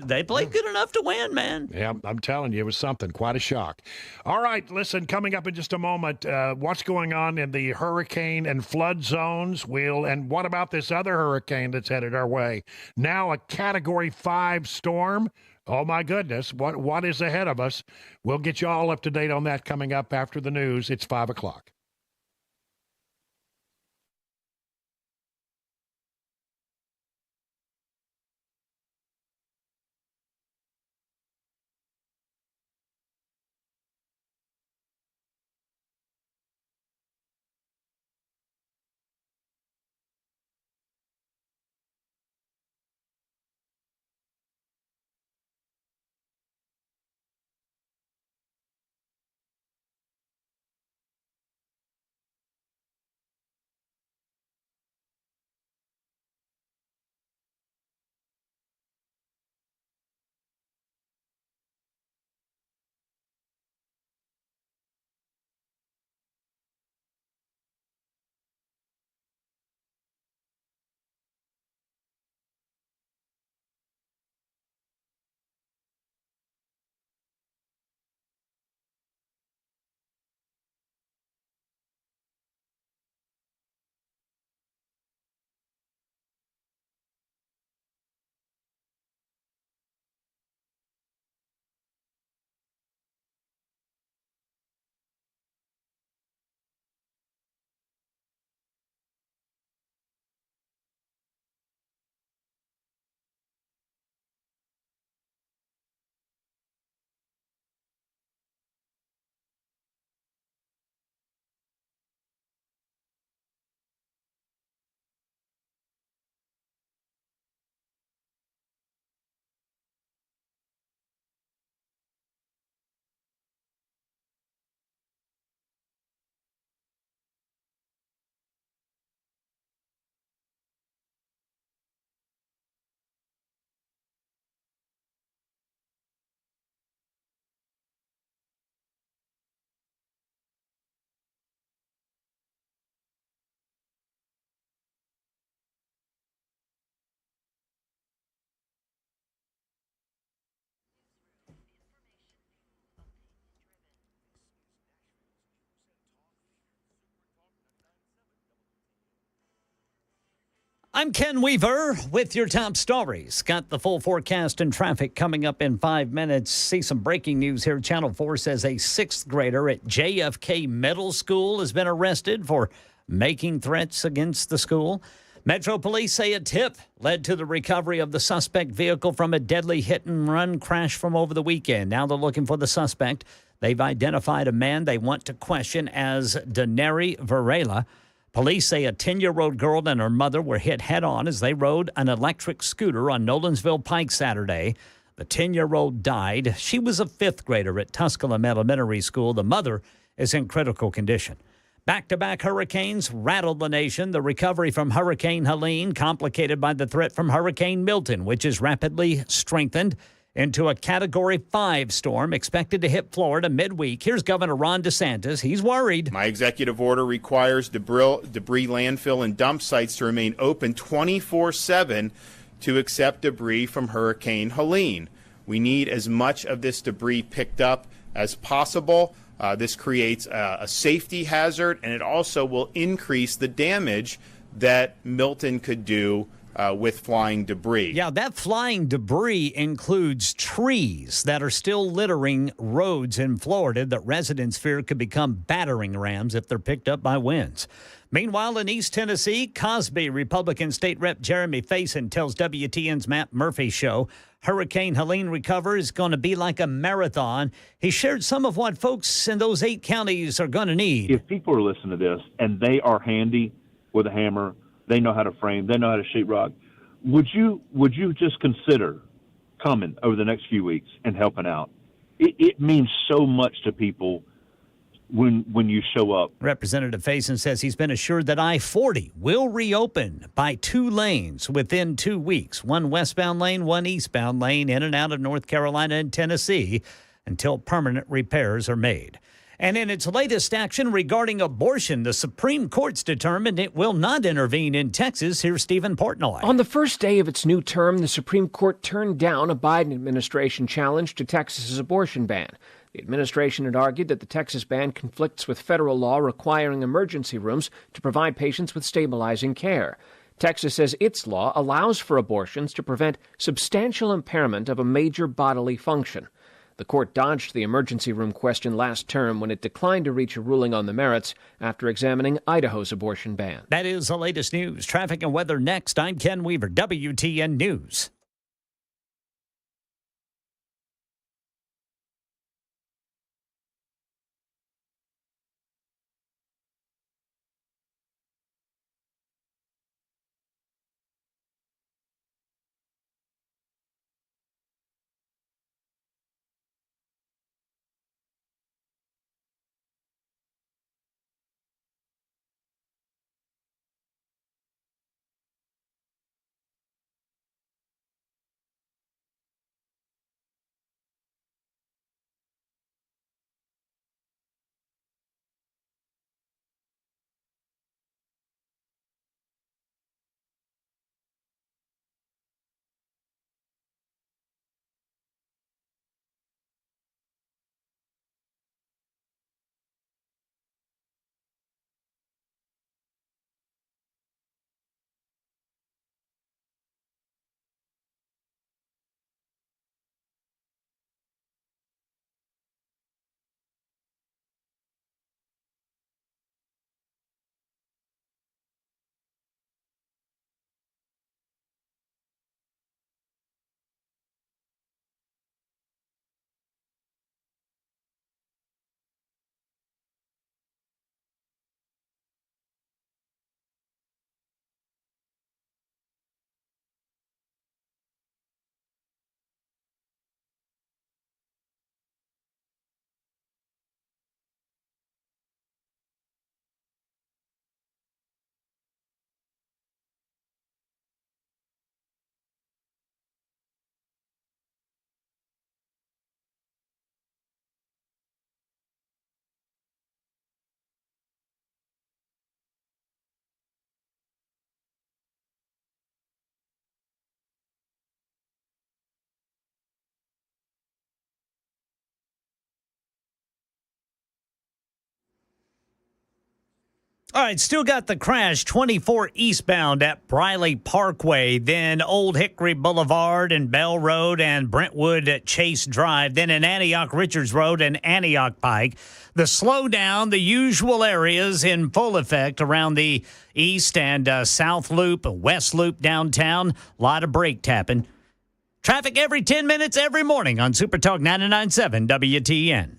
win, man. Yeah, I'm telling you, it was something. Quite a shock. All right, listen, coming up in just a moment, what's going on in the hurricane and flood zones? And what about this other hurricane that's headed our way? Now a Category 5 storm. Oh, my goodness. What is ahead of us? We'll get you all up to date on that coming up after the news. It's 5 o'clock. I'm Ken Weaver with your top stories. Got the full forecast and traffic coming up in 5 minutes. See some breaking news here. Channel 4 says a sixth grader at JFK Middle School has been arrested for making threats against the school. Metro Police say a tip led to the recovery of the suspect vehicle from a deadly hit-and-run crash from over the weekend. Now they're looking for the suspect. They've identified a man they want to question as Daneri Varela. Police say a 10-year-old girl and her mother were hit head-on as they rode an electric scooter on Nolensville Pike Saturday. The 10-year-old died. She was a fifth grader at Tusculum Elementary School. The mother is in critical condition. Back-to-back hurricanes rattled the nation. The recovery from Hurricane Helene complicated by the threat from Hurricane Milton, which is rapidly strengthened into a Category 5 storm expected to hit Florida midweek. Here's Governor Ron DeSantis. He's worried. My executive order requires debris landfill and dump sites to remain open 24/7 to accept debris from Hurricane Helene. We need as much of this debris picked up as possible. This creates a safety hazard, and it also will increase the damage that Milton could do with flying debris. Yeah, that flying debris includes trees that are still littering roads in Florida that residents fear could become battering rams if they're picked up by winds. Meanwhile, in East Tennessee, Cosby Republican State Rep Jeremy Faison tells WTN's Matt Murphy show Hurricane Helene recovery is going to be like a marathon. He shared some of what folks in those 8 counties are going to need. If people are listening to this and they are handy with a hammer, they know how to frame, they know how to sheetrock, would you just consider coming over the next few weeks and helping out? It means so much to people when you show up. Representative Faison says he's been assured that I-40 will reopen by 2 lanes within 2 weeks, 1 westbound lane, 1 eastbound lane, in and out of North Carolina and Tennessee until permanent repairs are made. And in its latest action regarding abortion, the Supreme Court's determined it will not intervene in Texas. Here's Stephen Portnoy. On the first day of its new term, the Supreme Court turned down a Biden administration challenge to Texas's abortion ban. The administration had argued that the Texas ban conflicts with federal law requiring emergency rooms to provide patients with stabilizing care. Texas says its law allows for abortions to prevent substantial impairment of a major bodily function. The court dodged the emergency room question last term when it declined to reach a ruling on the merits after examining Idaho's abortion ban. That is the latest news. Traffic and weather next. I'm Ken Weaver, WTN News. All right, still got the crash 24 eastbound at Briley Parkway, then Old Hickory Boulevard and Bell Road and Brentwood at Chase Drive, then in Antioch Richards Road and Antioch Pike. The slowdown, the usual areas in full effect around the east and south loop, west loop downtown. A lot of brake tapping. Traffic every 10 minutes every morning on Super Talk 99.7 WTN.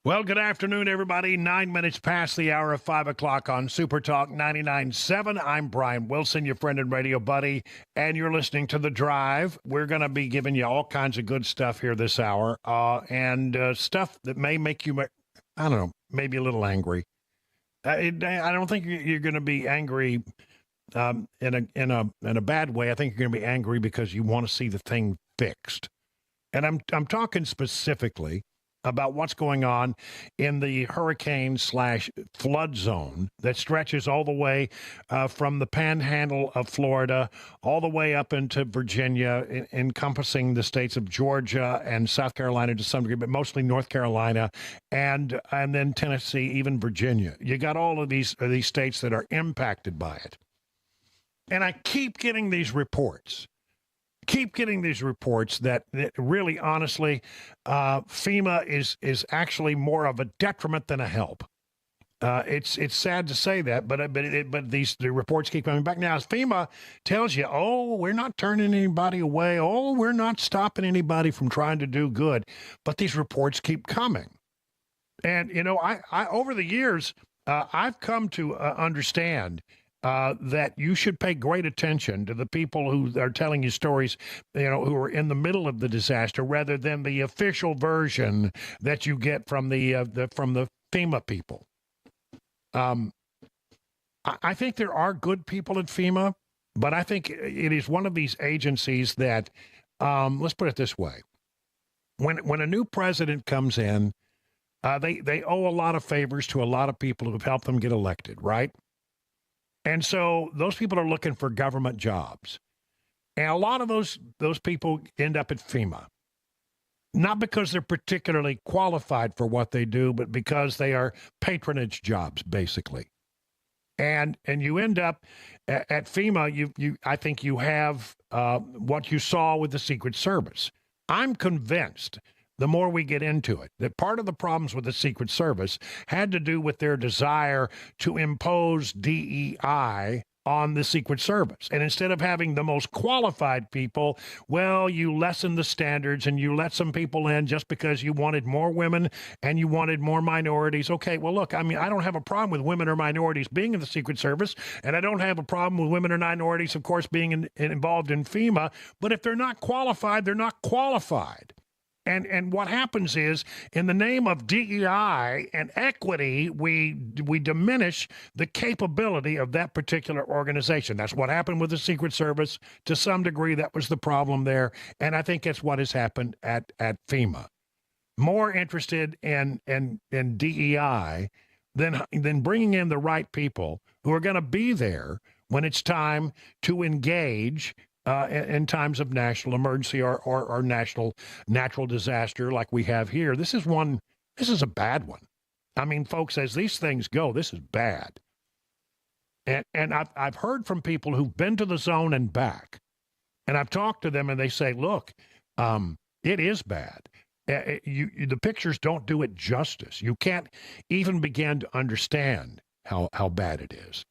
Well, good afternoon, everybody. 9 minutes past the hour of 5 o'clock on Super Talk 99.7. I'm Brian Wilson, your friend and radio buddy, and you're listening to The Drive. We're going to be giving you all kinds of good stuff here this hour, and stuff that may make you, I don't know, maybe a little angry. I don't think you're going to be angry in a bad way. I think you're going to be angry because you want to see the thing fixed. And I'm talking specifically about what's going on in the hurricane/flood zone that stretches all the way from the panhandle of Florida all the way up into Virginia, encompassing the states of Georgia and South Carolina to some degree, but mostly North Carolina and then Tennessee, even Virginia. You got all of these states that are impacted by it. And I keep getting these reports. That really, honestly, FEMA is actually more of a detriment than a help. It's sad to say that, but the reports keep coming back. Now, as FEMA tells you, oh, we're not turning anybody away. Oh, we're not stopping anybody from trying to do good. But these reports keep coming. And, you know, I over the years, I've come to understand that you should pay great attention to the people who are telling you stories, you know, who are in the middle of the disaster, rather than the official version that you get from the FEMA people. I think there are good people at FEMA, but I think it is one of these agencies that, let's put it this way: when a new president comes in, they owe a lot of favors to a lot of people who've helped them get elected, right? And so those people are looking for government jobs. And a lot of those people end up at FEMA, not because they're particularly qualified for what they do, but because they are patronage jobs, basically. And you end up at FEMA, I think you have what you saw with the Secret Service. I'm convinced, the more we get into it, that part of the problems with the Secret Service had to do with their desire to impose DEI on the Secret Service. And instead of having the most qualified people, well, you lessen the standards and you let some people in just because you wanted more women and you wanted more minorities. Okay, well, look, I mean, I don't have a problem with women or minorities being in the Secret Service, and I don't have a problem with women or minorities, of course, being involved in FEMA. But if they're not qualified, they're not qualified. And what happens is, in the name of DEI and equity, we diminish the capability of that particular organization. That's what happened with the Secret Service. To some degree, that was the problem there. And I think that's what has happened at FEMA. More interested in DEI than bringing in the right people who are going to be there when it's time to engage in times of national emergency or national natural disaster like we have here. This is a bad one. I mean, folks, as these things go, this is bad. And I've heard from people who've been to the zone and back, and I've talked to them and they say, look, it is bad. The pictures don't do it justice. You can't even begin to understand how bad it is.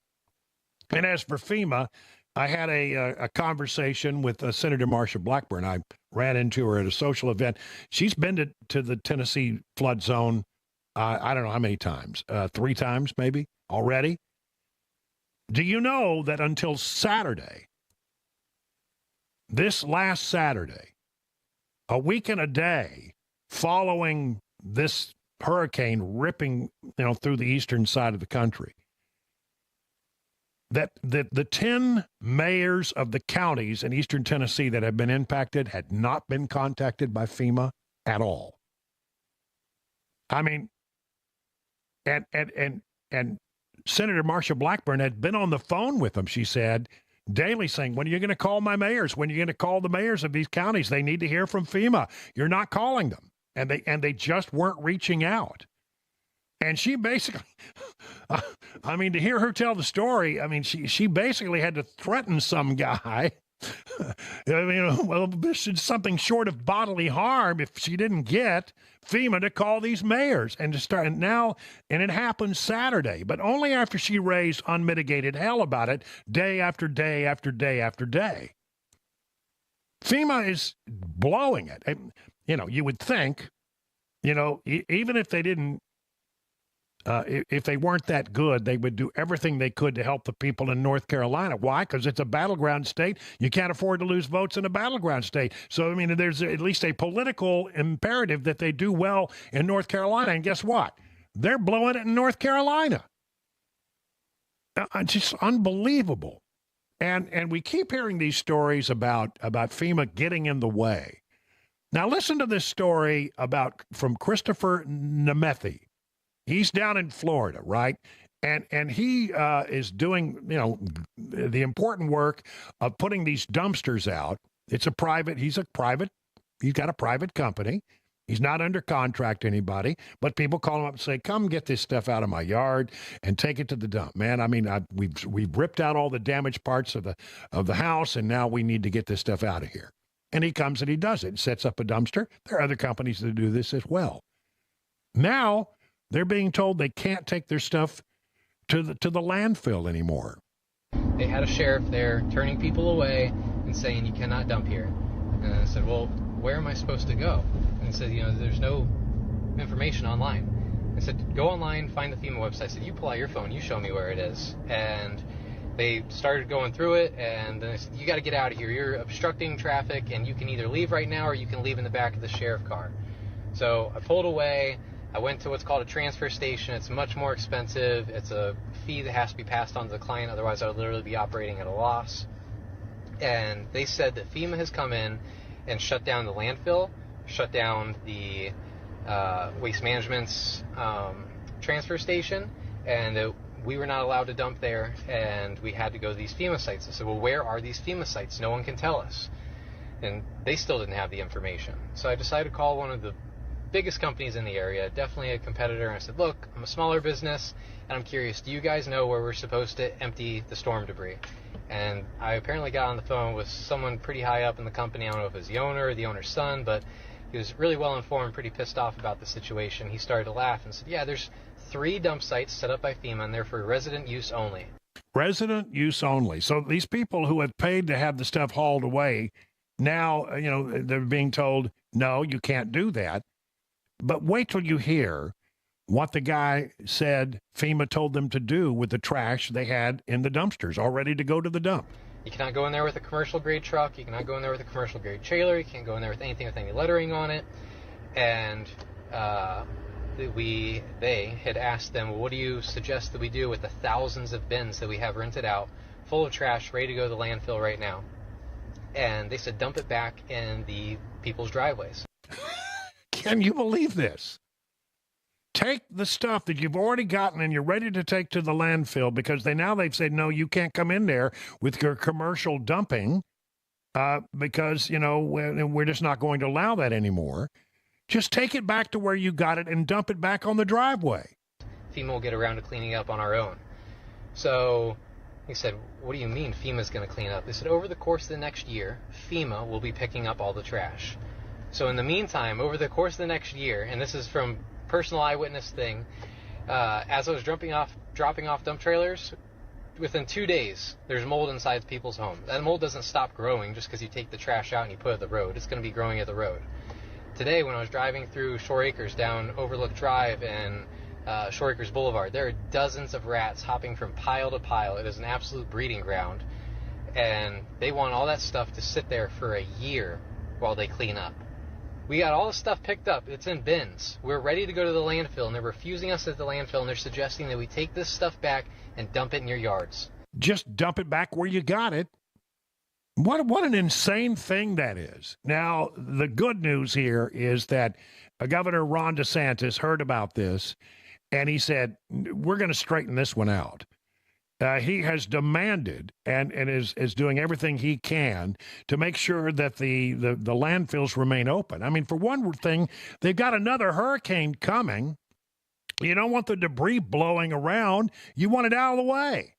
And as for FEMA, I had a conversation with Senator Marsha Blackburn. I ran into her at a social event. She's been to the Tennessee flood zone, I don't know how many times, 3 times maybe already. Do you know that until Saturday, this last Saturday, a week and a day following this hurricane ripping, through the eastern side of the country, that the 10 mayors of the counties in eastern Tennessee that have been impacted had not been contacted by FEMA at all. I mean, and Senator Marsha Blackburn had been on the phone with them, she said, daily, saying, when are you going to call my mayors? When are you going to call the mayors of these counties? They need to hear from FEMA. You're not calling them. And they just weren't reaching out. And she basically, I mean, to hear her tell the story, I mean, she basically had to threaten some guy. I mean, well, this is something short of bodily harm if she didn't get FEMA to call these mayors and to start. And it happened Saturday, but only after she raised unmitigated hell about it day after day after day after day. FEMA is blowing it. And, you would think, even if they didn't, if they weren't that good, they would do everything they could to help the people in North Carolina. Why? Because it's a battleground state. You can't afford to lose votes in a battleground state. So, I mean, there's at least a political imperative that they do well in North Carolina. And guess what? They're blowing it in North Carolina. Just unbelievable. And we keep hearing these stories about FEMA getting in the way. Now, listen to this story from Christopher Nemeth. He's down in Florida, right? And he is doing, the important work of putting these dumpsters out. He's got a private company. He's not under contract to anybody, but people call him up and say, come get this stuff out of my yard and take it to the dump. Man, I mean, we've ripped out all the damaged parts of the house, and now we need to get this stuff out of here. And he comes and he does it, sets up a dumpster. There are other companies that do this as well. Now, they're being told they can't take their stuff to the landfill anymore. They had a sheriff there turning people away and saying, you cannot dump here. And I said, well, where am I supposed to go? And he said, there's no information online. I said, go online, find the FEMA website. I said, you pull out your phone, you show me where it is. And they started going through it, and then I said, you got to get out of here. You're obstructing traffic, and you can either leave right now or you can leave in the back of the sheriff car. So I pulled away. I went to what's called a transfer station. It's much more expensive. It's a fee that has to be passed on to the client. Otherwise, I would literally be operating at a loss. And they said that FEMA has come in and shut down the landfill, shut down the waste management's transfer station, and that we were not allowed to dump there, and we had to go to these FEMA sites. I said, well, where are these FEMA sites? No one can tell us. And they still didn't have the information. So I decided to call one of the biggest companies in the area, definitely a competitor, and I said, look, I'm a smaller business, and I'm curious, do you guys know where we're supposed to empty the storm debris? And I apparently got on the phone with someone pretty high up in the company. I don't know if it was the owner or the owner's son, but he was really well informed, pretty pissed off about the situation. He started to laugh and said, yeah, there's 3 dump sites set up by FEMA, and they're for resident use only. Resident use only. So these people who have paid to have the stuff hauled away, now, they're being told, no, you can't do that. But wait till you hear what the guy said FEMA told them to do with the trash they had in the dumpsters, all ready to go to the dump. You cannot go in there with a commercial grade truck. You cannot go in there with a commercial grade trailer. You can't go in there with anything with any lettering on it. And they had asked them, well, what do you suggest that we do with the thousands of bins that we have rented out, full of trash, ready to go to the landfill right now? And they said, dump it back in the people's driveways. Can you believe this? Take the stuff that you've already gotten and you're ready to take to the landfill, because they've said, no, you can't come in there with your commercial dumping because, we're just not going to allow that anymore. Just take it back to where you got it and dump it back on the driveway. FEMA will get around to cleaning up on our own. So he said, what do you mean FEMA's going to clean up? They said, over the course of the next year, FEMA will be picking up all the trash. So in the meantime, over the course of the next year, and this is from personal eyewitness thing, as I was dropping off dump trailers, within 2 days, there's mold inside people's homes. That mold doesn't stop growing just because you take the trash out and you put it at the road. It's going to be growing at the road. Today, when I was driving through Shore Acres down Overlook Drive and Shore Acres Boulevard, there are dozens of rats hopping from pile to pile. It is an absolute breeding ground. And they want all that stuff to sit there for a year while they clean up. We got all the stuff picked up. It's in bins. We're ready to go to the landfill, and they're refusing us at the landfill, and they're suggesting that we take this stuff back and dump it in your yards. Just dump it back where you got it. What an insane thing that is. Now, the good news here is that Governor Ron DeSantis heard about this, and he said, we're going to straighten this one out. He has demanded and is doing everything he can to make sure that the landfills remain open. I mean, for one thing, they've got another hurricane coming. You don't want the debris blowing around. You want it out of the way.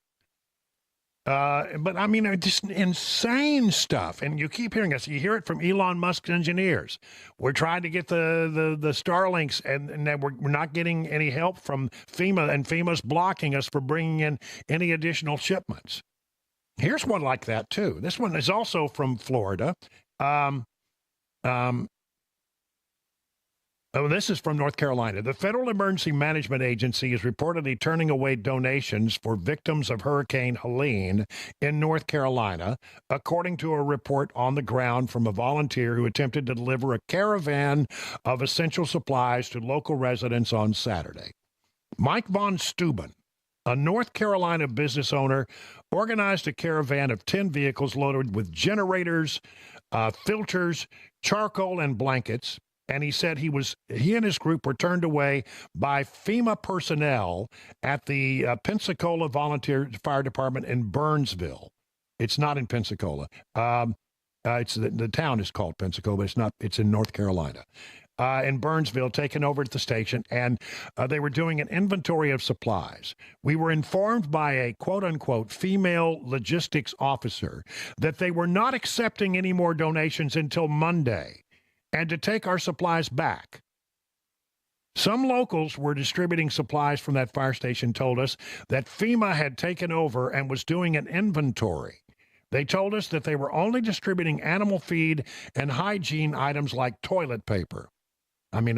But I mean, just insane stuff. And you keep hearing us. You hear it from Elon Musk's engineers. We're trying to get the Starlinks, and we're not getting any help from FEMA, and FEMA's blocking us for bringing in any additional shipments. Here's one like that, too. This one is also from Florida. This is from North Carolina. The Federal Emergency Management Agency is reportedly turning away donations for victims of Hurricane Helene in North Carolina, according to a report on the ground from a volunteer who attempted to deliver a caravan of essential supplies to local residents on Saturday. Mike Von Steuben, a North Carolina business owner, organized a caravan of 10 vehicles loaded with generators, filters, charcoal, and blankets. And he said he and his group were turned away by FEMA personnel at the Pensacola Volunteer Fire Department in Burnsville. It's not in Pensacola. It's the town is called Pensacola, but it's not. It's in North Carolina. In Burnsville, taken over at the station, and they were doing an inventory of supplies. We were informed by a quote-unquote female logistics officer that they were not accepting any more donations until Monday, and to take our supplies back. Some locals were distributing supplies from that fire station told us that FEMA had taken over and was doing an inventory. They told us that they were only distributing animal feed and hygiene items like toilet paper. I mean,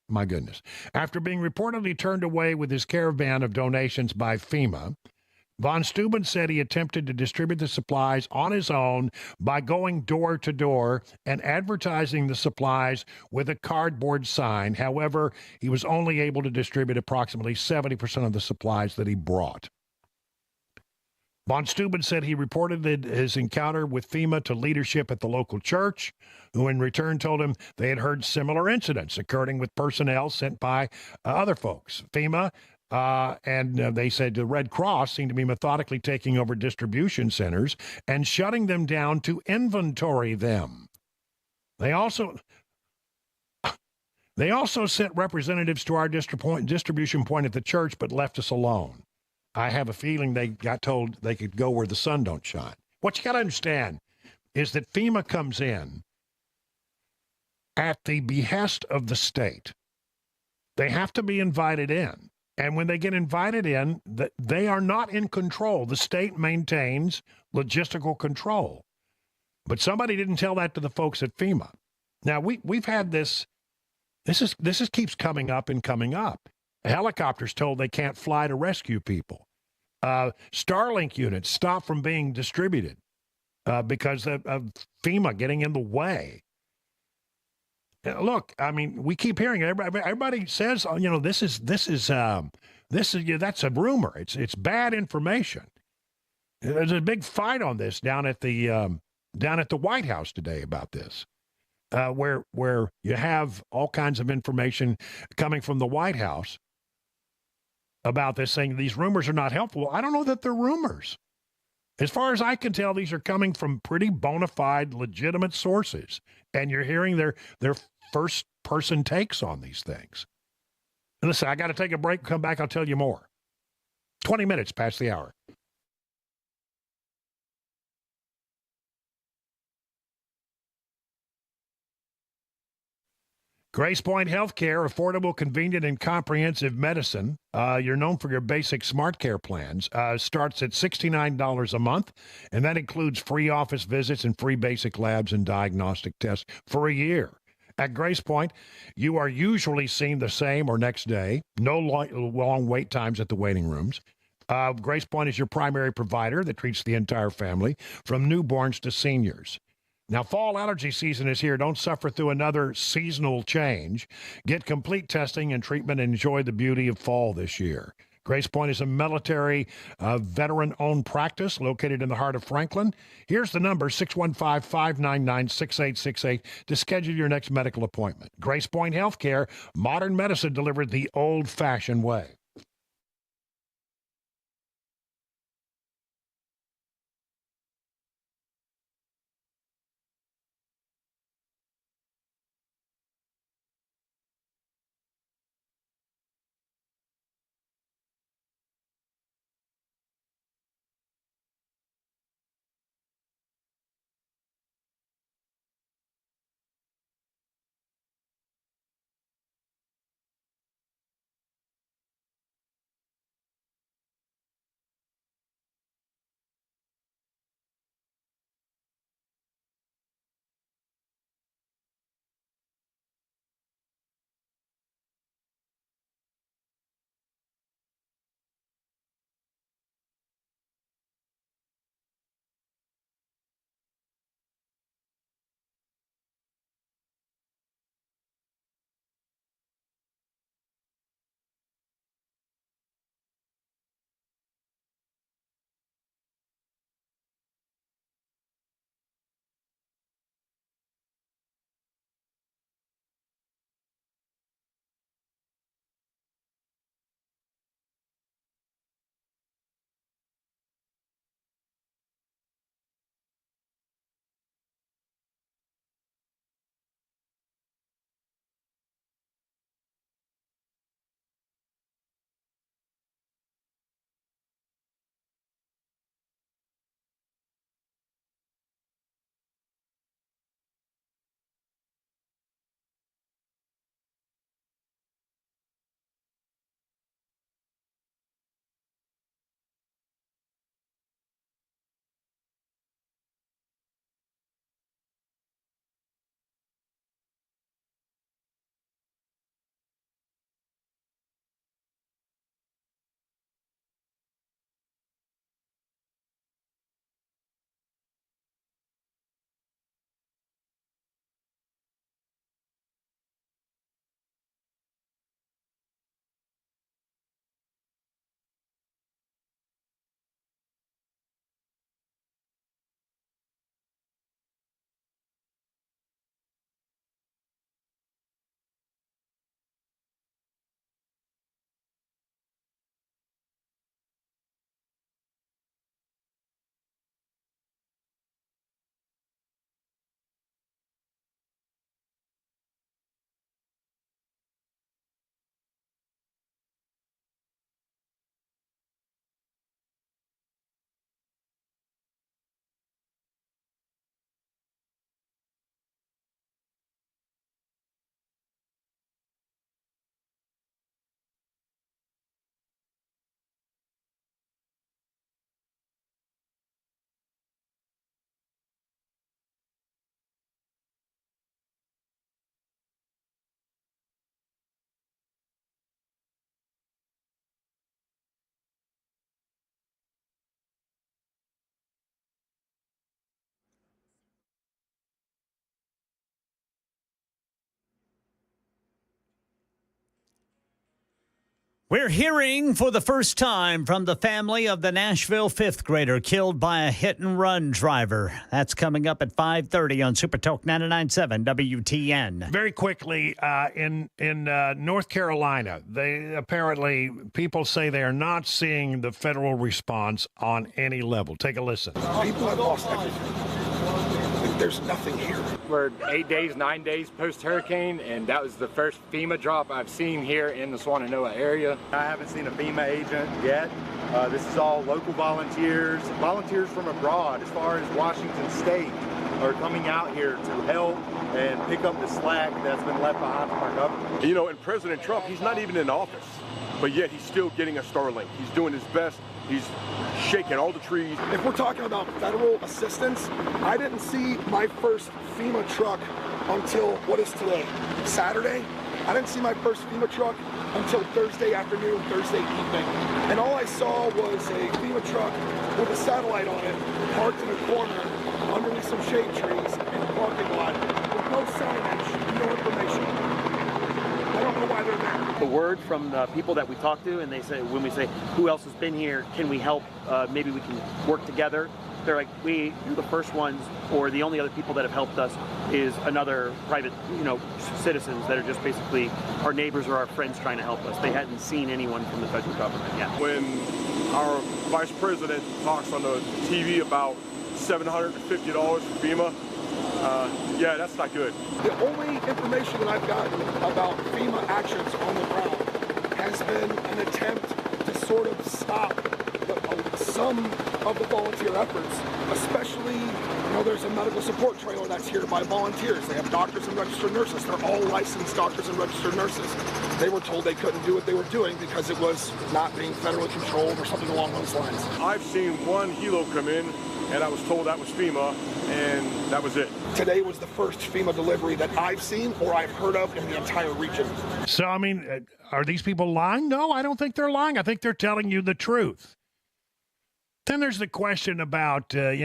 my goodness. After being reportedly turned away with his caravan of donations by FEMA, Von Steuben said he attempted to distribute the supplies on his own by going door to door and advertising the supplies with a cardboard sign. However, he was only able to distribute approximately 70% of the supplies that he brought. Von Steuben said he reported his encounter with FEMA to leadership at the local church, who in return told him they had heard similar incidents occurring with personnel sent by other folks. FEMA and they said the Red Cross seemed to be methodically taking over distribution centers and shutting them down to inventory them. They also sent representatives to our distribution point at the church, but left us alone. I have a feeling they got told they could go where the sun don't shine. What you got to understand is that FEMA comes in at the behest of the state. They have to be invited in. And when they get invited in, they are not in control. The state maintains logistical control. But somebody didn't tell that to the folks at FEMA. Now, we've had this. This keeps coming up and coming up. Helicopters told they can't fly to rescue people. Starlink units stopped from being distributed because of FEMA getting in the way. Look, I mean, we keep hearing it. Everybody says, that's a rumor. It's bad information. There's a big fight on this down at the White House today about this, where you have all kinds of information coming from the White House about this, saying these rumors are not helpful. I don't know that they're rumors. As far as I can tell, these are coming from pretty bona fide, legitimate sources, and you're hearing their first-person takes on these things. And listen, I got to take a break. Come back, I'll tell you more. 20 minutes past the hour. Grace Point Healthcare, affordable, convenient, and comprehensive medicine. You're known for your basic smart care plans. Starts at $69 a month, and that includes free office visits and free basic labs and diagnostic tests for a year. At Grace Point, you are usually seen the same or next day. No long wait times at the waiting rooms. Grace Point is your primary provider that treats the entire family, from newborns to seniors. Now, fall allergy season is here. Don't suffer through another seasonal change. Get complete testing and treatment and enjoy the beauty of fall this year. Grace Point is a military veteran-owned practice located in the heart of Franklin. Here's the number, 615-599-6868, to schedule your next medical appointment. Grace Point Healthcare, modern medicine delivered the old-fashioned way. We're hearing for the first time from the family of the Nashville fifth grader killed by a hit-and-run driver. That's coming up at 5:30 on Super Talk 99.7 WTN. Very quickly, in North Carolina, they apparently, people say they are not seeing the federal response on any level. Take a listen. People have lost everything. There's nothing here. We're 8 days, 9 days post-hurricane, and that was the first FEMA drop I've seen here in the Swannanoa area. I haven't seen a FEMA agent yet. This is all local volunteers from abroad, as far as Washington State. are coming out here to help and pick up the slack that's been left behind from our government. You know, and President Trump, he's not even in office, but yet he's still getting a Starlink. He's doing his best. He's shaking all the trees. If we're talking about federal assistance, I didn't see my first FEMA truck until, what is today, Saturday? I didn't see my first FEMA truck until Thursday afternoon, Thursday evening. And all I saw was a FEMA truck with a satellite on it, parked in a corner, underneath some shade trees in a parking lot, with no signage, no information. I don't know why they're there. The word from the people that we talk to, and they say, when we say, who else has been here, can we help, maybe we can work together, they're like, you're the first ones, or the only other people that have helped us is another private, citizens that are just basically our neighbors or our friends trying to help us. They hadn't seen anyone from the federal government yet. When our vice president talks on the TV about $750 for FEMA, yeah, that's not good. The only information that I've gotten about FEMA actions on the ground has been an attempt to sort of stop some of the volunteer efforts, especially, there's a medical support trailer that's here by volunteers. They have doctors and registered nurses. They're all licensed doctors and registered nurses. They were told they couldn't do what they were doing because it was not being federally controlled or something along those lines. I've seen one helo come in, and I was told that was FEMA, and that was it. Today was the first FEMA delivery that I've seen or I've heard of in the entire region. So, I mean, are these people lying? No, I don't think they're lying. I think they're telling you the truth. Then there's the question about, did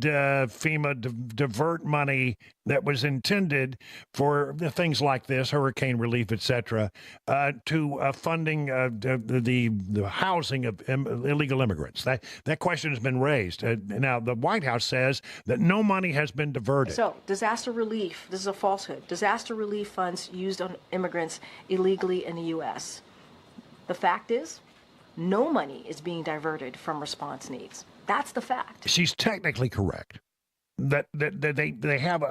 FEMA divert money that was intended for things like this, hurricane relief, et cetera, to funding the housing of illegal immigrants? That question has been raised. Now, the White House says that no money has been diverted. So, disaster relief, this is a falsehood. Disaster relief funds used on immigrants illegally in the U.S. The fact is, no money is being diverted from response needs. That's the fact. She's technically correct. That they have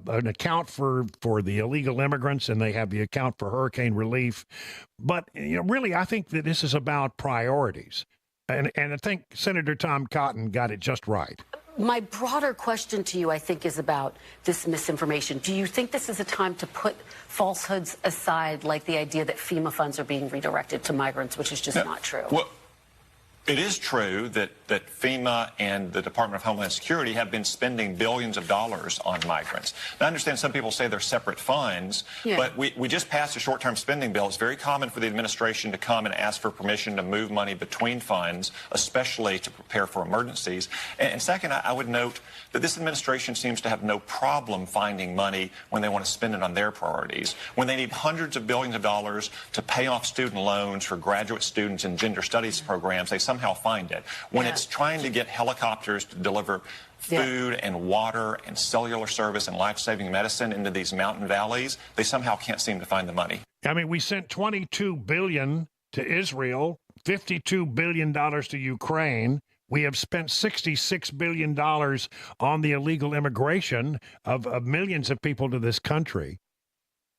an account for the illegal immigrants, and they have the account for hurricane relief. But really, I think that this is about priorities. And I think Senator Tom Cotton got it just right. My broader question to you, I think, is about this misinformation. Do you think this is a time to put falsehoods aside, like the idea that FEMA funds are being redirected to migrants, which is just not true? Well, it is true that FEMA and the Department of Homeland Security have been spending billions of dollars on migrants. Now, I understand some people say they're separate funds, but we just passed a short-term spending bill. It's very common for the administration to come and ask for permission to move money between funds, especially to prepare for emergencies. And second, I would note that this administration seems to have no problem finding money when they want to spend it on their priorities. When they need hundreds of billions of dollars to pay off student loans for graduate students in gender studies programs, they somehow find it. When it's trying to get helicopters to deliver food and water and cellular service and life-saving medicine into these mountain valleys, they somehow can't seem to find the money. I mean, we sent $22 billion to Israel, $52 billion to Ukraine. We have spent $66 billion on the illegal immigration of millions of people to this country.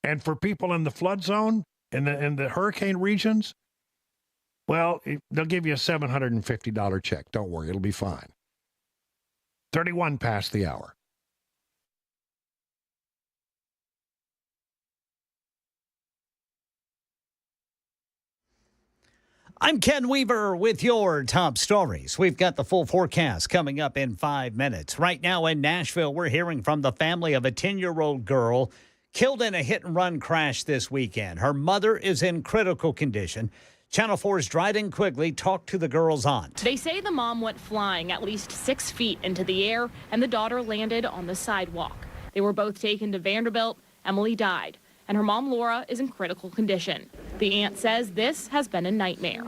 And for people in the flood zone, in the hurricane regions, well, they'll give you a $750 check. Don't worry, it'll be fine. 31 past the hour. I'm Ken Weaver with your top stories. We've got the full forecast coming up in 5 minutes. Right now in Nashville, we're hearing from the family of a 10-year-old girl killed in a hit-and-run crash this weekend. Her mother is in critical condition. Channel 4's Dryden Quigley talked to the girl's aunt. They say the mom went flying at least 6 feet into the air, and the daughter landed on the sidewalk. They were both taken to Vanderbilt. Emily died, and her mom, Laura, is in critical condition. The aunt says this has been a nightmare.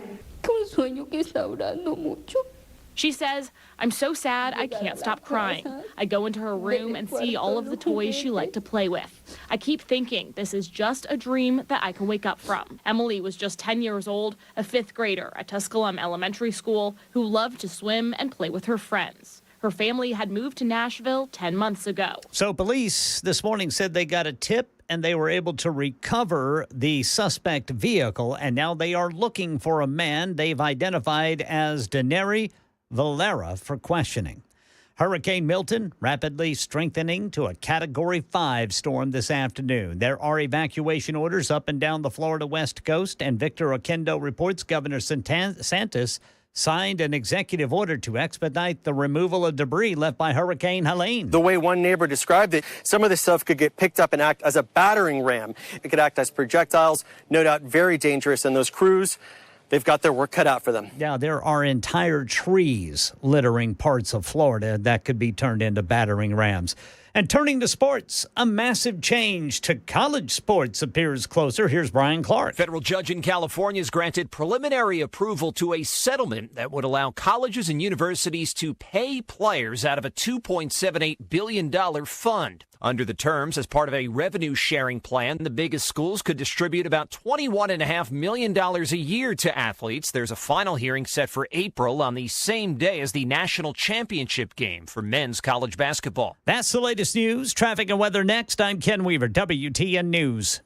She says, I'm so sad I can't stop crying. I go into her room and see all of the toys she liked to play with. I keep thinking this is just a dream that I can wake up from. Emily was just 10 years old, a 5th grader at Tusculum Elementary School who loved to swim and play with her friends. Her family had moved to Nashville 10 months ago. So police this morning said they got a tip and they were able to recover the suspect vehicle, and now they are looking for a man they've identified as Deneri Valera for questioning. Hurricane Milton rapidly strengthening to a Category 5 storm this afternoon. There are evacuation orders up and down the Florida West Coast, and Victor Oquendo reports Governor DeSantis signed an executive order to expedite the removal of debris left by Hurricane Helene. The way one neighbor described it, some of this stuff could get picked up and act as a battering ram. It could act as projectiles, no doubt very dangerous, and those crews, they've got their work cut out for them. Yeah, there are entire trees littering parts of Florida that could be turned into battering rams. And turning to sports, a massive change to college sports appears closer. Here's Brian Clark. Federal judge in California has granted preliminary approval to a settlement that would allow colleges and universities to pay players out of a $2.78 billion fund. Under the terms, as part of a revenue sharing plan, the biggest schools could distribute about $21.5 million a year to athletes. There's a final hearing set for April on the same day as the national championship game for men's college basketball. That's the latest news. Traffic and weather next. I'm Ken Weaver, WTN News.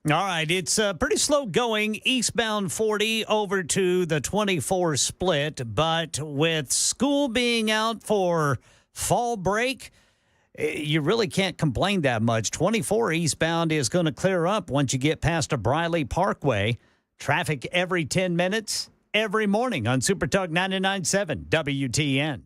All right, it's pretty slow going eastbound 40 over to the 24 split, but with school being out for fall break, you really can't complain that much. 24 eastbound is going to clear up once you get past a Briley Parkway. Traffic every 10 minutes, every morning on Super Talk 99.7 WTN.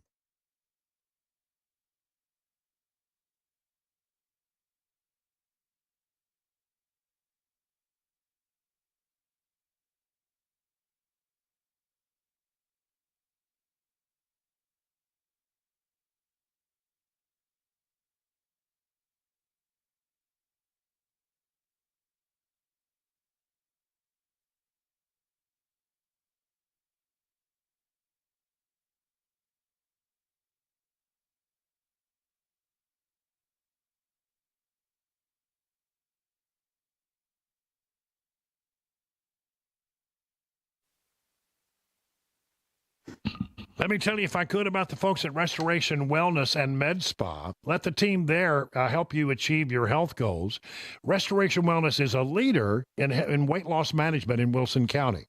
Let me tell you, if I could, about the folks at Restoration Wellness and Med Spa. Let the team there help you achieve your health goals. Restoration Wellness is a leader in weight loss management in Wilson County.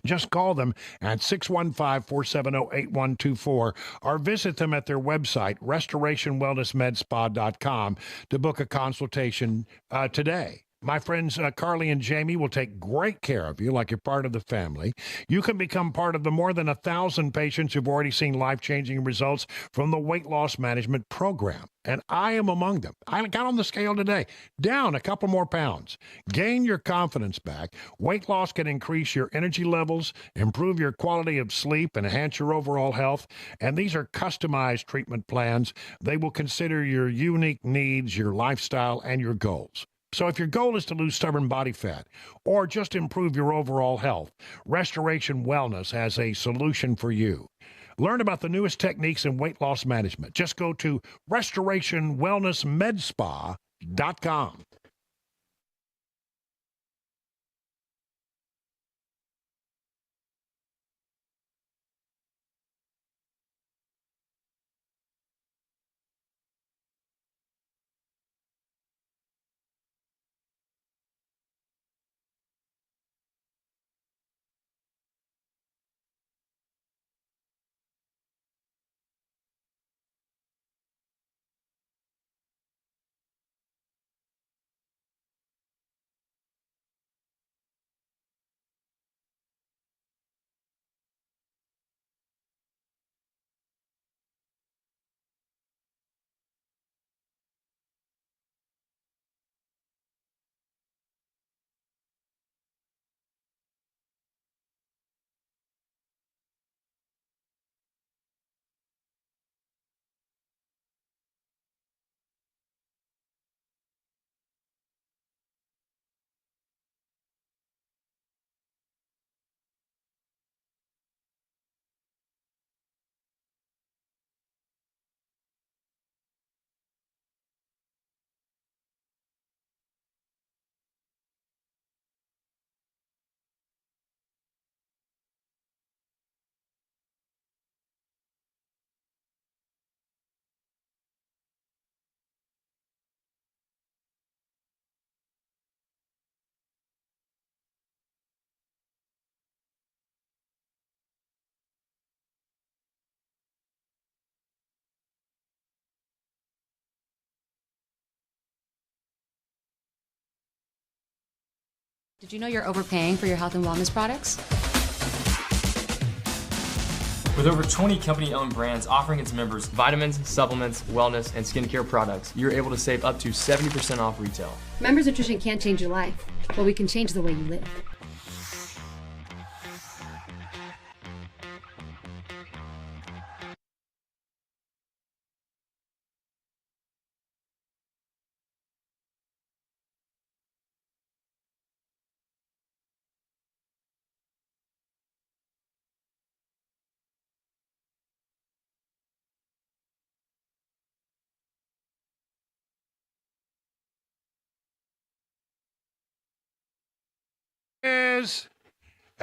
Just call them at 615-470-8124 or visit them at their website, restorationwellnessmedspa.com, to book a consultation today. My friends Carly and Jamie will take great care of you like you're part of the family. You can become part of the more than 1,000 patients who've already seen life-changing results from the weight loss management program. And I am among them. I got on the scale today, down a couple more pounds. Gain your confidence back. Weight loss can increase your energy levels, improve your quality of sleep, and enhance your overall health. And these are customized treatment plans. They will consider your unique needs, your lifestyle, and your goals. So if your goal is to lose stubborn body fat or just improve your overall health, Restoration Wellness has a solution for you. Learn about the newest techniques in weight loss management. Just go to restorationwellnessmedspa.com. Did you know you're overpaying for your health and wellness products? With over 20 company-owned brands offering its members vitamins, supplements, wellness, and skincare products, you're able to save up to 70% off retail. Members Nutrition can't change your life, but we can change the way you live.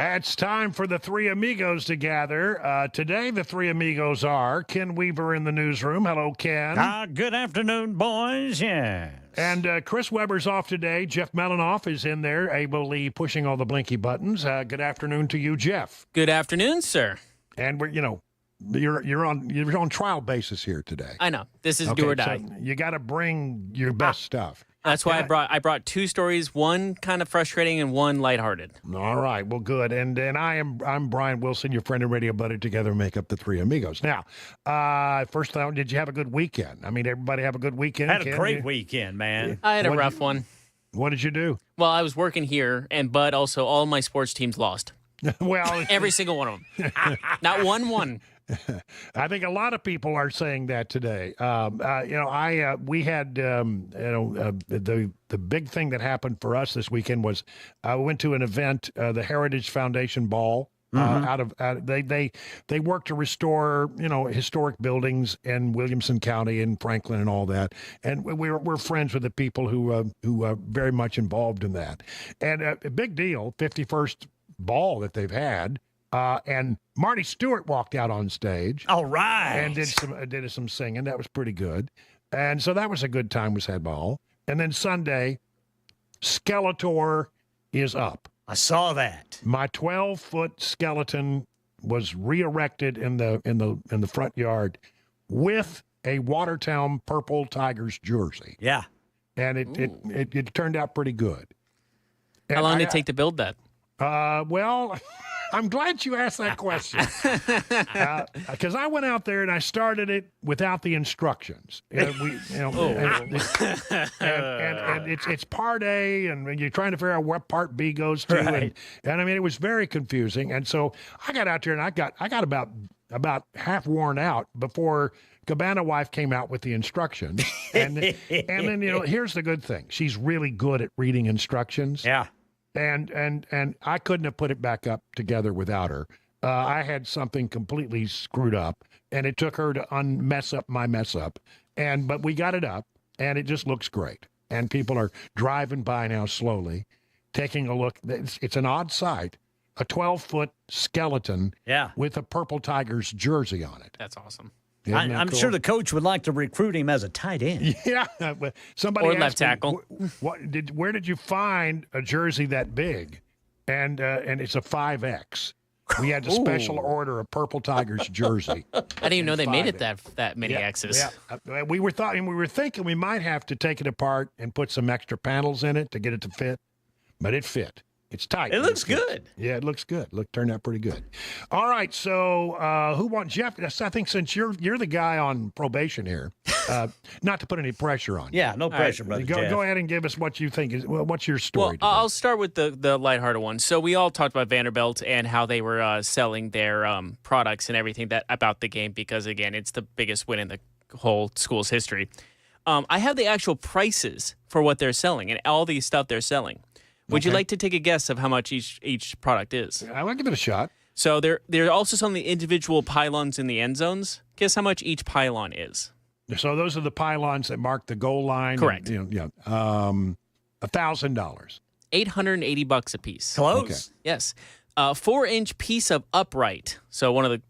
It's time for the three amigos to gather. Today, the three amigos are Ken Weaver in the newsroom. Hello, Ken. Good afternoon, boys. Yes. And Chris Weber's off today. Jeff Melanoff is in there, ably pushing all the blinky buttons. Good afternoon to you, Jeff. Good afternoon, sir. And you're on trial basis here today. I know. This is do or die. So you got to bring your best stuff. That's why I brought two stories, one kind of frustrating and one lighthearted. All right, well, good. And I'm Brian Wilson, your friend and radio buddy. Together make up the three amigos. Now, first thought, did you have a good weekend? I mean, everybody have a good weekend? I had a great weekend, man. I had a rough one. What did you do? Well, I was working here, but also all my sports teams lost. Well, every single one of them. Not one won. I think a lot of people are saying that today. We had the big thing that happened for us this weekend was I went to an event, the Heritage Foundation Ball. They work to restore historic buildings in Williamson County and Franklin and all that, and we're friends with the people who are very much involved in that. And a big deal, 51st ball that they've had. And Marty Stewart walked out on stage. All right. And did some singing. That was pretty good. And so that was a good time, was had ball. And then Sunday, Skeletor is up. I saw that. My 12-foot skeleton was re-erected in the front yard with a Watertown Purple Tigers jersey. Yeah. And it turned out pretty good. How long did it take to build that? Well, I'm glad you asked that question because I went out there and I started it without the instructions. And it's part A, and you're trying to figure out what part B goes to, right. and I mean it was very confusing. And so I got out there and I got about half worn out before Cabana Wife came out with the instructions. And then here's the good thing: she's really good at reading instructions. Yeah. And I couldn't have put it back up together without her. I had something completely screwed up, and it took her to mess up my mess up. But we got it up, and it just looks great. And people are driving by now slowly, taking a look. It's an odd sight, a 12-foot skeleton with a Purple Tigers jersey on it. That's awesome. I'm sure the coach would like to recruit him as a tight end. Yeah, somebody or asked left tackle. Where did you find a jersey that big? And it's a 5X. We had to special order a Purple Tigers jersey. I didn't even know they made it that many X's. Yeah, we were thinking we might have to take it apart and put some extra panels in it to get it to fit, but it fit. It's tight. It looks good. Yeah, it looks good. Turned out pretty good. All right, so who wants Jeff? I think since you're the guy on probation here, not to put any pressure on you. Yeah, no pressure, brother. Go ahead and give us what you think is. What's your story? Well, I'll start with the lighthearted one. So we all talked about Vanderbilt and how they were selling their products and everything about the game because again, it's the biggest win in the whole school's history. I have the actual prices for what they're selling and all the stuff they're selling. Would you like to take a guess of how much each product is? I want to give it a shot. So they're also selling the individual pylons in the end zones. Guess how much each pylon is? So those are the pylons that mark the goal line. Correct. $1,000. $880 a piece. Close. Okay. Yes. 4-inch piece of upright. So one of the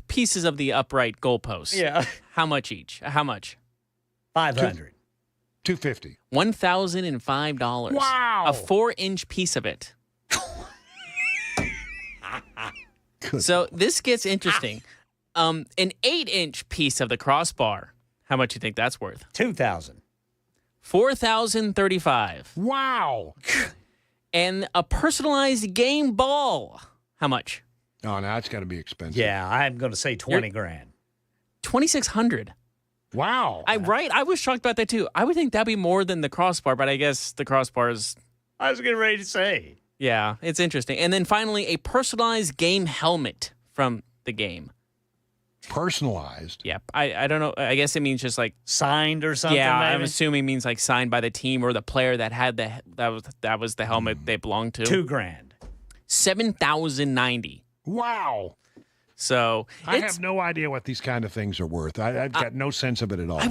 pieces of the upright goalpost. Yeah. How much each? How much? $500. $250. $1,005. Wow. A 4-inch piece of it. So this gets interesting. An 8-inch piece of the crossbar. How much do you think that's worth? $2,000. $4,035. Wow. And a personalized game ball. How much? Oh, now it's got to be expensive. Yeah, I'm going to say 20 grand. $2,600. Wow. Right? I was shocked about that too. I would think that'd be more than the crossbar, but I guess the crossbar is. I was getting ready to say. Yeah, it's interesting. And then finally, a personalized game helmet from the game. Personalized? Yep. I don't know. I guess it means just like signed or something. Yeah, maybe? I'm assuming it means like signed by the team or the player that had that was the helmet they belonged to. $2 grand. $7,090. Wow. So I have no idea what these kind of things are worth. I've got no sense of it at all. I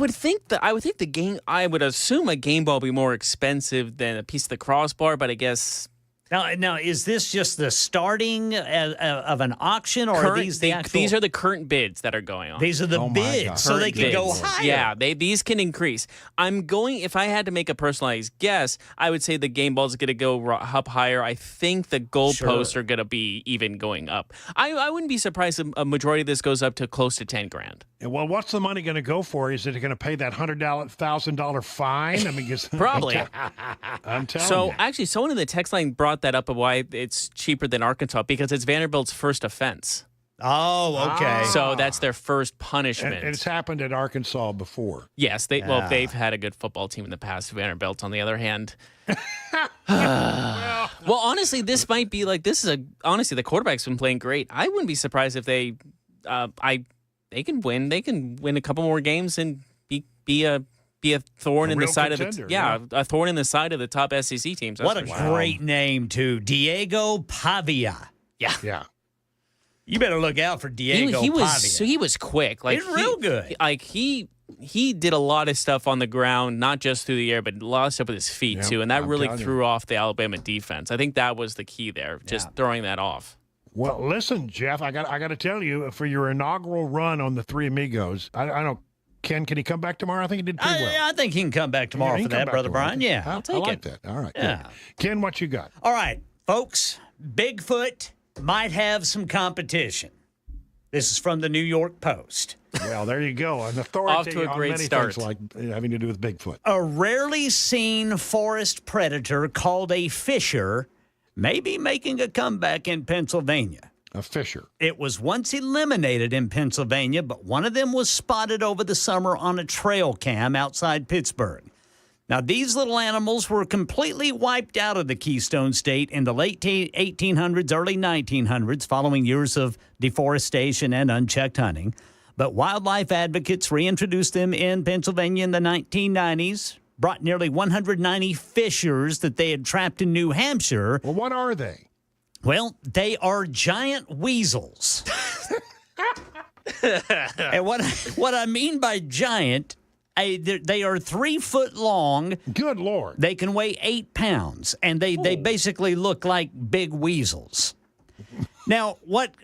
would assume a game ball would be more expensive than a piece of the crossbar, but I guess. Now, is this just the starting of an auction, or are these the actual? These are the current bids that are going on. These are the bids, so they can go higher. Yeah, these can increase. If I had to make a personalized guess, I would say the game ball's going to go up higher. I think the goalposts are going to be even going up. I wouldn't be surprised if a majority of this goes up to close to 10 grand. Well, what's the money going to go for? Is it going to pay that $100,000 fine? I mean, probably. I'm telling you. So actually, someone in the text line brought that up of why it's cheaper than Arkansas because it's Vanderbilt's first offense. Oh, okay. So that's their first punishment. And it's happened at Arkansas before. Yes, they've had a good football team in the past. Vanderbilt, on the other hand. Well, honestly, this might be like honestly, the quarterback's been playing great. I wouldn't be surprised if they can win. They can win a couple more games and be a thorn in the side of a thorn in the side of the top SEC teams. What a great name too, Diego Pavia. Yeah. You better look out for Diego Pavia. He was quick. He's real good. He did a lot of stuff on the ground, not just through the air, but a lot of stuff with his feet too, and that really threw off the Alabama defense. I think that was the key there, just throwing that off. Well, listen, Jeff, I got to tell you, for your inaugural run on the Three Amigos, I don't. Ken, can he come back tomorrow? I think he did pretty well. I think he can come back tomorrow for that, Brother Brian. Yeah, I'll take it. That. All right. Yeah. Good. Ken, what you got? All right, folks. Bigfoot might have some competition. This is from the New York Post. Well, there you go. An authority Off to a great on many start. things like having to do with Bigfoot. A rarely seen forest predator called a fisher may be making a comeback in Pennsylvania. A fisher. It was once eliminated in Pennsylvania, but one of them was spotted over the summer on a trail cam outside Pittsburgh. Now, these little animals were completely wiped out of the Keystone State in the late 1800s, early 1900s, following years of deforestation and unchecked hunting. But wildlife advocates reintroduced them in Pennsylvania in the 1990s, brought nearly 190 fishers that they had trapped in New Hampshire. Well, what are they? Well, they are giant weasels. And what I mean by giant, they are 3 foot long. Good Lord. They can weigh 8 pounds, and they basically look like big weasels. Now, what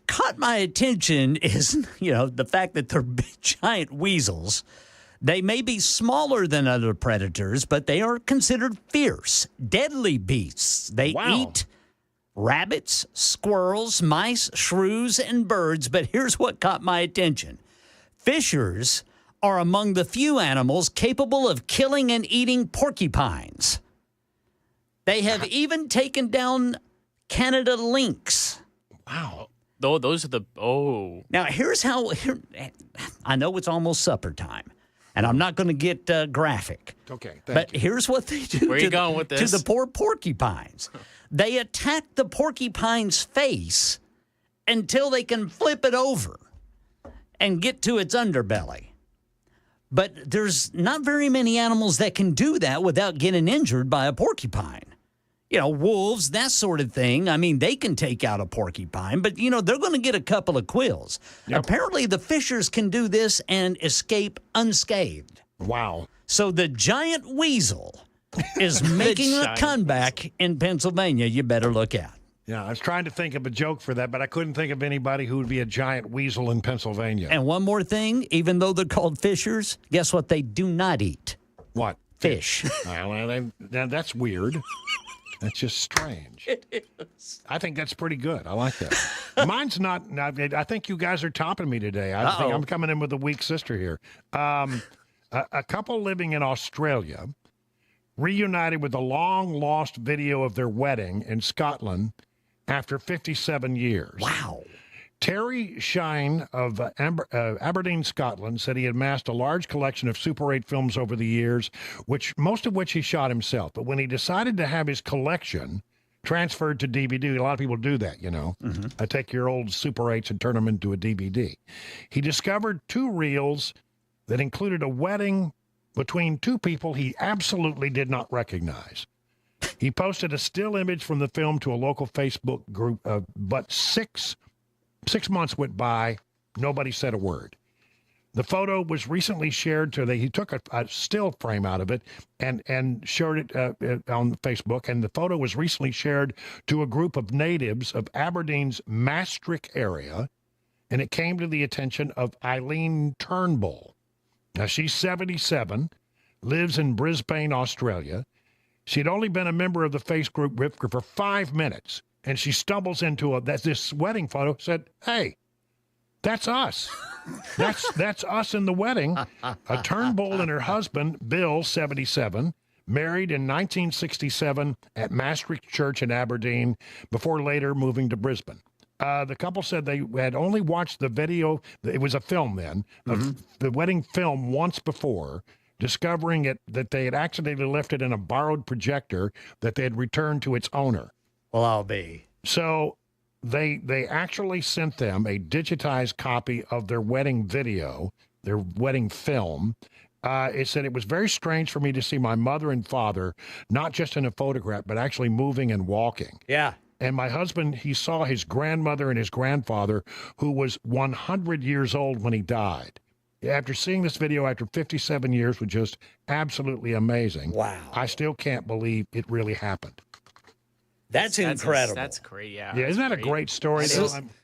caught my attention is, the fact that they're giant weasels. They may be smaller than other predators, but they are considered fierce, deadly beasts. They eat rabbits, squirrels, mice, shrews, and birds. But here's what caught my attention. Fishers are among the few animals capable of killing and eating porcupines. They have even taken down Canada lynx. Wow. Those are Now, here's how. I know it's almost supper time, and I'm not going to get graphic. Okay, but here's what they do Where are you going with this? To the poor porcupines. They attack the porcupine's face until they can flip it over and get to its underbelly. But there's not very many animals that can do that without getting injured by a porcupine. Wolves, that sort of thing. I mean, they can take out a porcupine, but, they're going to get a couple of quills. Yep. Apparently, the fishers can do this and escape unscathed. Wow. So the giant weasel is making a comeback in Pennsylvania. You better look out. Yeah, I was trying to think of a joke for that, but I couldn't think of anybody who would be a giant weasel in Pennsylvania. And one more thing, even though they're called fishers, guess what they do not eat? What? Fish. Well, that's weird. That's just strange. It is. I think that's pretty good. I like that. Mine's not. I think you guys are topping me today. I think I'm coming in with a weak sister here. A couple living in Australia reunited with a long-lost video of their wedding in Scotland after 57 years. Wow. Terry Shine of Aberdeen, Scotland, said he had amassed a large collection of Super 8 films over the years, most of which he shot himself. But when he decided to have his collection transferred to DVD, a lot of people do that, you know. I take your old Super 8s and turn them into a DVD. He discovered 2 reels that included a wedding between 2 people he absolutely did not recognize. He posted a still image from the film to a local Facebook group, but 6 months went by, nobody said a word. The photo was recently shared he took a still frame out of it and shared it on Facebook, and the photo was recently shared to a group of natives of Aberdeen's Maastricht area, and it came to the attention of Eileen Turnbull. Now, she's 77, lives in Brisbane, Australia. She had only been a member of the Facebook group for 5 minutes, and she stumbles into this wedding photo, said, "Hey, that's us. That's us in the wedding." A Turnbull and her husband, Bill, 77, married in 1967 at Maastricht Church in Aberdeen before later moving to Brisbane. The couple said they had only watched the video, it was a film then, of the wedding film once before, discovering that they had accidentally left it in a borrowed projector that they had returned to its owner. Well, I'll be. So they actually sent them a digitized copy of their wedding video, their wedding film. It said, "It was very strange for me to see my mother and father, not just in a photograph, but actually moving and walking." Yeah. And my husband, he saw his grandmother and his grandfather, who was 100 years old when he died. After seeing this video after 57 years was just absolutely amazing. Wow. I still can't believe it really happened. That's incredible. That's great, yeah. Yeah, isn't that a great story?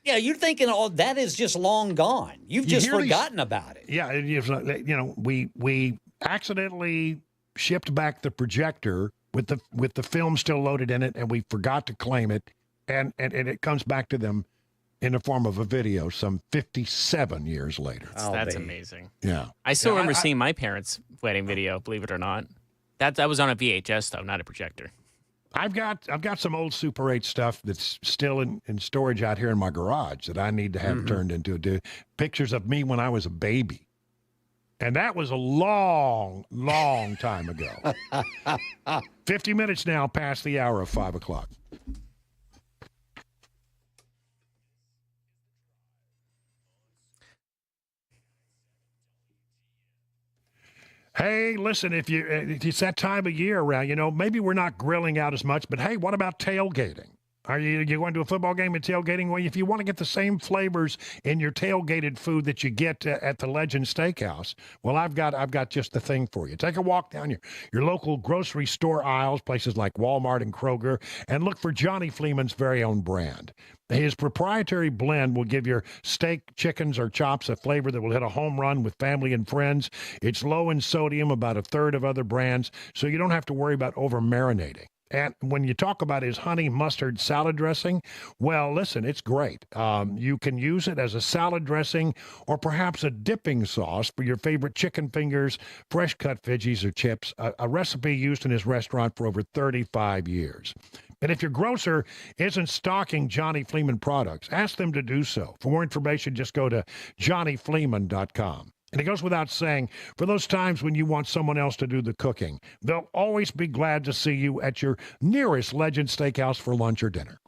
Yeah, you're thinking, oh, that is just long gone. You've just forgotten about it. Yeah, you know, we accidentally shipped back the projector with the film still loaded in it, and we forgot to claim it, and it comes back to them in the form of a video some 57 years later. That's amazing. Yeah. I still remember seeing my parents' wedding video, believe it or not. That was on a VHS, though, not a projector. I've got some old Super 8 stuff that's still in storage out here in my garage that I need to have turned into pictures of me when I was a baby. And that was a long, long time ago. 50 minutes now past the hour of 5 o'clock. Hey, listen, if it's that time of year around, you know, maybe we're not grilling out as much, but hey, what about tailgating? Are you going to a football game and tailgating? Well, if you want to get the same flavors in your tailgated food that you get at the Legend Steakhouse, well, I've got just the thing for you. Take a walk down your local grocery store aisles, places like Walmart and Kroger, and look for Johnny Fleeman's very own brand. His proprietary blend will give your steak, chickens, or chops a flavor that will hit a home run with family and friends. It's low in sodium, about a third of other brands, so you don't have to worry about over-marinating. And when you talk about his honey mustard salad dressing, well, listen, it's great. You can use it as a salad dressing or perhaps a dipping sauce for your favorite chicken fingers, fresh cut veggies, or chips, a recipe used in his restaurant for over 35 years. And if your grocer isn't stocking Johnny Fleeman products, ask them to do so. For more information, just go to johnnyfleeman.com. And it goes without saying, for those times when you want someone else to do the cooking, they'll always be glad to see you at your nearest Legend Steakhouse for lunch or dinner.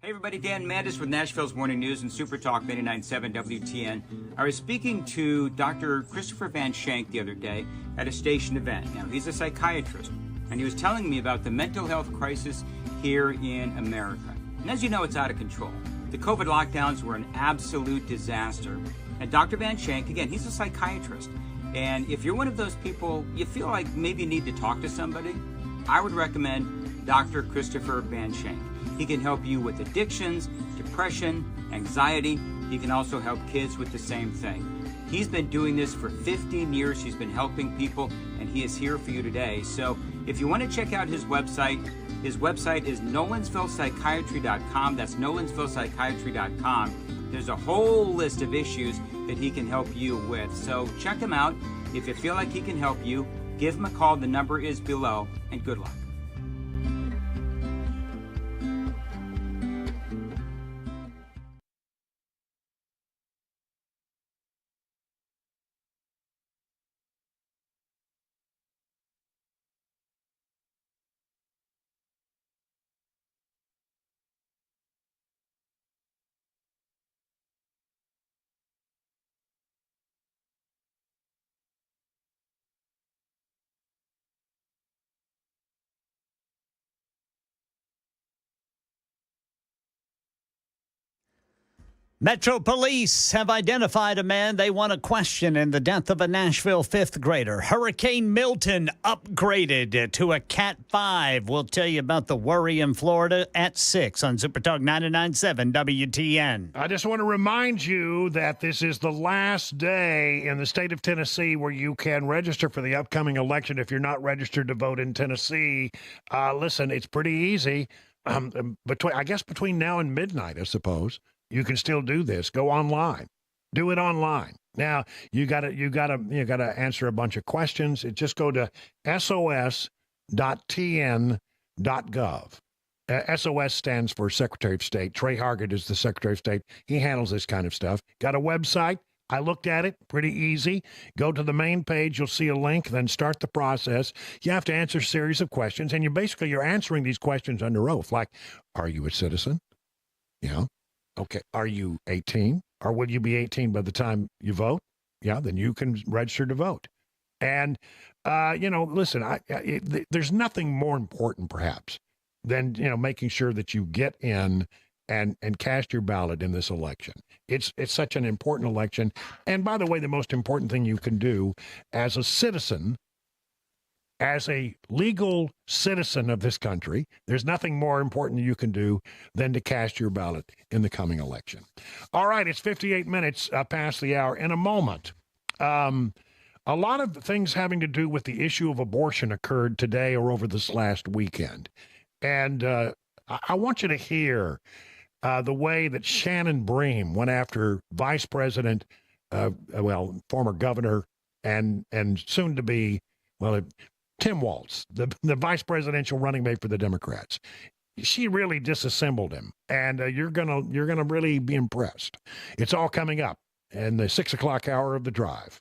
Hey everybody, Dan Mandis with Nashville's Morning News and Super Talk 99.7 WTN. I was speaking to Dr. Christopher Van Shank the other day at a station event. Now, he's a psychiatrist, and he was telling me about the mental health crisis here in America. And as you know, it's out of control. The COVID lockdowns were an absolute disaster. And Dr. Van Shank, again, he's a psychiatrist. And if you're one of those people, you feel like maybe you need to talk to somebody, I would recommend Dr. Christopher Van Shank. He can help you with addictions, depression, anxiety. He can also help kids with the same thing. He's been doing this for 15 years. He's been helping people, and he is here for you today. So if you want to check out his website is nolensvillepsychiatry.com. That's nolensvillepsychiatry.com. There's a whole list of issues that he can help you with. So check him out. If you feel like he can help you, give him a call. The number is below, and good luck. Metro Police have identified a man they want to question in the death of a Nashville fifth grader. Hurricane Milton upgraded to a Cat 5. We'll tell you about the worry in Florida at 6 on Super Talk 99.7 WTN. I just want to remind you that this is the last day in the state of Tennessee where you can register for the upcoming election if you're not registered to vote in Tennessee. Listen, it's pretty easy. Between now and midnight, I suppose. You can still do this. Go online. Do it online. Now, you gotta answer a bunch of questions. Just go to sos.tn.gov. SOS stands for Secretary of State. Trey Hargett is the Secretary of State. He handles this kind of stuff. Got a website. I looked at it. Pretty easy. Go to the main page. You'll see a link. Then start the process. You have to answer a series of questions, and you're answering these questions under oath. Like, are you a citizen? Yeah. Okay, are you 18? Or will you be 18 by the time you vote? Yeah, then you can register to vote. And, listen, there's nothing more important, perhaps, than, making sure that you get in and cast your ballot in this election. It's such an important election. And, by the way, the most important thing you can do as a citizen, as a legal citizen of this country, there's nothing more important you can do than to cast your ballot in the coming election. All right, it's 58 minutes past the hour. In a moment, a lot of things having to do with the issue of abortion occurred today or over this last weekend. And I want you to hear the way that Shannon Bream went after Vice President, former governor, and soon to be, Tim Walz, the vice presidential running mate for the Democrats. She really disassembled him, and you're gonna really be impressed. It's all coming up in the 6 o'clock hour of The Drive.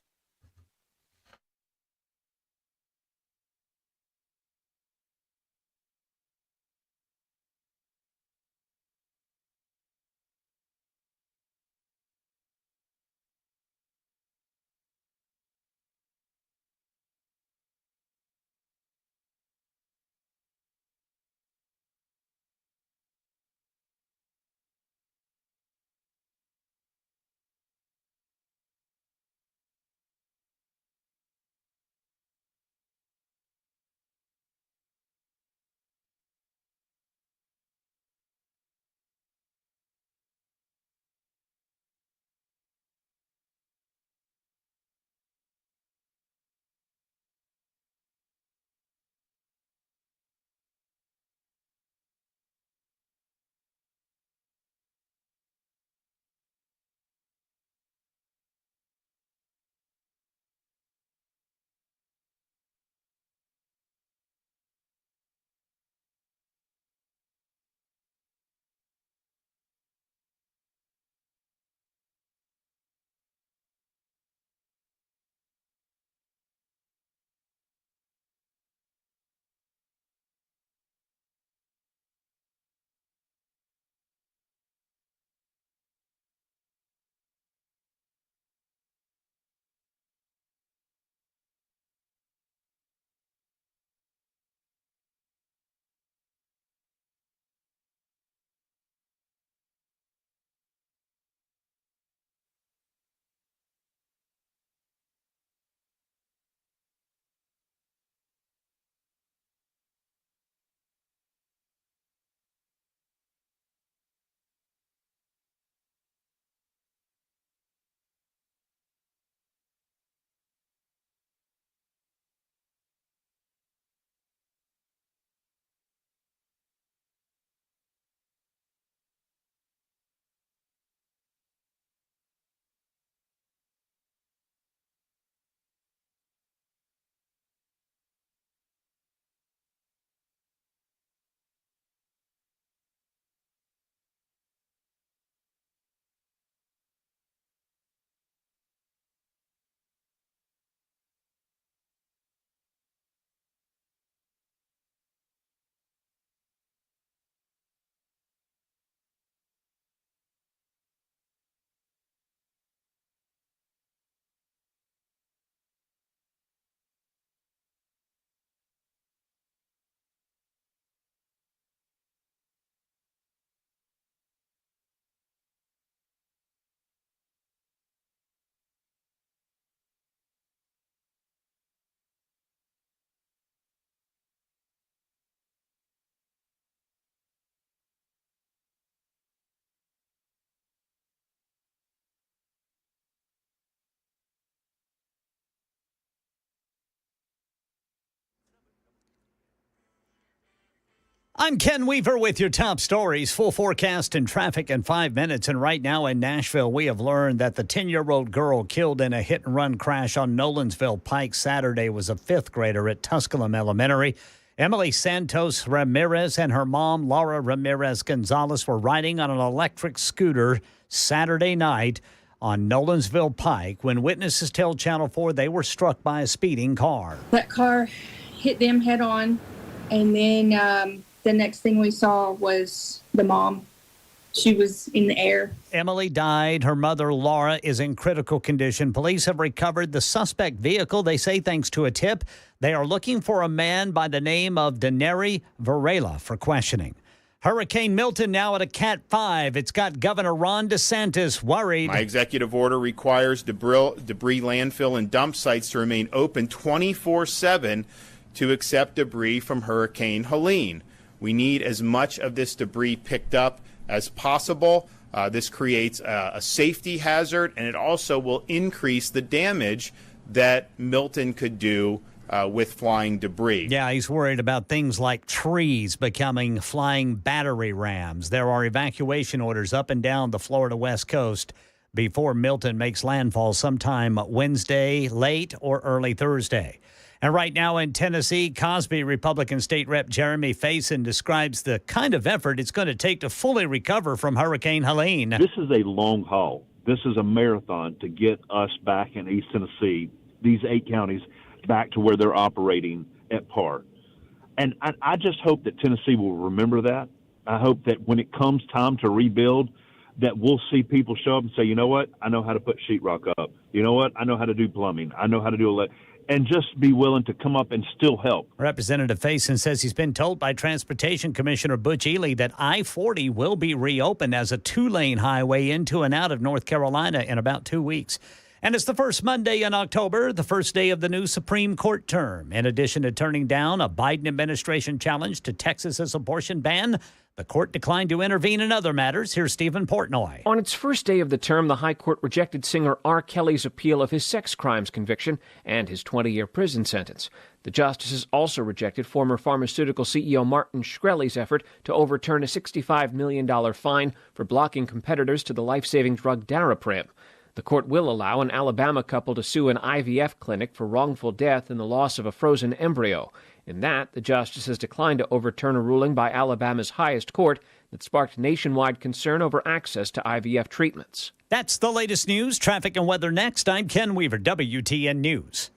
I'm Ken Weaver with your top stories. Full forecast and traffic in 5 minutes. And right now in Nashville, we have learned that the 10-year-old girl killed in a hit-and-run crash on Nolensville Pike Saturday was a fifth grader at Tusculum Elementary. Emily Santos Ramirez and her mom, Laura Ramirez Gonzalez, were riding on an electric scooter Saturday night on Nolensville Pike when witnesses tell Channel 4 they were struck by a speeding car. That car hit them head on, and then the next thing we saw was the mom. She was in the air. Emily died. Her mother, Laura, is in critical condition. Police have recovered the suspect vehicle, they say, thanks to a tip. They are looking for a man by the name of Deneri Varela for questioning. Hurricane Milton now at a Cat 5. It's got Governor Ron DeSantis worried. My executive order requires debris landfill and dump sites to remain open 24/7 to accept debris from Hurricane Helene. We need as much of this debris picked up as possible. This creates a safety hazard, and it also will increase the damage that Milton could do with flying debris. Yeah, he's worried about things like trees becoming flying battery rams. There are evacuation orders up and down the Florida West Coast before Milton makes landfall sometime Wednesday, late or early Thursday. And right now in Tennessee, Cosby Republican State Rep Jeremy Faison describes the kind of effort it's going to take to fully recover from Hurricane Helene. This is a long haul. This is a marathon to get us back in East Tennessee, these 8 counties, back to where they're operating at par. And I just hope that Tennessee will remember that. I hope that when it comes time to rebuild, that we'll see people show up and say, you know what, I know how to put sheetrock up. You know what, I know how to do plumbing. I know how to do and just be willing to come up and still help. Representative Faison says he's been told by Transportation Commissioner Butch Ely that I-40 will be reopened as a 2-lane highway into and out of North Carolina in about 2 weeks. And it's the first Monday in October, the first day of the new Supreme Court term. In addition to turning down a Biden administration challenge to Texas's abortion ban, the court declined to intervene in other matters. Here's Stephen Portnoy. On its first day of the term, the High Court rejected singer R. Kelly's appeal of his sex crimes conviction and his 20-year prison sentence. The justices also rejected former pharmaceutical CEO Martin Shkreli's effort to overturn a $65 million fine for blocking competitors to the life-saving drug Daraprim. The court will allow an Alabama couple to sue an IVF clinic for wrongful death and the loss of a frozen embryo. In that, the justices declined to overturn a ruling by Alabama's highest court that sparked nationwide concern over access to IVF treatments. That's the latest news, traffic, and weather next. I'm Ken Weaver, WTN News.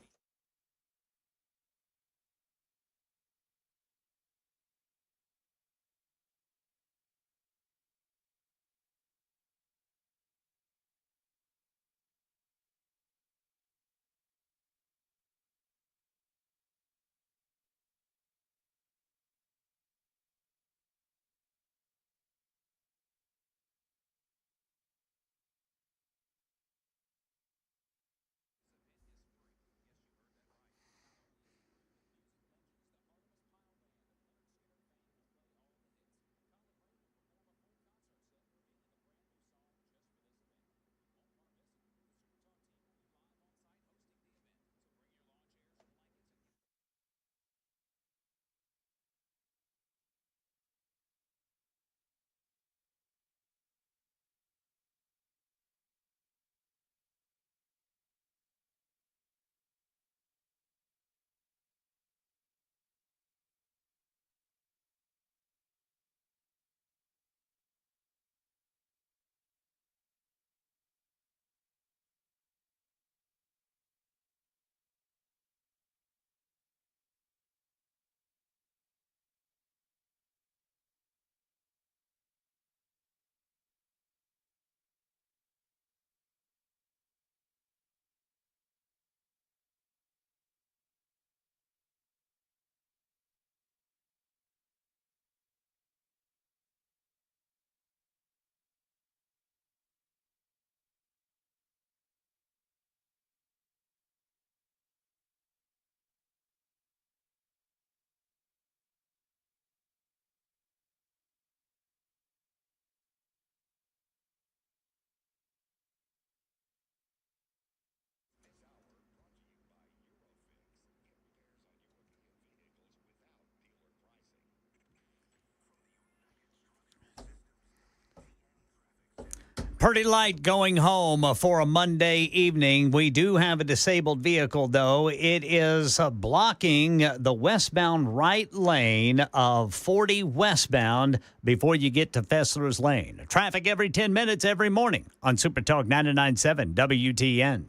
Pretty light going home for a Monday evening. We do have a disabled vehicle, though. It is blocking the westbound right lane of 40 westbound before you get to Fessler's Lane. Traffic every 10 minutes every morning on Super Talk 99.7 WTN.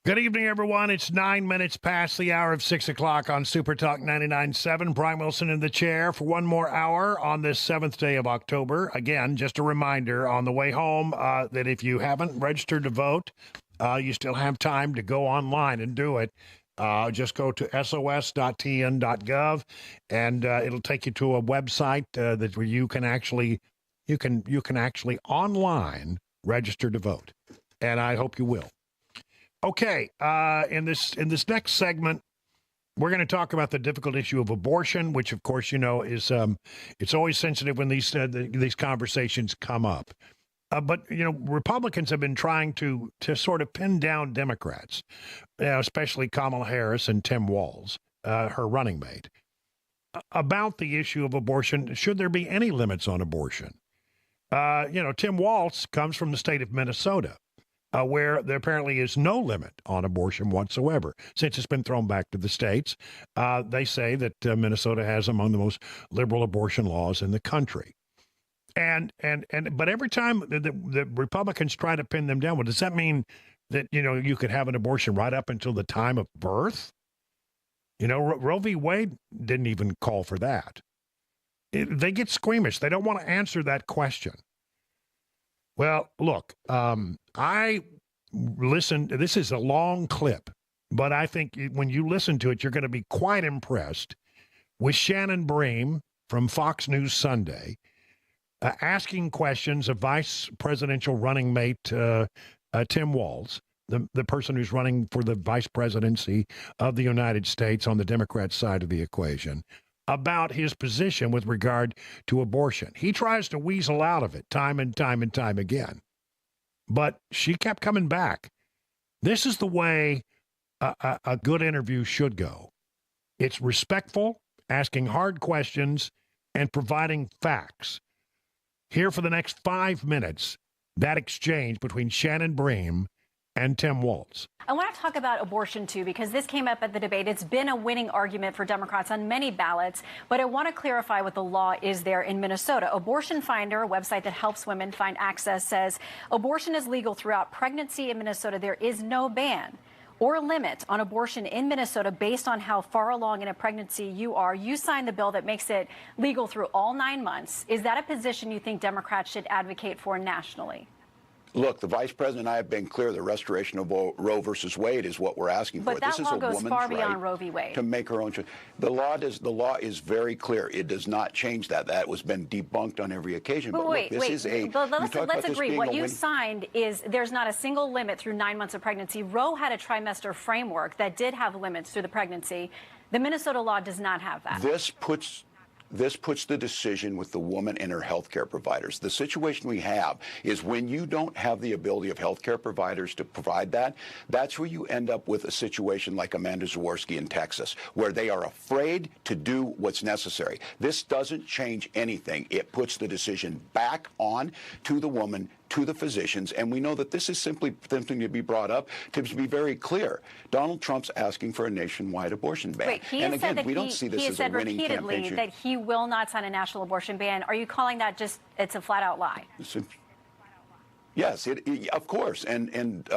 Good evening, everyone. It's 9 minutes past the hour of 6 o'clock on Super Talk 99.7. Brian Wilson in the chair for one more hour on this 7th day of October. Again, just a reminder on the way home that if you haven't registered to vote, you still have time to go online and do it. Just go to sos.tn.gov, and it'll take you to a website that where you can actually online register to vote, and I hope you will. Okay, in this next segment, we're going to talk about the difficult issue of abortion, which, of course, you know, is it's always sensitive when these conversations come up. But you know, Republicans have been trying to sort of pin down Democrats, especially Kamala Harris and Tim Walz, her running mate, about the issue of abortion. Should there be any limits on abortion? Tim Walz comes from the state of Minnesota, where there apparently is no limit on abortion whatsoever. Since it's been thrown back to the states, they say that Minnesota has among the most liberal abortion laws in the country. But every time the Republicans try to pin them down, well, does that mean that, you could have an abortion right up until the time of birth? Roe v. Wade didn't even call for that. They get squeamish. They don't want to answer that question. Well, look, I listened. This is a long clip, but I think when you listen to it, you're going to be quite impressed with Shannon Bream from Fox News Sunday asking questions of vice presidential running mate Tim Walz, the person who's running for the vice presidency of the United States on the Democrat side of the equation, about his position with regard to abortion. He tries to weasel out of it time and time and time again. But she kept coming back. This is the way a good interview should go. It's respectful, asking hard questions, and providing facts. Here for the next 5 minutes, that exchange between Shannon Bream and Tim Walz. I want to talk about abortion, too, because this came up at the debate. It's been a winning argument for Democrats on many ballots, but I want to clarify what the law is there in Minnesota. Abortion Finder, a website that helps women find access, says abortion is legal throughout pregnancy in Minnesota. There is no ban or limit on abortion in Minnesota based on how far along in a pregnancy you are. You signed the bill that makes it legal through all 9 months. Is that a position you think Democrats should advocate for nationally? Look, the vice president and I have been clear. The restoration of Roe versus Wade is what we're asking for. But that law goes far beyond Roe v. Wade. To make her own choice. The law is very clear. It does not change that. That was been debunked on every occasion. But wait. Let's agree. What you signed is there's not a single limit through 9 months of pregnancy. Roe had a trimester framework that did have limits through the pregnancy. The Minnesota law does not have that. This puts the decision with the woman and her health care providers. The situation we have is when you don't have the ability of health care providers to provide that, that's where you end up with a situation like Amanda Zaworski in Texas, where they are afraid to do what's necessary. This doesn't change anything. It puts the decision back on to the woman to the physicians, and we know that this is simply something to be brought up to be very clear. Donald Trump's asking for a nationwide abortion ban. Wait, he and has again, said that we don't see this as a winning repeatedly campaign. that he will not sign a national abortion ban. Are you calling that just, it's a flat-out lie? Yes, of course, and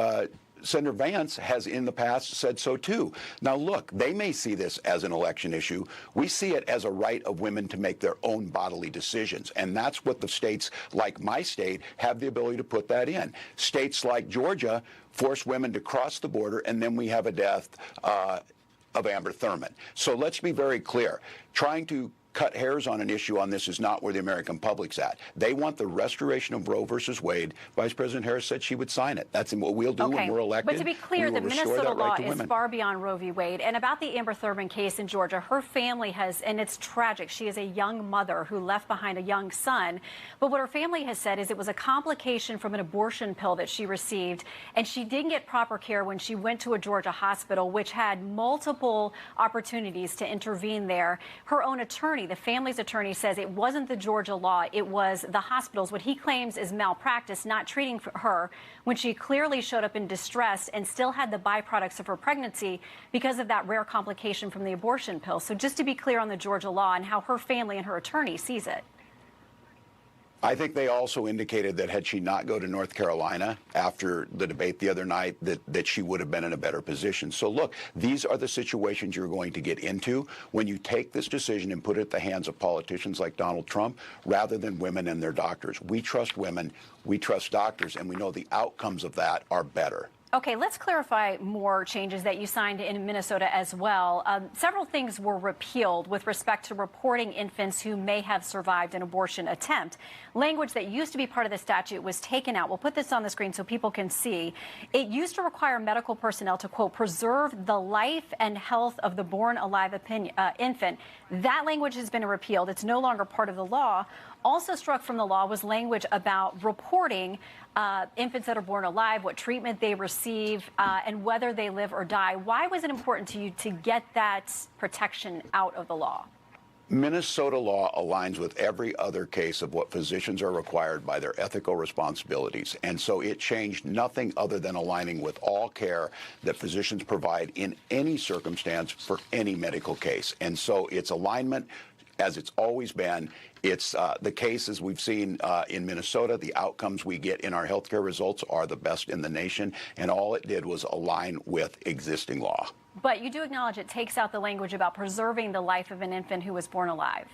Senator Vance has in the past said so too. Now look, they may see this as an election issue. We see it as a right of women to make their own bodily decisions, and that's what the states like my state have the ability to put that in. States like Georgia force women to cross the border, and then we have a death of Amber Thurman. So let's be very clear. Trying to cut hairs on an issue on this is not where the American public's at. They want the restoration of Roe versus Wade. Vice President Harris said she would sign it. That's what we'll do when we're elected. But to be clear, the Minnesota law is far beyond Roe v. Wade. And about the Amber Thurman case in Georgia, her family has, and it's tragic, she is a young mother who left behind a young son. But what her family has said is it was a complication from an abortion pill that she received, and she didn't get proper care when she went to a Georgia hospital, which had multiple opportunities to intervene there. Her own attorney, the family's attorney, says it wasn't the Georgia law, it was the hospitals, what he claims is malpractice, not treating her when she clearly showed up in distress and still had the byproducts of her pregnancy because of that rare complication from the abortion pill. So just to be clear on the Georgia law and how her family and her attorney sees it. I think they also indicated that had she not go to North Carolina after the debate the other night, that she would have been in a better position. So look, these are the situations you're going to get into when you take this decision and put it at the hands of politicians like Donald Trump rather than women and their doctors. We trust women, we trust doctors, and we know the outcomes of that are better. Okay, let's clarify more changes that you signed in Minnesota as well. Several things were repealed with respect to reporting infants who may have survived an abortion attempt. Language that used to be part of the statute was taken out. We'll put this on the screen so people can see. It used to require medical personnel to, quote, preserve the life and health of the born alive infant. That language has been repealed. It's no longer part of the law. Also struck from the law was language about reporting infants that are born alive, what treatment they receive, and whether they live or die. Why was it important to you to get that protection out of the law? Minnesota law aligns with every other case of what physicians are required by their ethical responsibilities. And so it changed nothing other than aligning with all care that physicians provide in any circumstance for any medical case. And so it's alignment, as it's always been. It's the cases we've seen in Minnesota, the outcomes we get in our healthcare results are the best in the nation, and all it did was align with existing law. But you do acknowledge it takes out the language about preserving the life of an infant who was born alive.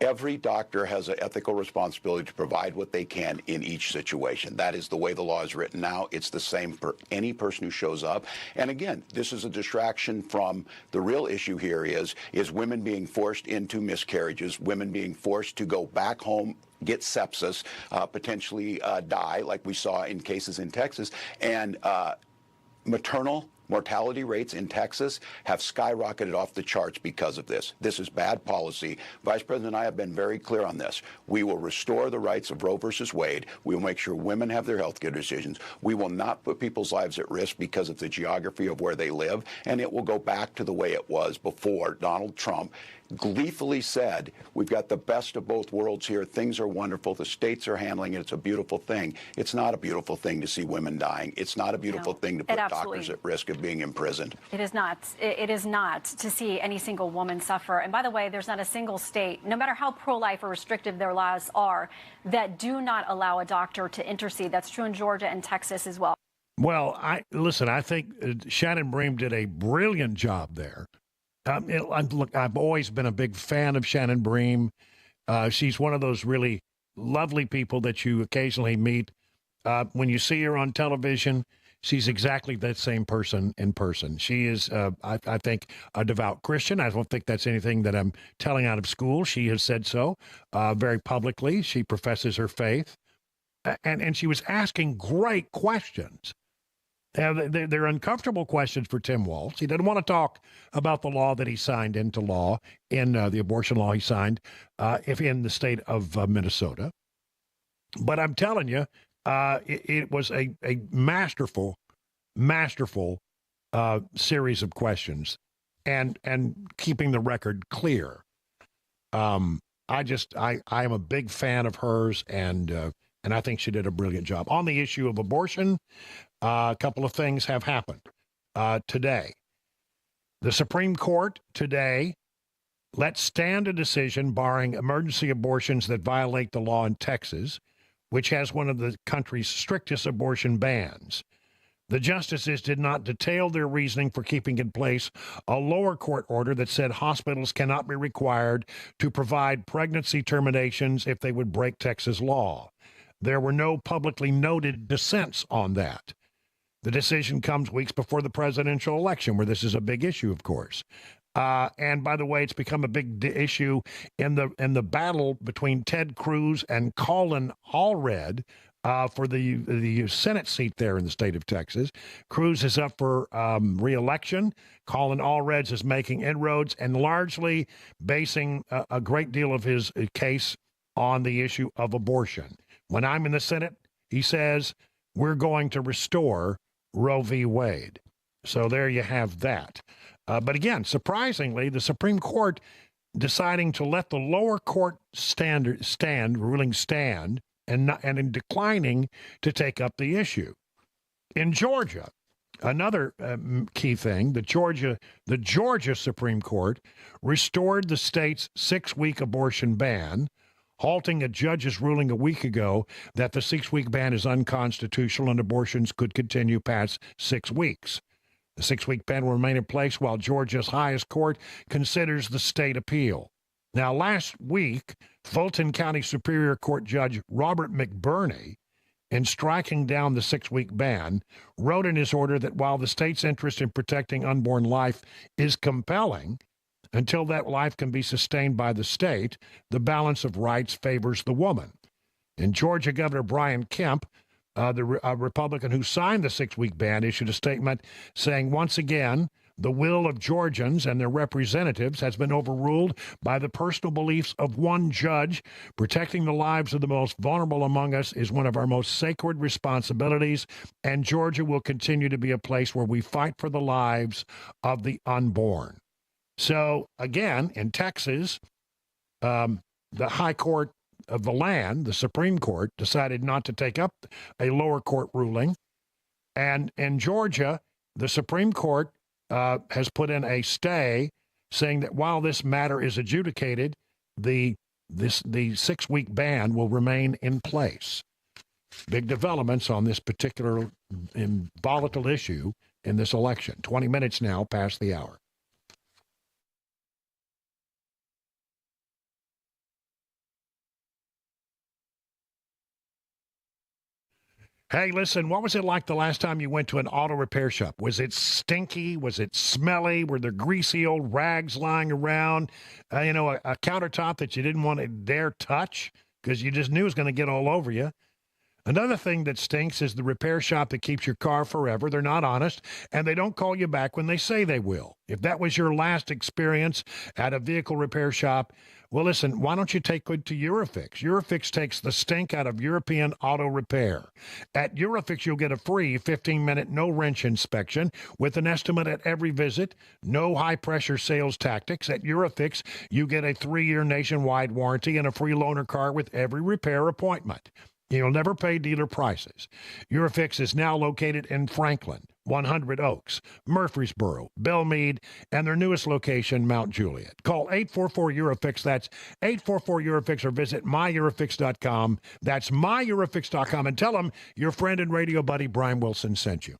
Every doctor has an ethical responsibility to provide what they can in each situation. That is the way the law is written now. It's the same for any person who shows up. And again, this is a distraction from the real issue here is women being forced into miscarriages, women being forced to go back home, get sepsis, potentially die, like we saw in cases in Texas, and maternal mortality rates in Texas have skyrocketed off the charts because of this. This is bad policy. Vice President and I have been very clear on this. We will restore the rights of Roe versus Wade. We will make sure women have their health care decisions. We will not put people's lives at risk because of the geography of where they live, and it will go back to the way it was before Donald Trump gleefully said, we've got the best of both worlds here. Things are wonderful. The states are handling it. It's a beautiful thing. It's not a beautiful thing to see women dying. It's not a beautiful thing to put doctors at risk of being imprisoned. It is not. It is not to see any single woman suffer. And by the way, there's not a single state, no matter how pro-life or restrictive their laws are, that do not allow a doctor to intercede. That's true in Georgia and Texas as well. Well, I think Shannon Bream did a brilliant job there. Look, I've always been a big fan of Shannon Bream. She's one of those really lovely people that you occasionally meet. When you see her on television, she's exactly that same person in person. She is, I think, a devout Christian. I don't think that's anything that I'm telling out of school. She has said so very publicly. She professes her faith. And she was asking great questions. They're uncomfortable questions for Tim Walz. He doesn't want to talk about the law that he signed into law, in the abortion law he signed, if in the state of Minnesota. But I'm telling you, it was a masterful series of questions, and keeping the record clear. I am a big fan of hers, and And I think she did a brilliant job. On the issue of abortion, a couple of things have happened today. The Supreme Court today let stand a decision barring emergency abortions that violate the law in Texas, which has one of the country's strictest abortion bans. The justices did not detail their reasoning for keeping in place a lower court order that said hospitals cannot be required to provide pregnancy terminations if they would break Texas law. There were no publicly noted dissents on that. The decision comes weeks before the presidential election, where this is a big issue, of course. And by the way, it's become a big issue in the battle between Ted Cruz and Colin Allred for the Senate seat there in the state of Texas. Cruz is up for re-election. Colin Allred is making inroads and largely basing a great deal of his case on the issue of abortion. When I'm in the Senate, he says, we're going to restore Roe v. Wade. So there you have that. But again, surprisingly, the Supreme Court deciding to let the lower court ruling stand, and in declining to take up the issue. In Georgia, another key thing, the Georgia Supreme Court restored the state's 6-week abortion ban, halting a judge's ruling a week ago that the 6-week ban is unconstitutional and abortions could continue past 6 weeks. The 6-week ban will remain in place while Georgia's highest court considers the state appeal. Now, last week, Fulton County Superior Court Judge Robert McBurney, in striking down the 6-week ban, wrote in his order that while the state's interest in protecting unborn life is compelling, until that life can be sustained by the state, the balance of rights favors the woman. In Georgia, Governor Brian Kemp, the Republican who signed the 6-week ban, issued a statement saying, once again, the will of Georgians and their representatives has been overruled by the personal beliefs of one judge. Protecting the lives of the most vulnerable among us is one of our most sacred responsibilities, and Georgia will continue to be a place where we fight for the lives of the unborn. So, again, in Texas, the High Court of the land, the Supreme Court, decided not to take up a lower court ruling. And in Georgia, the Supreme Court has put in a stay saying that while this matter is adjudicated, the 6-week ban will remain in place. Big developments on this particular volatile issue in this election. 20 minutes now past the hour. Hey, listen, what was it like the last time you went to an auto repair shop? Was it stinky? Was it smelly? Were there greasy old rags lying around? A countertop that you didn't want to dare touch because you just knew it was going to get all over you? Another thing that stinks is the repair shop that keeps your car forever. They're not honest, and they don't call you back when they say they will. If that was your last experience at a vehicle repair shop, well, listen, why don't you take good to Eurofix? Eurofix takes the stink out of European auto repair. At Eurofix, you'll get a free 15-minute no-wrench inspection with an estimate at every visit, no high-pressure sales tactics. At Eurofix, you get a 3-year nationwide warranty and a free loaner car with every repair appointment. You'll never pay dealer prices. Eurofix is now located in Franklin, 100 Oaks, Murfreesboro, Belmead, and their newest location, Mount Juliet. Call 844-EUROFIX. That's 844-EUROFIX, or visit myEurofix.com. That's myEurofix.com, and tell them your friend and radio buddy Brian Wilson sent you.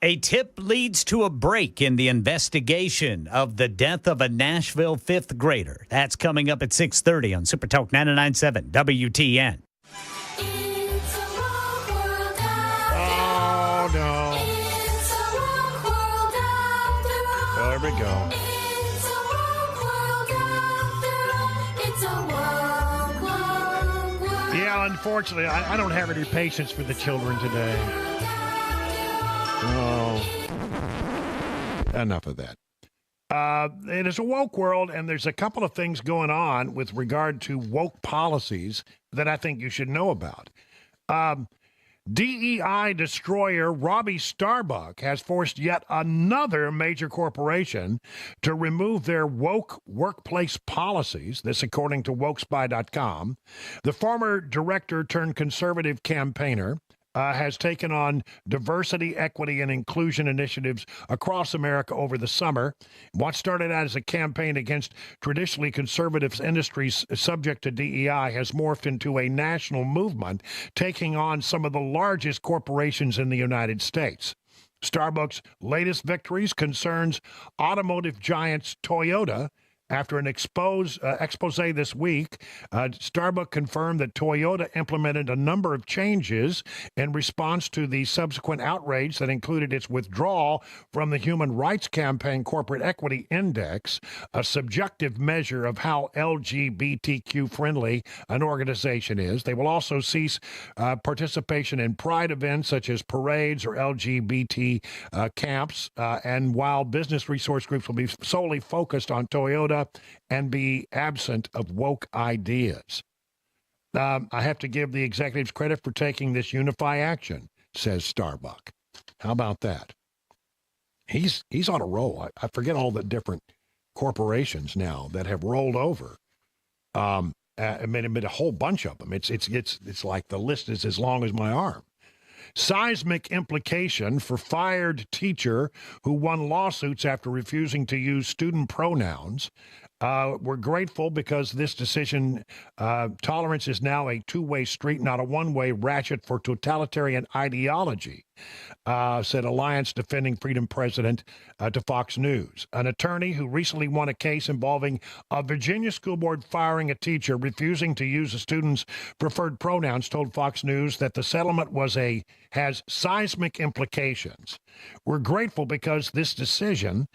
A tip leads to a break in the investigation of the death of a Nashville fifth grader. That's coming up at 6:30 on Super Talk 99.7 WTN. Oh, no. There we go. Yeah, unfortunately, I don't have any patience for the children today. Oh, enough of that. It is a woke world, and there's a couple of things going on with regard to woke policies that I think you should know about. DEI destroyer Robbie Starbuck has forced yet another major corporation to remove their woke workplace policies, this according to wokespy.com. The former director turned conservative campaigner has taken on diversity, equity, and inclusion initiatives across America over the summer. What started out as a campaign against traditionally conservative industries subject to DEI has morphed into a national movement, taking on some of the largest corporations in the United States. Starbucks' latest victories concerns automotive giants Toyota. After an expose this week, Starbucks confirmed that Toyota implemented a number of changes in response to the subsequent outrage that included its withdrawal from the Human Rights Campaign Corporate Equity Index, a subjective measure of how LGBTQ-friendly an organization is. They will also cease participation in pride events such as parades or LGBT camps, and while business resource groups will be solely focused on Toyota and be absent of woke ideas. I have to give the executives credit for taking this unify action, says Starbuck. How about that? He's on a roll. I forget all the different corporations now that have rolled over. I mean, a whole bunch of them. It's like the list is as long as my arm. Seismic implication for fired teacher who won lawsuits after refusing to use student pronouns. We're grateful because this decision, tolerance is now a two-way street, not a one-way ratchet for totalitarian ideology, said Alliance Defending Freedom president to Fox News. An attorney who recently won a case involving a Virginia school board firing a teacher refusing to use a student's preferred pronouns told Fox News that the settlement has seismic implications. We're grateful because of this decision,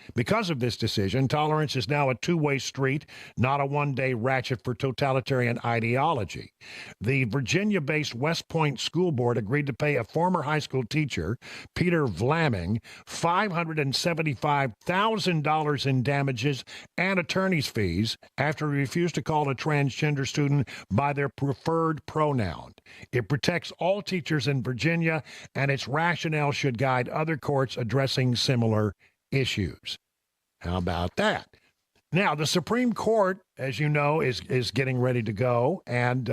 tolerance is now a two-way street, not a one-day ratchet for totalitarian ideology. The Virginia-based West Point School Board agreed to pay a former high school teacher, Peter Vlaming, $575,000 in damages and attorney's fees after he refused to call a transgender student by their preferred pronoun. It protects all teachers in Virginia, and its rationale should guide other courts addressing similar issues. How about that? Now, the Supreme Court, as you know, is getting ready to go, and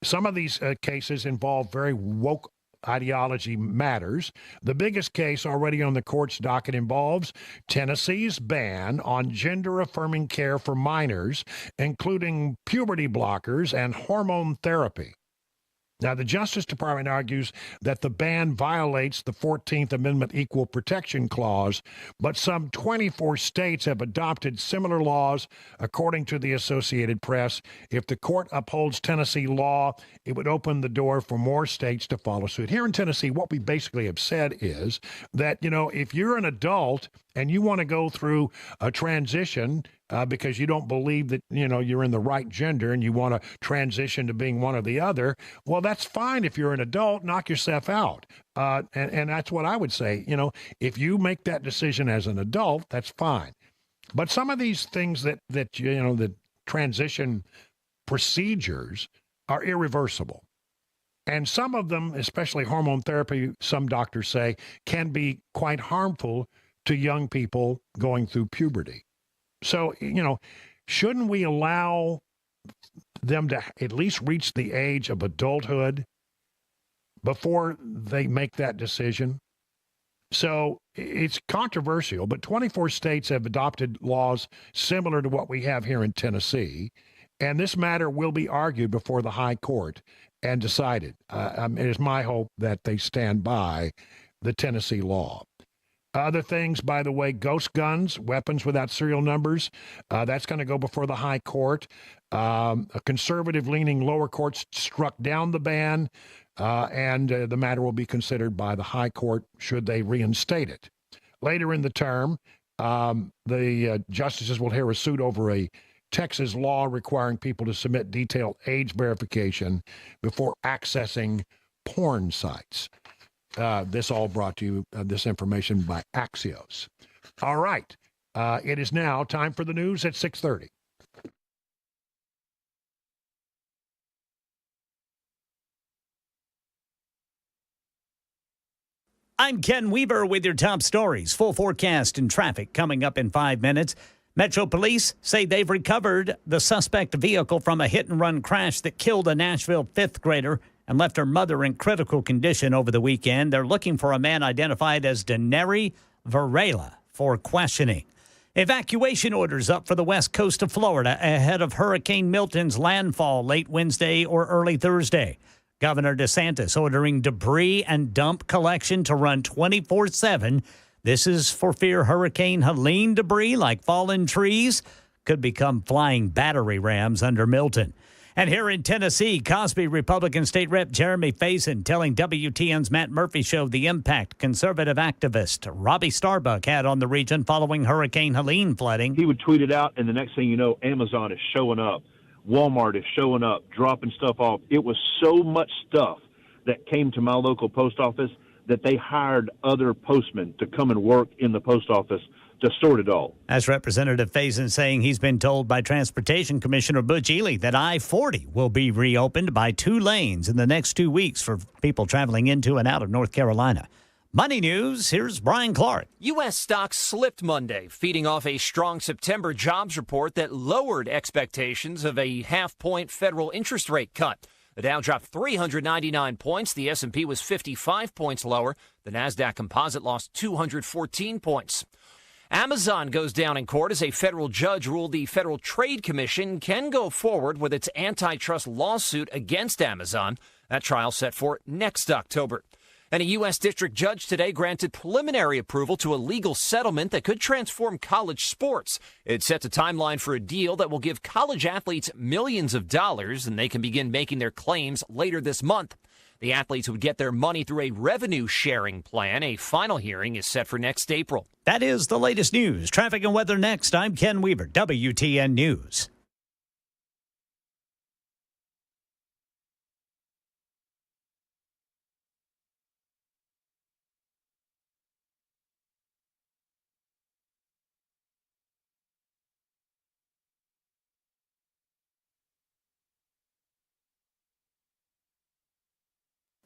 some of these cases involve very woke ideology matters. The biggest case already on the court's docket involves Tennessee's ban on gender-affirming care for minors, including puberty blockers and hormone therapy. Now, the Justice Department argues that the ban violates the 14th Amendment Equal Protection Clause, but some 24 states have adopted similar laws, according to the Associated Press. If the court upholds Tennessee law, it would open the door for more states to follow suit. Here in Tennessee, what we basically have said is that, if you're an adult and you want to go through a transition because you don't believe that, you're in the right gender and you want to transition to being one or the other, well, that's fine if you're an adult. Knock yourself out. And that's what I would say. If you make that decision as an adult, that's fine. But some of these things that the transition procedures are irreversible. And some of them, especially hormone therapy, some doctors say, can be quite harmful to young people going through puberty. So, shouldn't we allow them to at least reach the age of adulthood before they make that decision? So it's controversial, but 24 states have adopted laws similar to what we have here in Tennessee, and this matter will be argued before the High Court and decided. It is my hope that they stand by the Tennessee law. Other things, by the way, ghost guns, weapons without serial numbers, that's going to go before the high court. A conservative-leaning lower court struck down the ban, and the matter will be considered by the high court should they reinstate it. Later in the term, the justices will hear a suit over a Texas law requiring people to submit detailed age verification before accessing porn sites. This all brought to you, this information by Axios. All right. It is now time for the news at 6:30. I'm Ken Weaver with your top stories. Full forecast and traffic coming up in 5 minutes. Metro Police say they've recovered the suspect vehicle from a hit-and-run crash that killed a Nashville fifth grader and left her mother in critical condition over the weekend. They're looking for a man identified as Deneri Varela for questioning. Evacuation orders up for the west coast of Florida ahead of Hurricane Milton's landfall late Wednesday or early Thursday. Governor DeSantis ordering debris and dump collection to run 24/7. This is for fear Hurricane Helene debris, like fallen trees, could become flying battery rams under Milton. And here in Tennessee, Cosby Republican State Rep Jeremy Faison telling WTN's Matt Murphy show the impact conservative activist Robbie Starbuck had on the region following Hurricane Helene flooding. He would tweet it out, and the next thing you know, Amazon is showing up. Walmart is showing up, dropping stuff off. It was so much stuff that came to my local post office that they hired other postmen to come and work in the post office to sort it all. That's Representative Faison saying he's been told by Transportation Commissioner Butch Ely that I-40 will be reopened by 2 lanes in the next 2 weeks for people traveling into and out of North Carolina. Money news, here's Brian Clark. U.S. stocks slipped Monday, feeding off a strong September jobs report that lowered expectations of a half-point federal interest rate cut. The Dow dropped 399 points. The S&P was 55 points lower. The Nasdaq Composite lost 214 points. Amazon goes down in court as a federal judge ruled the Federal Trade Commission can go forward with its antitrust lawsuit against Amazon. That trial set for next October. And a U.S. district judge today granted preliminary approval to a legal settlement that could transform college sports. It sets a timeline for a deal that will give college athletes millions of dollars, and they can begin making their claims later this month. The athletes would get their money through a revenue-sharing plan. A final hearing is set for next April. That is the latest news. Traffic and weather next. I'm Ken Weaver, WTN News.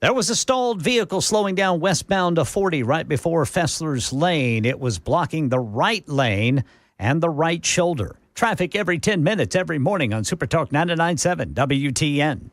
There was a stalled vehicle slowing down westbound to 40 right before Fessler's Lane. It was blocking the right lane and the right shoulder. Traffic every 10 minutes every morning on Super Talk 99.7 WTN.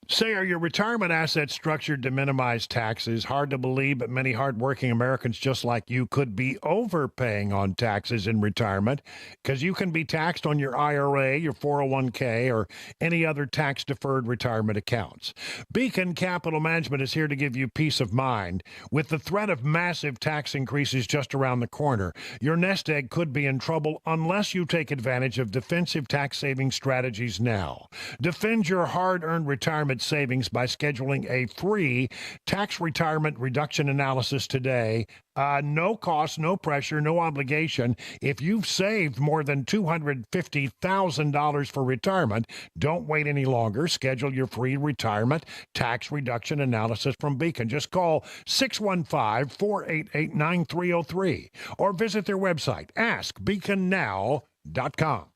Say, are your retirement assets structured to minimize taxes? Hard to believe, but many hardworking Americans just like you could be overpaying on taxes in retirement because you can be taxed on your IRA, your 401k, or any other tax-deferred retirement accounts. Beacon Capital Management is here to give you peace of mind. With the threat of massive tax increases just around the corner, your nest egg could be in trouble unless you take advantage of defensive tax-saving strategies now. Defend your hard-earned retirement savings by scheduling a free tax retirement reduction analysis today. No cost, no pressure, no obligation. If you've saved more than $250,000 for retirement, don't wait any longer. Schedule your free retirement tax reduction analysis from Beacon. Just call 615-488-9303 or visit their website, askbeaconnow.com. FEMA.com.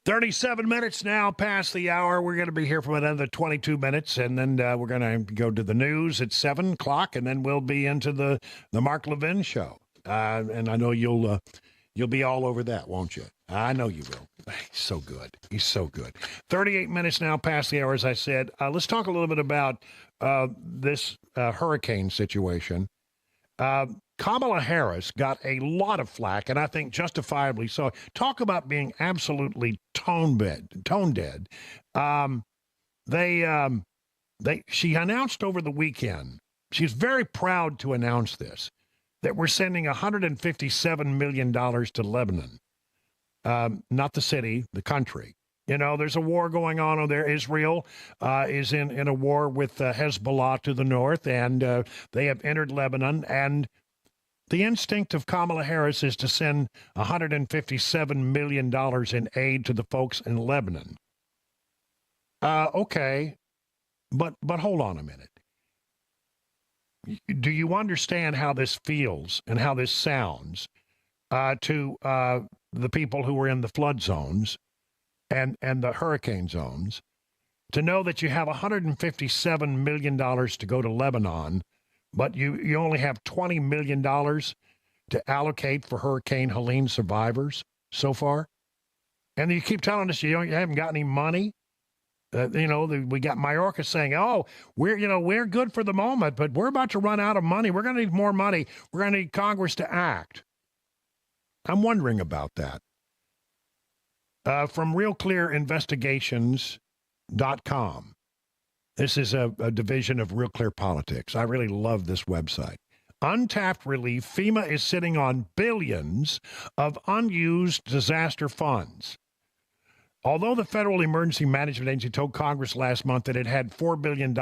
$37 minutes now past the hour. We're going to be here for another 22 minutes, and then we're going to go to the news at 7 o'clock, and then we'll be into the Mark Levin show. And I know you'll be all over that, won't you? I know you will. He's so good. He's so good. 38 minutes now past the hour, as I said. Let's talk a little bit about this hurricane situation. Kamala Harris got a lot of flack, and I think justifiably so. Talk about being absolutely tone dead. She announced over the weekend, she's very proud to announce this, that we're sending $157 million to Lebanon. Not the city, the country. You know, there's a war going on over there. Israel is in a war with Hezbollah to the north, and they have entered Lebanon. And the instinct of Kamala Harris is to send $157 million in aid to the folks in Lebanon. Okay, but hold on a minute. Do you understand how this feels and how this sounds to the people who are in the flood zones and the hurricane zones, to know that you have $157 million to go to Lebanon, but you only have $20 million to allocate for Hurricane Helene survivors so far? And you keep telling us you haven't got any money? We got Mayorkas saying, oh, we're good for the moment, but we're about to run out of money. We're going to need more money. We're going to need Congress to act. I'm wondering about that. From RealClearInvestigations.com. This is a division of Real Clear Politics. I really love this website. Untapped relief. FEMA is sitting on billions of unused disaster funds. Although the Federal Emergency Management Agency told Congress last month that it had $4 billion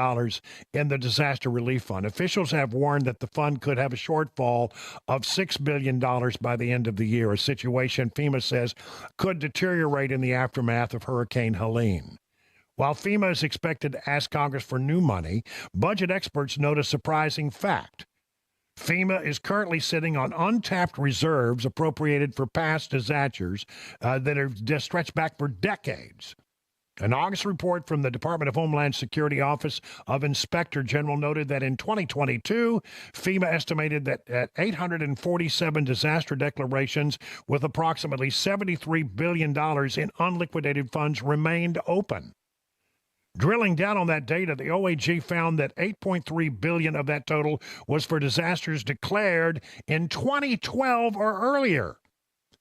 in the Disaster Relief Fund, officials have warned that the fund could have a shortfall of $6 billion by the end of the year, a situation FEMA says could deteriorate in the aftermath of Hurricane Helene. While FEMA is expected to ask Congress for new money, budget experts note a surprising fact. FEMA is currently sitting on untapped reserves appropriated for past disasters that are just stretched back for decades. An August report from the Department of Homeland Security Office of Inspector General noted that in 2022, FEMA estimated that 847 disaster declarations with approximately $73 billion in unliquidated funds remained open. Drilling down on that data, the OAG found that $8.3 billion of that total was for disasters declared in 2012 or earlier.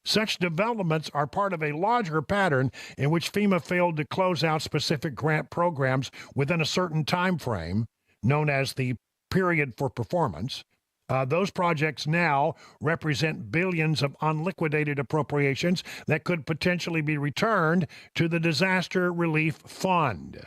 Such developments are part of a larger pattern in which FEMA failed to close out specific grant programs within a certain time frame, known as the period for performance. Those projects now represent billions of unliquidated appropriations that could potentially be returned to the Disaster Relief Fund.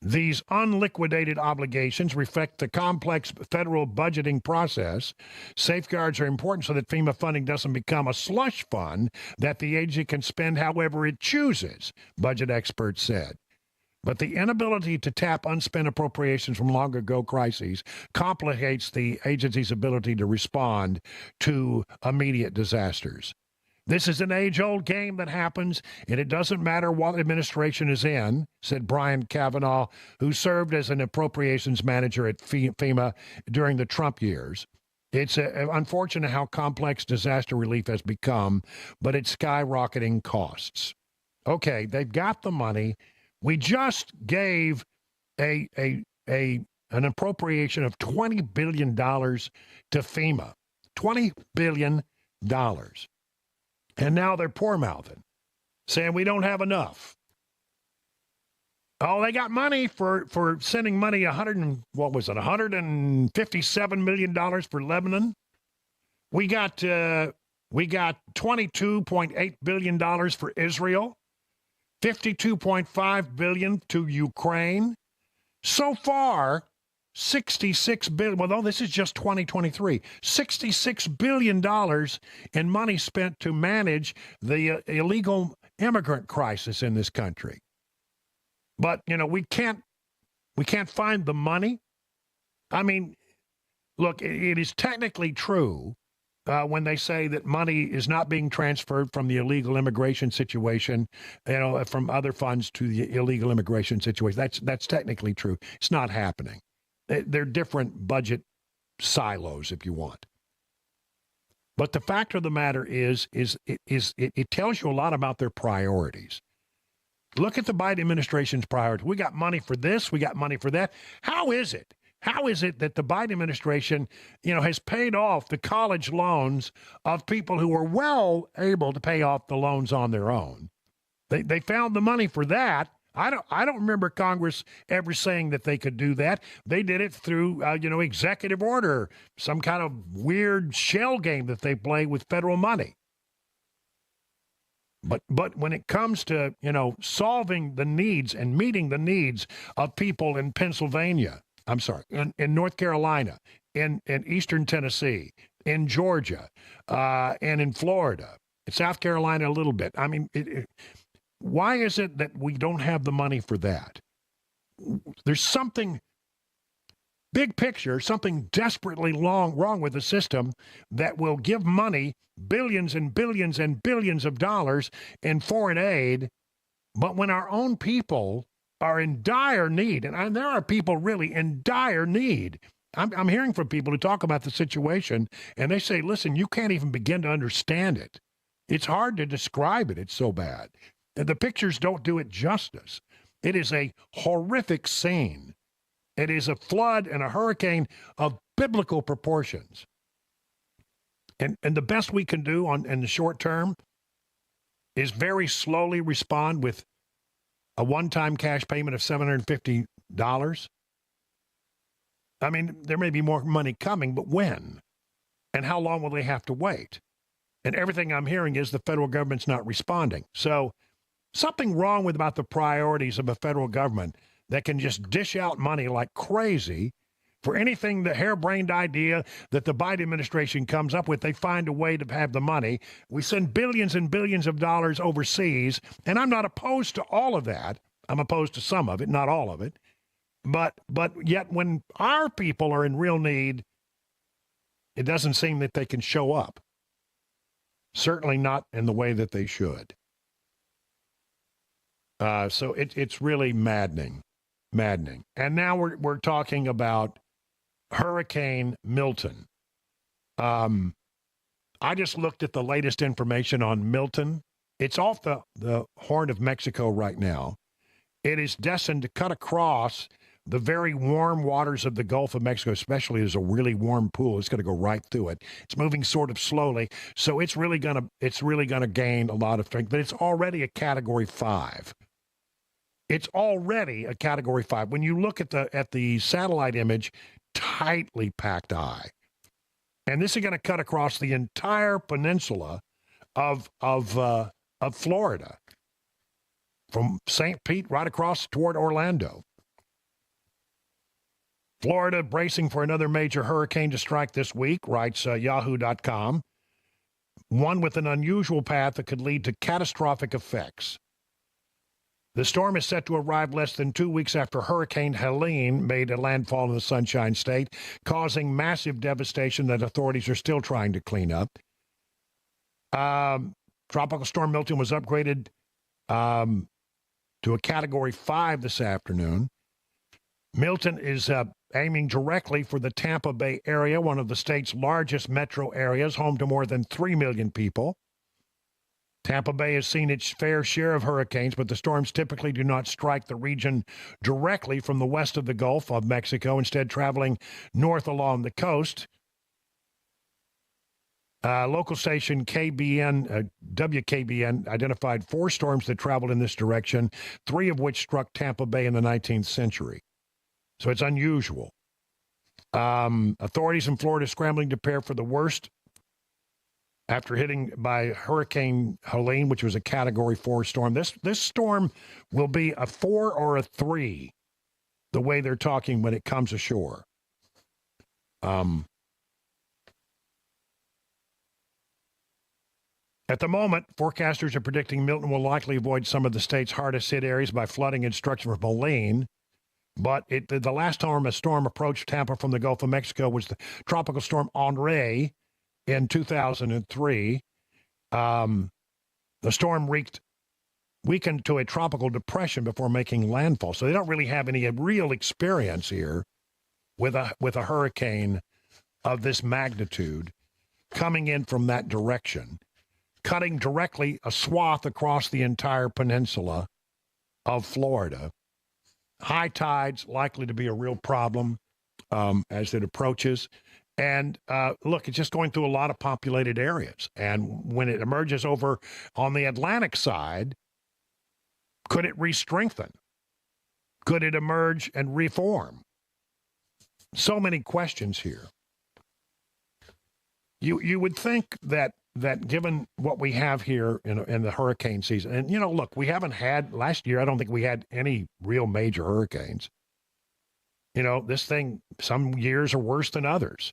These unliquidated obligations reflect the complex federal budgeting process. Safeguards are important so that FEMA funding doesn't become a slush fund that the agency can spend however it chooses, budget experts said. But the inability to tap unspent appropriations from long ago crises complicates the agency's ability to respond to immediate disasters. This is an age-old game that happens, and it doesn't matter what administration is in, said Brian Kavanaugh, who served as an appropriations manager at FEMA during the Trump years. It's unfortunate how complex disaster relief has become, but it's skyrocketing costs. Okay, they've got the money. We just gave an appropriation of $20 billion to FEMA. $20 billion. And now they're poor-mouthing, saying we don't have enough. Oh, they got money for sending money, $157 million for Lebanon. We got $22.8 billion for Israel, $52.5 billion to Ukraine. So far, $66 billion. Well, no, this is just 2023. $66 billion in money spent to manage the illegal immigrant crisis in this country. But, we can't find the money. I mean, look, it is technically true when they say that money is not being transferred from the illegal immigration situation, from other funds to the illegal immigration situation. That's technically true. It's not happening. They're different budget silos, if you want. But the fact of the matter is it tells you a lot about their priorities. Look at the Biden administration's priorities. We got money for this. We got money for that. How is it that the Biden administration, has paid off the college loans of people who were well able to pay off the loans on their own? They found the money for that. I don't remember Congress ever saying that they could do that. They did it through, executive order, some kind of weird shell game that they play with federal money. But when it comes to, solving the needs and meeting the needs of people in Pennsylvania, in North Carolina, in Eastern Tennessee, in Georgia, and in Florida, in South Carolina a little bit. I mean, why is it that we don't have the money for that? There's something, big picture, something desperately wrong with the system that will give money, billions and billions and billions of dollars in foreign aid, but when our own people are in dire need, and there are people really in dire need. I'm hearing from people who talk about the situation, and they say, listen, you can't even begin to understand it. It's hard to describe it. It's so bad. The pictures don't do it justice. It is a horrific scene. It is a flood and a hurricane of biblical proportions. And the best we can do in the short term is very slowly respond with a one-time cash payment of $750. I mean, there may be more money coming, but when? And how long will they have to wait? And everything I'm hearing is the federal government's not responding. So Something wrong with about the priorities of a federal government that can just dish out money like crazy for anything, the harebrained idea that the Biden administration comes up with. They find a way to have the money. We send billions and billions of dollars overseas, and I'm not opposed to all of that. I'm opposed to some of it, not all of it. But yet when our people are in real need, it doesn't seem that they can show up. Certainly not in the way that they should. So it's really maddening. And now we're talking about Hurricane Milton. I just looked at the latest information on Milton. It's off the Horn of Mexico right now. It is destined to cut across the very warm waters of the Gulf of Mexico, especially as a really warm pool. It's going to go right through it. It's moving sort of slowly, so it's really going to gain a lot of strength. But it's already a Category 5. It's already a Category 5. When you look at the satellite image, tightly packed eye, and this is going to cut across the entire peninsula of Florida, from St. Pete right across toward Orlando. Florida bracing for another major hurricane to strike this week, writes Yahoo.com. One with an unusual path that could lead to catastrophic effects. The storm is set to arrive less than 2 weeks after Hurricane Helene made a landfall in the Sunshine State, causing massive devastation that authorities are still trying to clean up. Tropical Storm Milton was upgraded to a Category 5 this afternoon. Milton is aiming directly for the Tampa Bay area, one of the state's largest metro areas, home to more than 3 million people. Tampa Bay has seen its fair share of hurricanes, but the storms typically do not strike the region directly from the west of the Gulf of Mexico, instead traveling north along the coast. Local station WKBN identified 4 storms that traveled in this direction, 3 of which struck Tampa Bay in the 19th century. So it's unusual. Authorities in Florida scrambling to prepare for the worst after hitting by Hurricane Helene, which was a Category 4 storm. This storm will be a 4 or a 3, the way they're talking when it comes ashore. At the moment, forecasters are predicting Milton will likely avoid some of the state's hardest hit areas by flooding and destruction from Helene. But the last time a storm approached Tampa from the Gulf of Mexico was the Tropical Storm Henri in 2003. The storm weakened to a tropical depression before making landfall. So they don't really have any real experience here with a hurricane of this magnitude coming in from that direction, cutting directly a swath across the entire peninsula of Florida. High tides likely to be a real problem as it approaches. And look, it's just going through a lot of populated areas. And when it emerges over on the Atlantic side, could it re-strengthen? Could it emerge and reform? So many questions here. You would think that given what we have here in the hurricane season, and, look, we haven't had, last year, I don't think we had any real major hurricanes. This thing, some years are worse than others.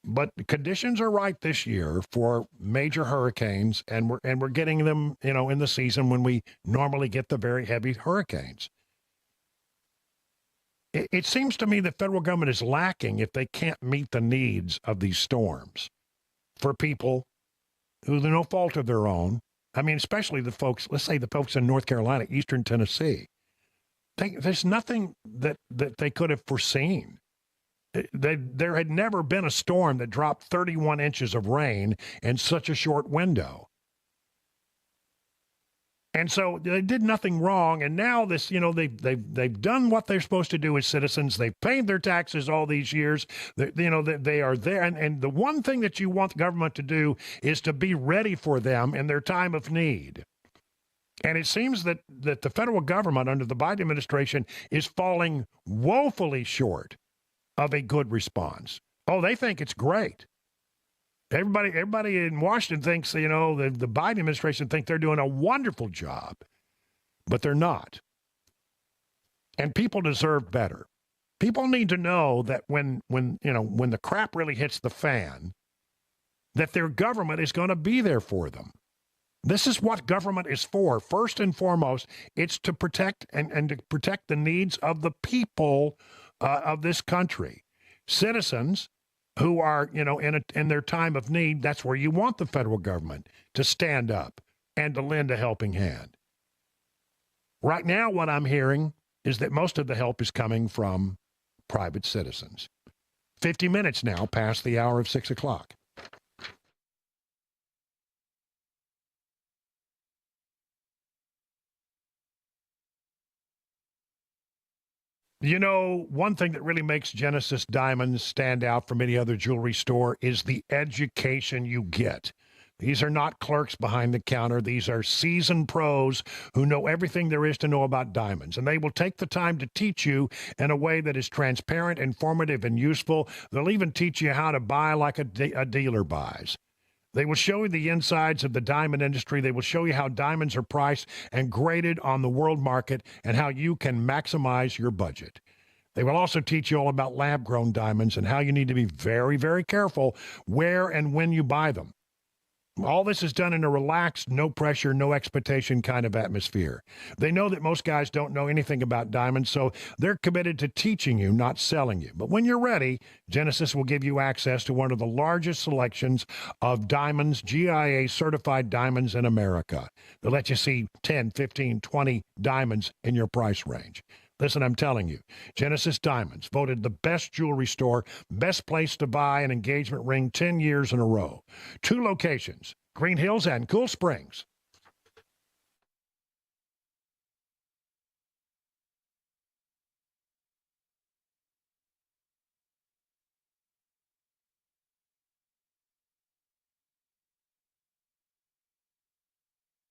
But the conditions are right this year for major hurricanes, and we're getting them, in the season when we normally get the very heavy hurricanes. It seems to me the federal government is lacking if they can't meet the needs of these storms for people who, no fault of their own. I mean, especially the folks, let's say the folks in North Carolina, Eastern Tennessee. There's nothing that they could have foreseen. There had never been a storm that dropped 31 inches of rain in such a short window. And so they did nothing wrong, and now this, they've done what they're supposed to do as citizens. They've paid their taxes all these years. They are there, and the one thing that you want the government to do is to be ready for them in their time of need. And it seems that the federal government under the Biden administration is falling woefully short of a good response. Oh, they think it's great. Everybody in Washington thinks, the Biden administration think they're doing a wonderful job, but they're not. And people deserve better. People need to know that when the crap really hits the fan, that their government is going to be there for them. This is what government is for. First and foremost, it's to protect and to protect the needs of the people of this country. Citizens who are, in their time of need, that's where you want the federal government to stand up and to lend a helping hand. Right now, what I'm hearing is that most of the help is coming from private citizens. 50 minutes now past the hour of 6 o'clock. One thing that really makes Genesis Diamonds stand out from any other jewelry store is the education you get. These are not clerks behind the counter. These are seasoned pros who know everything there is to know about diamonds. And they will take the time to teach you in a way that is transparent, informative, and useful. They'll even teach you how to buy like a dealer buys. They will show you the insides of the diamond industry. They will show you how diamonds are priced and graded on the world market and how you can maximize your budget. They will also teach you all about lab-grown diamonds and how you need to be very, very careful where and when you buy them. All this is done in a relaxed, no pressure, no expectation kind of atmosphere. They know that most guys don't know anything about diamonds, so they're committed to teaching you, not selling you. But when you're ready, Genesis will give you access to one of the largest selections of diamonds, GIA-certified diamonds in America. They'll let you see 10, 15, 20 diamonds in your price range. Listen, I'm telling you, Genesis Diamonds, voted the best jewelry store, best place to buy an engagement ring 10 years in a row. 2 locations, Green Hills and Cool Springs.